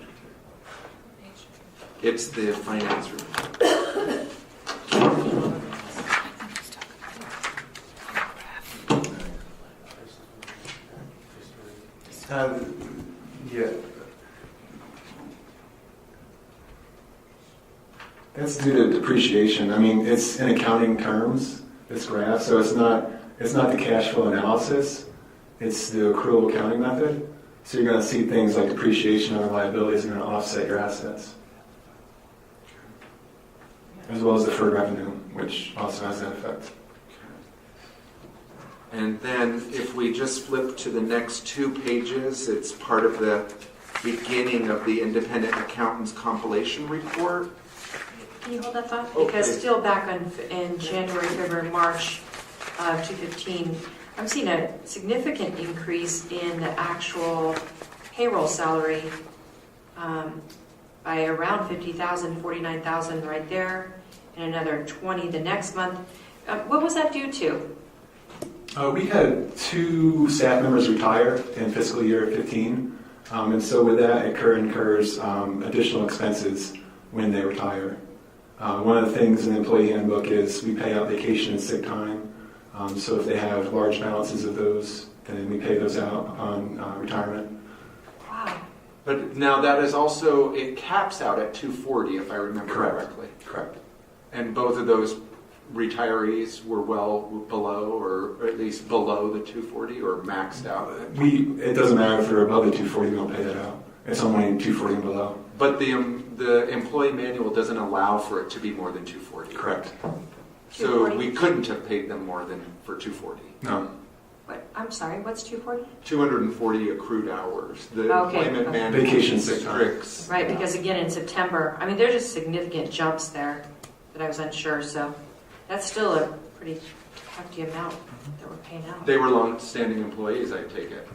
It's the finance report. Yeah. That's due to depreciation. I mean, it's in accounting terms, this graph, so it's not the cash flow analysis, it's the accrual accounting method. So you're going to see things like depreciation on the liabilities are going to offset your assets. As well as deferred revenue, which also has that effect. And then if we just flip to the next 2 pages, it's part of the beginning of the independent accountant's compilation report. Can you hold that thought? Oh, Because please. still back in January, February, March of 2015, I'm seeing a significant increase in the actual payroll salary by around 50,000, 49,000 right there, and another 20 the next month. What was that due to? We had 2 staff members retire in fiscal year 15, and so with that, it incurs additional expenses when they retire. One of the things in the employee handbook is we pay out vacation and sick time, so if they have large balances of those, then we pay those out upon retirement. Wow. But now that is also, it caps out at 240 if I remember correctly. Correct. And both of those retirees were well below, or at least below the 240, or maxed out? It doesn't matter if they're above the 240, we don't pay that out. It's only 240 and below. But the employee manual doesn't allow for it to be more than 240. Correct. So we couldn't have paid them more than for 240. No. What? I'm sorry, what's 240? 240 accrued hours. The Okay. employment manual Vacation sick time. restricts. Right, because again, in September, I mean, there's just significant jumps there that I was unsure, so that's still a pretty hefty amount that we're paying out. They were long-standing employees, I take it.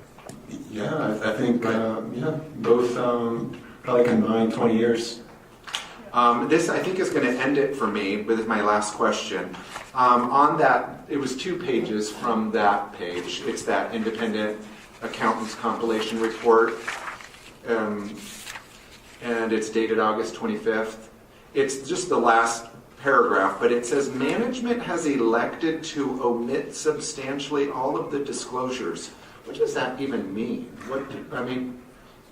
Yeah, I think, both probably combined 20 years. This, I think, is going to end it for me with my last question. On that, it was 2 pages from that page. It's that independent accountant's compilation report, and it's dated August 25th. It's just the last paragraph, but it says, management has elected to omit substantially all of the disclosures. What does that even mean?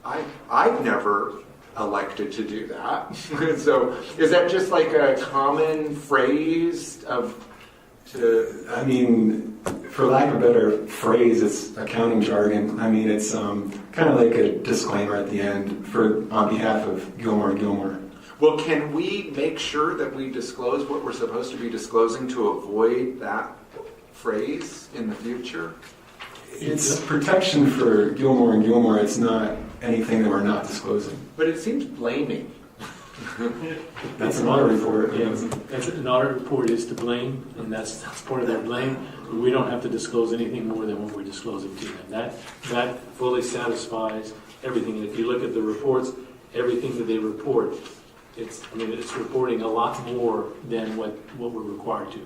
I've never elected to do that. So is that just like a common phrase I mean, for lack of a better phrase, it's accounting jargon. I mean, it's kind of like a disclaimer at the end on behalf of Gilmore & Gilmore. Well, can we make sure that we disclose what we're supposed to be disclosing to avoid that phrase in the future? It's protection for Gilmore & Gilmore. It's not anything that we're not disclosing. But it seems blaming. That's an audit report. Yeah, that's an audit report is to blame, and that's part of their blame. We don't have to disclose anything more than what we're disclosing to them. That fully satisfies everything. And if you look at the reports, everything that they report, it's reporting a lot more than what we're required to.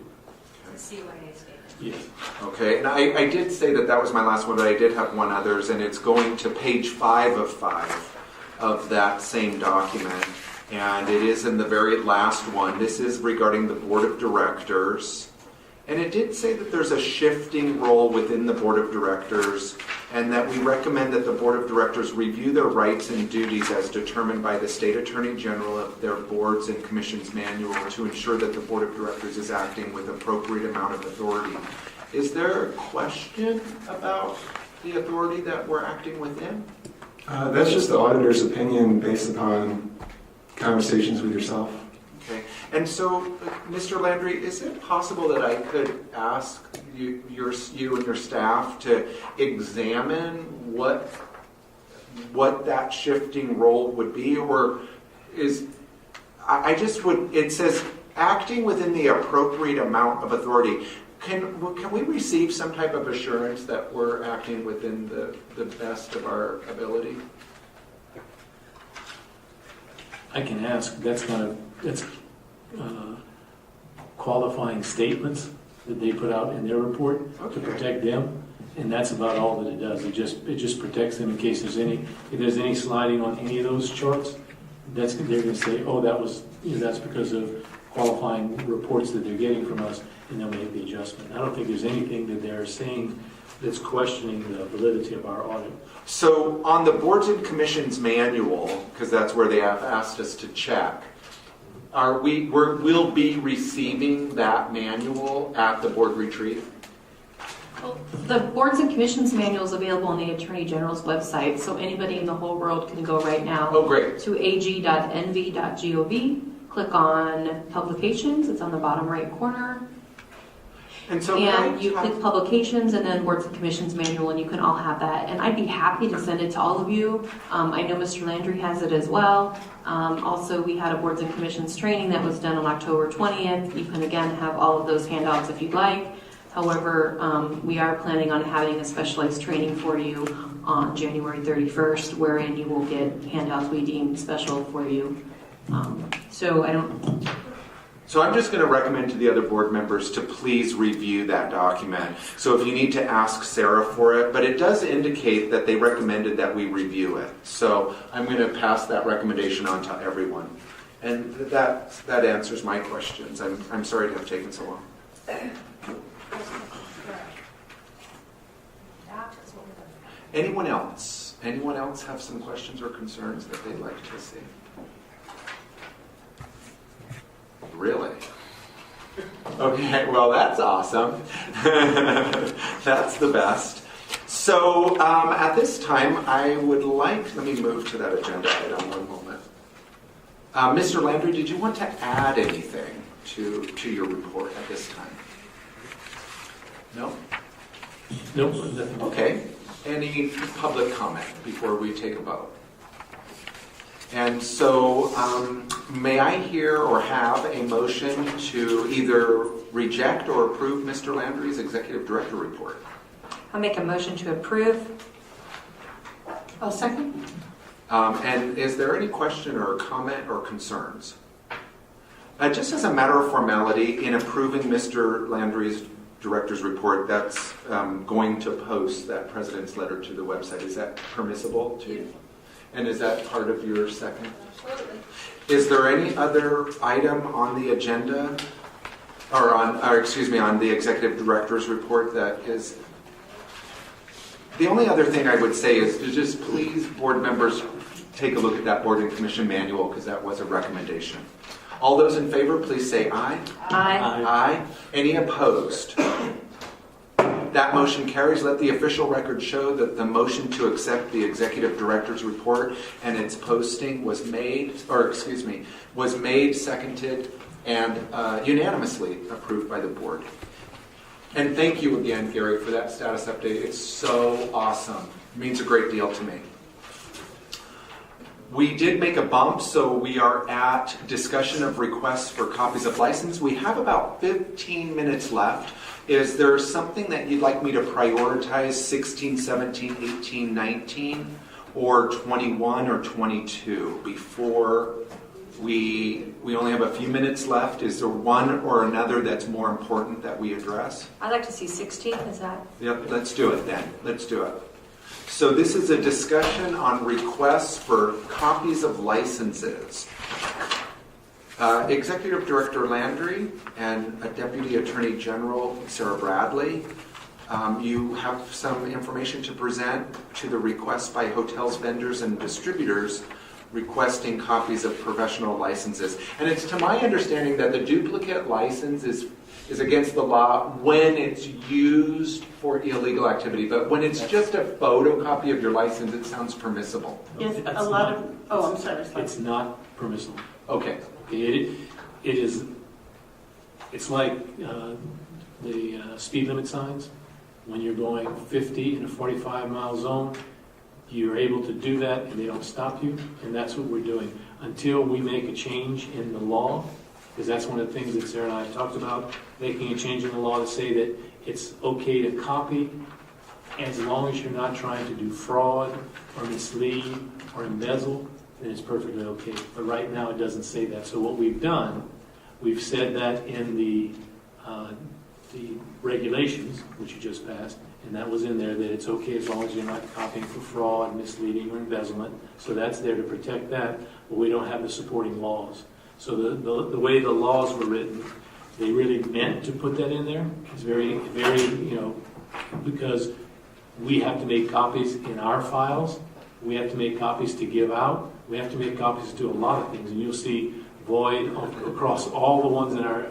the CYA statement. Yes. Okay, and I did say that that was my last one, but I did have one others, and it's going to page 5 of 5 of that same document, and it is in the very last one. This is regarding the Board of Directors, and it did say that there's a shifting role within the Board of Directors, and that we recommend that the Board of Directors review their rights and duties as determined by the State Attorney General of their boards and commissions manual to ensure that the Board of Directors is acting with appropriate amount of authority. Is there a question about the authority that we're acting within? That's just the auditor's opinion based upon conversations with yourself. Okay, and so, Mr. Landry, is it possible that I could ask you and your staff to examine what that shifting role would be, or is I just would? It says acting within the appropriate amount of authority. Can we receive some type of assurance that we're acting within the best of our ability? I can ask. That's qualifying statements that they put out in their report to protect them, and that's about all that it does. It just protects them in case if there's any sliding on any of those charts. They're going to say, oh, that's because of qualifying reports that they're getting from us, and they'll make the adjustment. I don't think there's anything that they're saying that's questioning the validity of our audit. So on the Boards and Commissions manual, because that's where they have asked us to check, we'll be receiving that manual at the board retreat? Well, the Boards and Commissions manual is available on the Attorney General's website, so anybody in the whole world can go right now to ag.nv.gov, click on Publications, it's on the bottom right corner, and you click Publications and then Boards and Commissions manual, and you can all have that. And I'd be happy to send it to all of you. I know Mr. Landry has it as well. Also, we had a Boards and Commissions training that was done on October 20th. You can again have all of those handouts if you'd like. However, we are planning on having a specialized training for you on January 31st, wherein you will get handouts we deem special for you. So I'm just going to recommend to the other board members to please review that document. So if you need to ask Sarah for it, but it does indicate that they recommended that we review it. So I'm going to pass that recommendation on to everyone. And that answers my questions. I'm sorry to have taken so long. Anyone else? Anyone else have some questions or concerns that they'd like to see? Really? Okay, well, that's awesome. That's the best. So at this time, I would let me move to that agenda item one moment. Mr. Landry, did you want to add anything to your report at this time? No? Nope. Nothing. Okay. Any public comment before we take a vote? And so, may I hear or have a motion to either reject or approve Mr. Landry's Executive Director report? I'll make a motion to approve. I'll second. And is there any question or comment or concerns? Just as a matter of formality, in approving Mr. Landry's Director's report, that's going to post that President's letter to the website. Is that permissible to? And is that part of your second? Absolutely. Is there any other item on the agenda, on the Executive Director's report that is? The only other thing I would say is to just please, board members, take a look at that Board and Commission manual, because that was a recommendation. All those in favor, please say aye. Aye. Aye. Any opposed? That motion carries. Let the official record show that the motion to accept the Executive Director's report and its posting was made, seconded, and unanimously approved by the board. And thank you again, Gary, for that status update. It's so awesome. It means a great deal to me. We did make a bump, so we are at discussion of requests for copies of license. We have about 15 minutes left. Is there something that you'd like me to prioritize, 16, 17, 18, 19, or 21 or 22 before We only have a few minutes left. Is there one or another that's more important that we address? I'd like to see 16, is that? Yep, let's do it then. Let's do it. So this is a discussion on requests for copies of licenses. Executive Director Landry and Deputy Attorney General Sarah Bradley, you have some information to present to the request by hotels, vendors, and distributors requesting copies of professional licenses. And it's to my understanding that the duplicate license is against the law when it's used for illegal activity, but when it's just a photocopy of your license, it sounds permissible. Yes, a lot of, oh, I'm sorry. It's not permissible. Okay. It's like the speed limit signs. When you're going 50 in a 45-mile zone, you're able to do that and they don't stop you, and that's what we're doing. Until we make a change in the law, because that's one of the things that Sarah and I have talked about, making a change in the law to say that it's okay to copy as long as you're not trying to do fraud or mislead or embezzle, then it's perfectly okay. But right now it doesn't say that. So what we've done, we've said that in the regulations, which you just passed, and that was in there that it's okay as long as you're not copying for fraud, misleading, or embezzlement. So that's there to protect that, but we don't have the supporting laws. So the way the laws were written, they really meant to put that in there. It's very, very, because we have to make copies in our files. We have to make copies to give out. We have to make copies to do a lot of things. And you'll see void across all the ones in our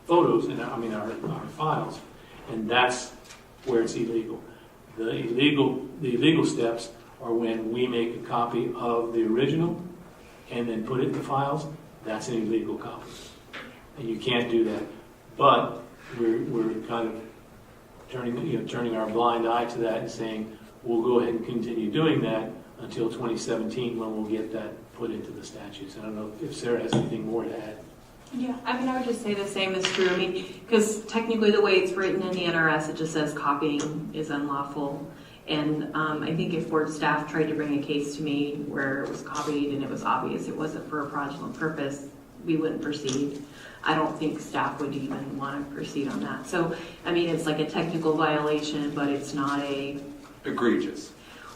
photos, and our files. And that's where it's illegal. The illegal steps are when we make a copy of the original and then put it in the files. That's an illegal copy, and you can't do that. But we're kind of turning our blind eye to that and saying we'll go ahead and continue doing that until 2017 when we'll get that put into the statutes. I don't know if Sarah has anything more to add. Yeah, I would just say the same is true. Because technically the way it's written in the NRS, it just says copying is unlawful. And I think if board staff tried to bring a case to me where it was copied and it was obvious it wasn't for a fraudulent purpose, we wouldn't proceed. I don't think staff would even want to proceed on that. So, it's like a technical violation, but it's not a... Egregious.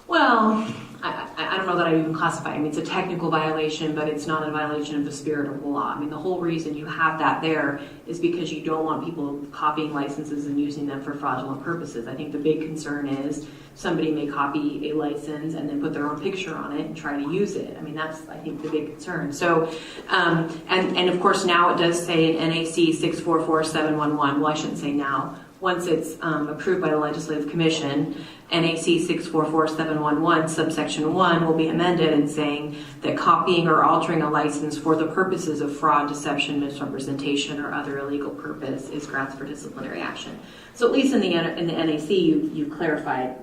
Well, I don't know that I even classify it. It's a technical violation, but it's not a violation of the spirit of the law. The whole reason you have that there is because you don't want people copying licenses and using them for fraudulent purposes. I think the big concern is somebody may copy a license and then put their own picture on it and try to use it. That's, I think, the big concern. So, and of course now it does say in NAC 644711, well, I shouldn't say now, once it's approved by the Legislative Commission, NAC 644711 subsection 1 will be amended and saying that copying or altering a license for the purposes of fraud, deception, misrepresentation, or other illegal purpose is grounds for disciplinary action. So at least in the NAC, you clarified,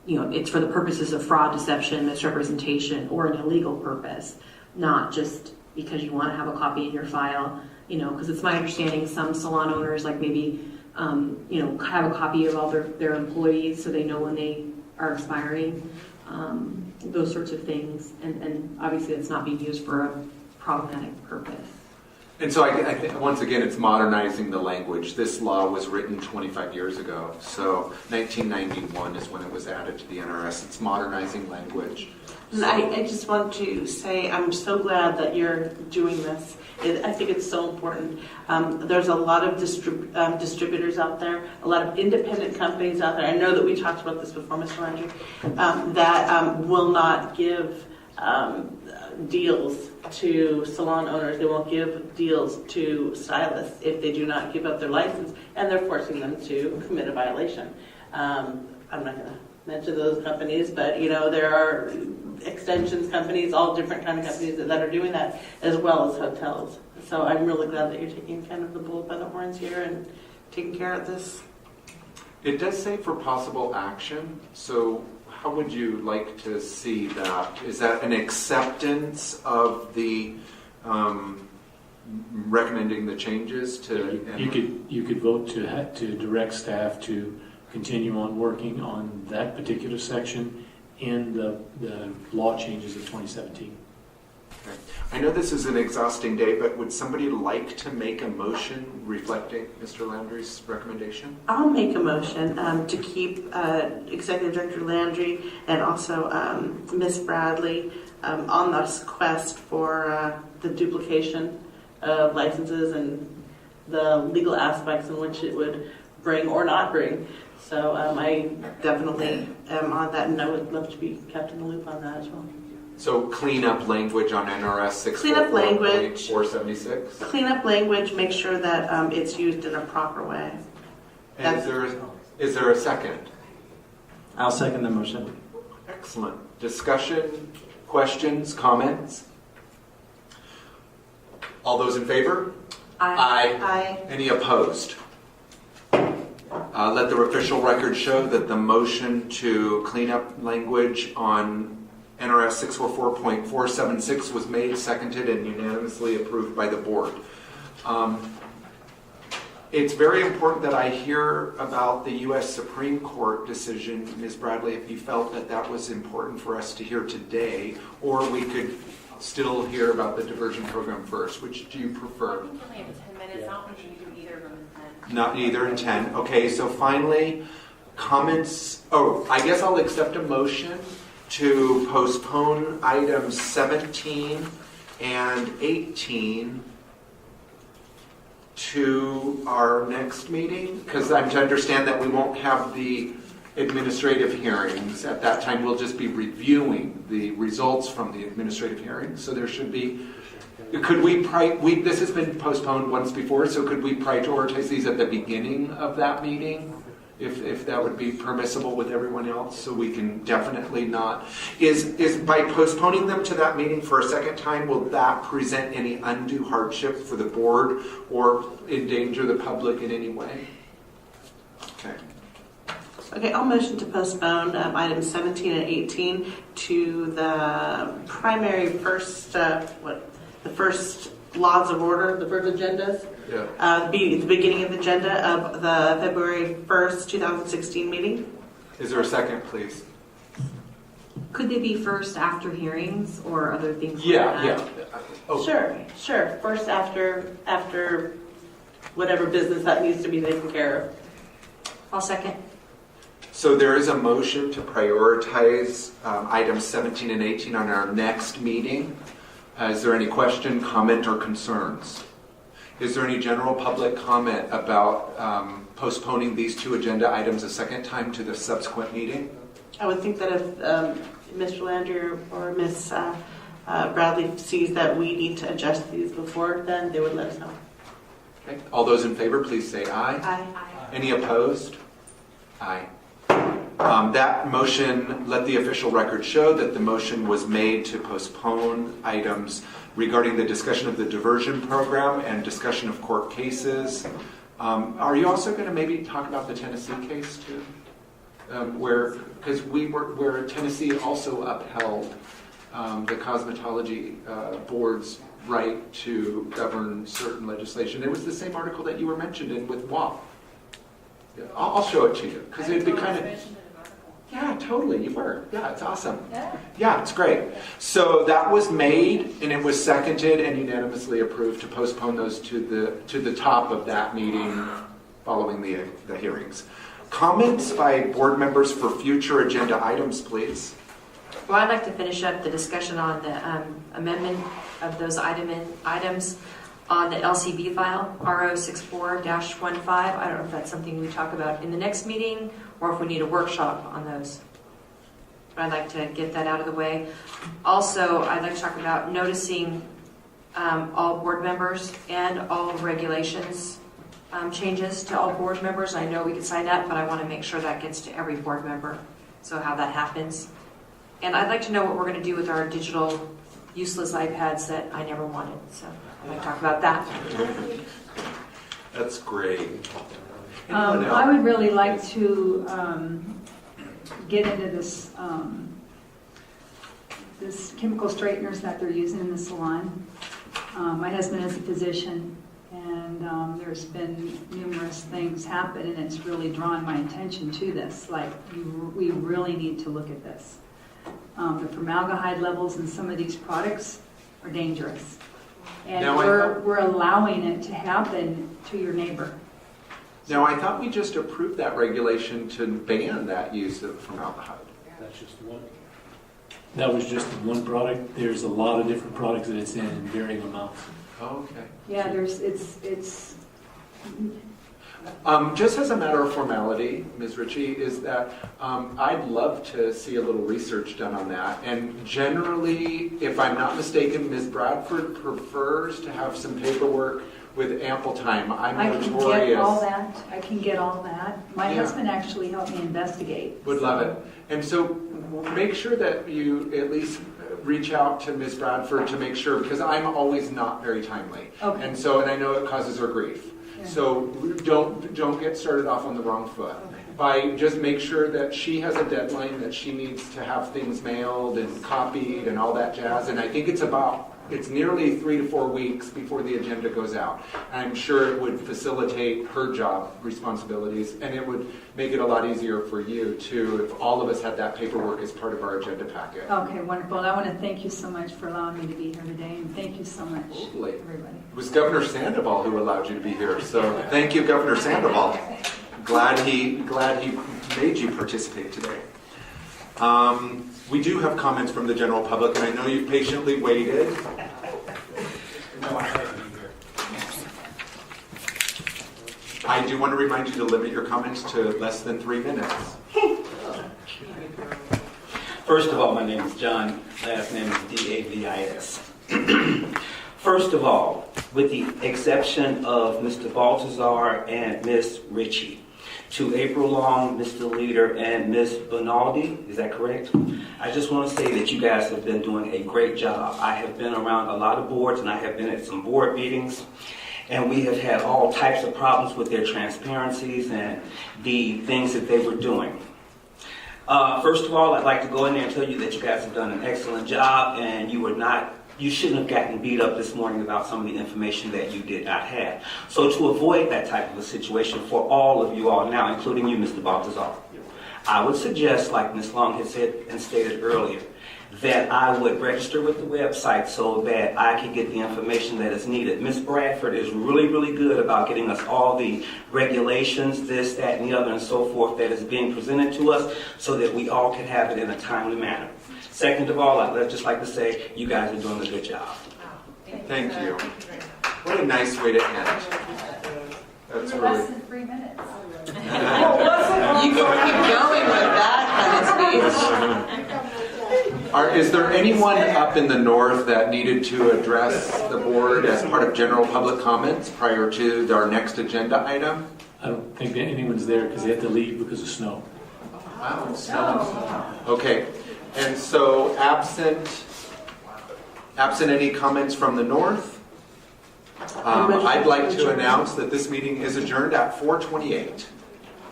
it's for the purposes of fraud, deception, misrepresentation, or an illegal purpose, not just because you want to have a copy in your file. Because it's my understanding some salon owners maybe have a copy of all their employees so they know when they are expiring, those sorts of things. And obviously it's not being used for a problematic purpose. And so I think, once again, it's modernizing the language. This law was written 25 years ago. So 1991 is when it was added to the NRS. It's modernizing language. And I just want to say I'm so glad that you're doing this. I think it's so important. There's a lot of distributors out there, a lot of independent companies out there. I know that we talked about this before, Mr. Landry, that will not give deals to salon owners. They won't give deals to stylists if they do not give up their license, and they're forcing them to commit a violation. I'm not going to mention those companies, but there are extensions companies, all different kind of companies that are doing that, as well as hotels. So I'm really glad that you're taking kind of the bull by the horns here and taking care of this. It does say for possible action. So how would you like to see that? Is that an acceptance of the recommending the changes to? You could vote to direct staff to continue on working on that particular section in the law changes of 2017. Okay. I know this is an exhausting day, but would somebody like to make a motion reflecting Mr. Landry's recommendation? I'll make a motion to keep Executive Director Landry and also Ms. Bradley on this quest for the duplication of licenses and the legal aspects in which it would bring or not bring. So I definitely am on that, and I would love to be kept in the loop on that as well. So clean up language on NRS Clean up language. 644.476? Clean up language, make sure that it's used in a proper way. And is there a second? I'll second the motion. Excellent. Discussion, questions, comments? All those in favor? Aye. Aye. Any opposed? Let the official record show that the motion to clean up language on NRS 644.476 was made, seconded, and unanimously approved by the board. It's very important that I hear about the U.S. Supreme Court decision, Ms. Bradley, if you felt that that was important for us to hear today, or we could still hear about the diversion program first. Which do you prefer? I think we only have 10 minutes. I don't think we can do either of them in 10. Not either in 10. Okay, so finally, comments. Oh, I guess I'll accept a motion to postpone items 17 and 18 to our next meeting, because I'm to understand that we won't have the administrative hearings. At that time, we'll just be reviewing the results from the administrative hearings. So there should be, could this has been postponed once before, so could we prioritize these at the beginning of that meeting? If that would be permissible with everyone else, so we can definitely not. Is by postponing them to that meeting for a second time, will that present any undue hardship for the board or endanger the public in any way? Okay. Okay, I'll motion to postpone items 17 and 18 to the primary first, the first laws of order, the first agendas. Yeah. Be the beginning of the agenda of the February 1st, 2016 meeting. Is there a second, please? Could they be first after hearings or other things Yeah, like that? yeah. Oh. Sure. First after whatever business that needs to be taken care of. I'll second. So there is a motion to prioritize items 17 and 18 on our next meeting. Is there any question, comment, or concerns? Is there any general public comment about postponing these two agenda items a second time to the subsequent meeting? I would think that if Mr. Landry or Ms. Bradley sees that we need to adjust these before then, they would let us know. Okay. All those in favor, please say aye. Aye. Any opposed? Aye. That motion, let the official record show that the motion was made to postpone items regarding the discussion of the diversion program and discussion of court cases. Are you also going to maybe talk about the Tennessee case too? Where Tennessee also upheld the Cosmetology Board's right to govern certain legislation. It was the same article that you were mentioned in with WAP. Yeah, I'll show it to you because it'd be kind of. Yeah, totally. You were. Yeah, it's awesome. Yeah, it's great. So that was made and it was seconded and unanimously approved to postpone those to the top of that meeting following the hearings. Comments by board members for future agenda items, please. Well, I'd like to finish up the discussion on the amendment of those items on the LCB file, RO64-15. I don't know if that's something we talk about in the next meeting or if we need a workshop on those. But I'd like to get that out of the way. Also, I'd like to talk about noticing all board members and all regulations changes to all board members. I know we can sign up, but I want to make sure that gets to every board member, so how that happens. And I'd like to know what we're going to do with our digital useless iPads that I never wanted. So I'm going to talk about that. That's great. I would really like to get into this this chemical straighteners that they're using in the salon. My husband is a physician, and there's been numerous things happen, and it's really drawn my attention to this. Like, we really need to look at this. The formaldehyde levels in some of these products are dangerous. And Now, we're allowing it to happen to your neighbor. Now, I thought we just approved that regulation to ban that use of formaldehyde. That's just one. That was just one product. There's a lot of different products that it's in varying amounts. Oh, okay. Yeah, it's Just as a matter of formality, Ms. Ritchie, is that I'd love to see a little research done on that. And generally, if I'm not mistaken, Ms. Bradford prefers to have some paperwork with ample time. I'm I notorious. can get all that. I can get all that. My Yeah. husband actually helped me investigate. Would love it. And so make sure that you at least reach out to Ms. Bradford to make sure, because I'm always not very timely. Okay. And so, and I know it causes her grief. Yeah. So don't get started off on the wrong foot. By just make sure that she has a deadline that she needs to have things mailed and copied and all that jazz. And I think it's nearly 3 to 4 weeks before the agenda goes out. I'm sure it would facilitate her job responsibilities, and it would make it a lot easier for you too if all of us had that paperwork as part of our agenda packet. Okay, wonderful. And I want to thank you so much for allowing me to be here today, and thank you so much, Absolutely. everybody. It was Governor Sandoval who allowed you to be here, so thank you, Governor Sandoval. Glad he made you participate today. We do have comments from the general public, and I know you patiently waited. I do want to remind you to limit your comments to less than 3 minutes. First of all, my name is John. Last name is Davis. First of all, with the exception of Mr. Baltazar and Ms. Ritchie, to April Long, Mr. Leader, and Ms. Bonaldi, is that correct? I just want to say that you guys have been doing a great job. I have been around a lot of boards, and I have been at some board meetings, and we have had all types of problems with their transparencies and the things that they were doing. First of all, I'd like to go in there and tell you that you guys have done an excellent job, and you shouldn't have gotten beat up this morning about some of the information that you did not have. So to avoid that type of a situation for all of you all now, including you, Mr. Baltazar, I would suggest, like Ms. Long had said and stated earlier, that I would register with the website so that I can get the information that is needed. Ms. Bradford is really, really good about getting us all the regulations, this, that, and the other, and so forth that is being presented to us so that we all can have it in a timely manner. Second of all, I'd just like to say you guys are doing a good job. Thank you. What a nice way to end. That's really... Less than 3 minutes. You can keep going with that kind of speech. Is there anyone up in the north that needed to address the board as part of general public comments prior to our next agenda item? I don't think that anyone's there because they had to leave because of snow. Wow, it's snowing. Okay, and so absent any comments from the north, I'd like to announce that this meeting is adjourned at 4:28.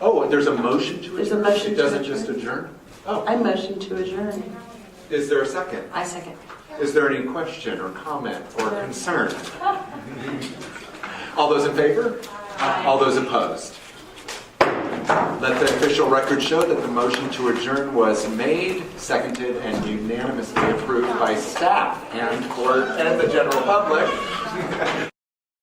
Oh, there's a motion to adjourn? There's a motion It to doesn't adjourn. just adjourn? Oh, I motion to adjourn. is there a second? I second. Is there any question or comment or concern? All those in favor? All those opposed? Let the official record show that the motion to adjourn was made, seconded, and unanimously approved by staff and the general public.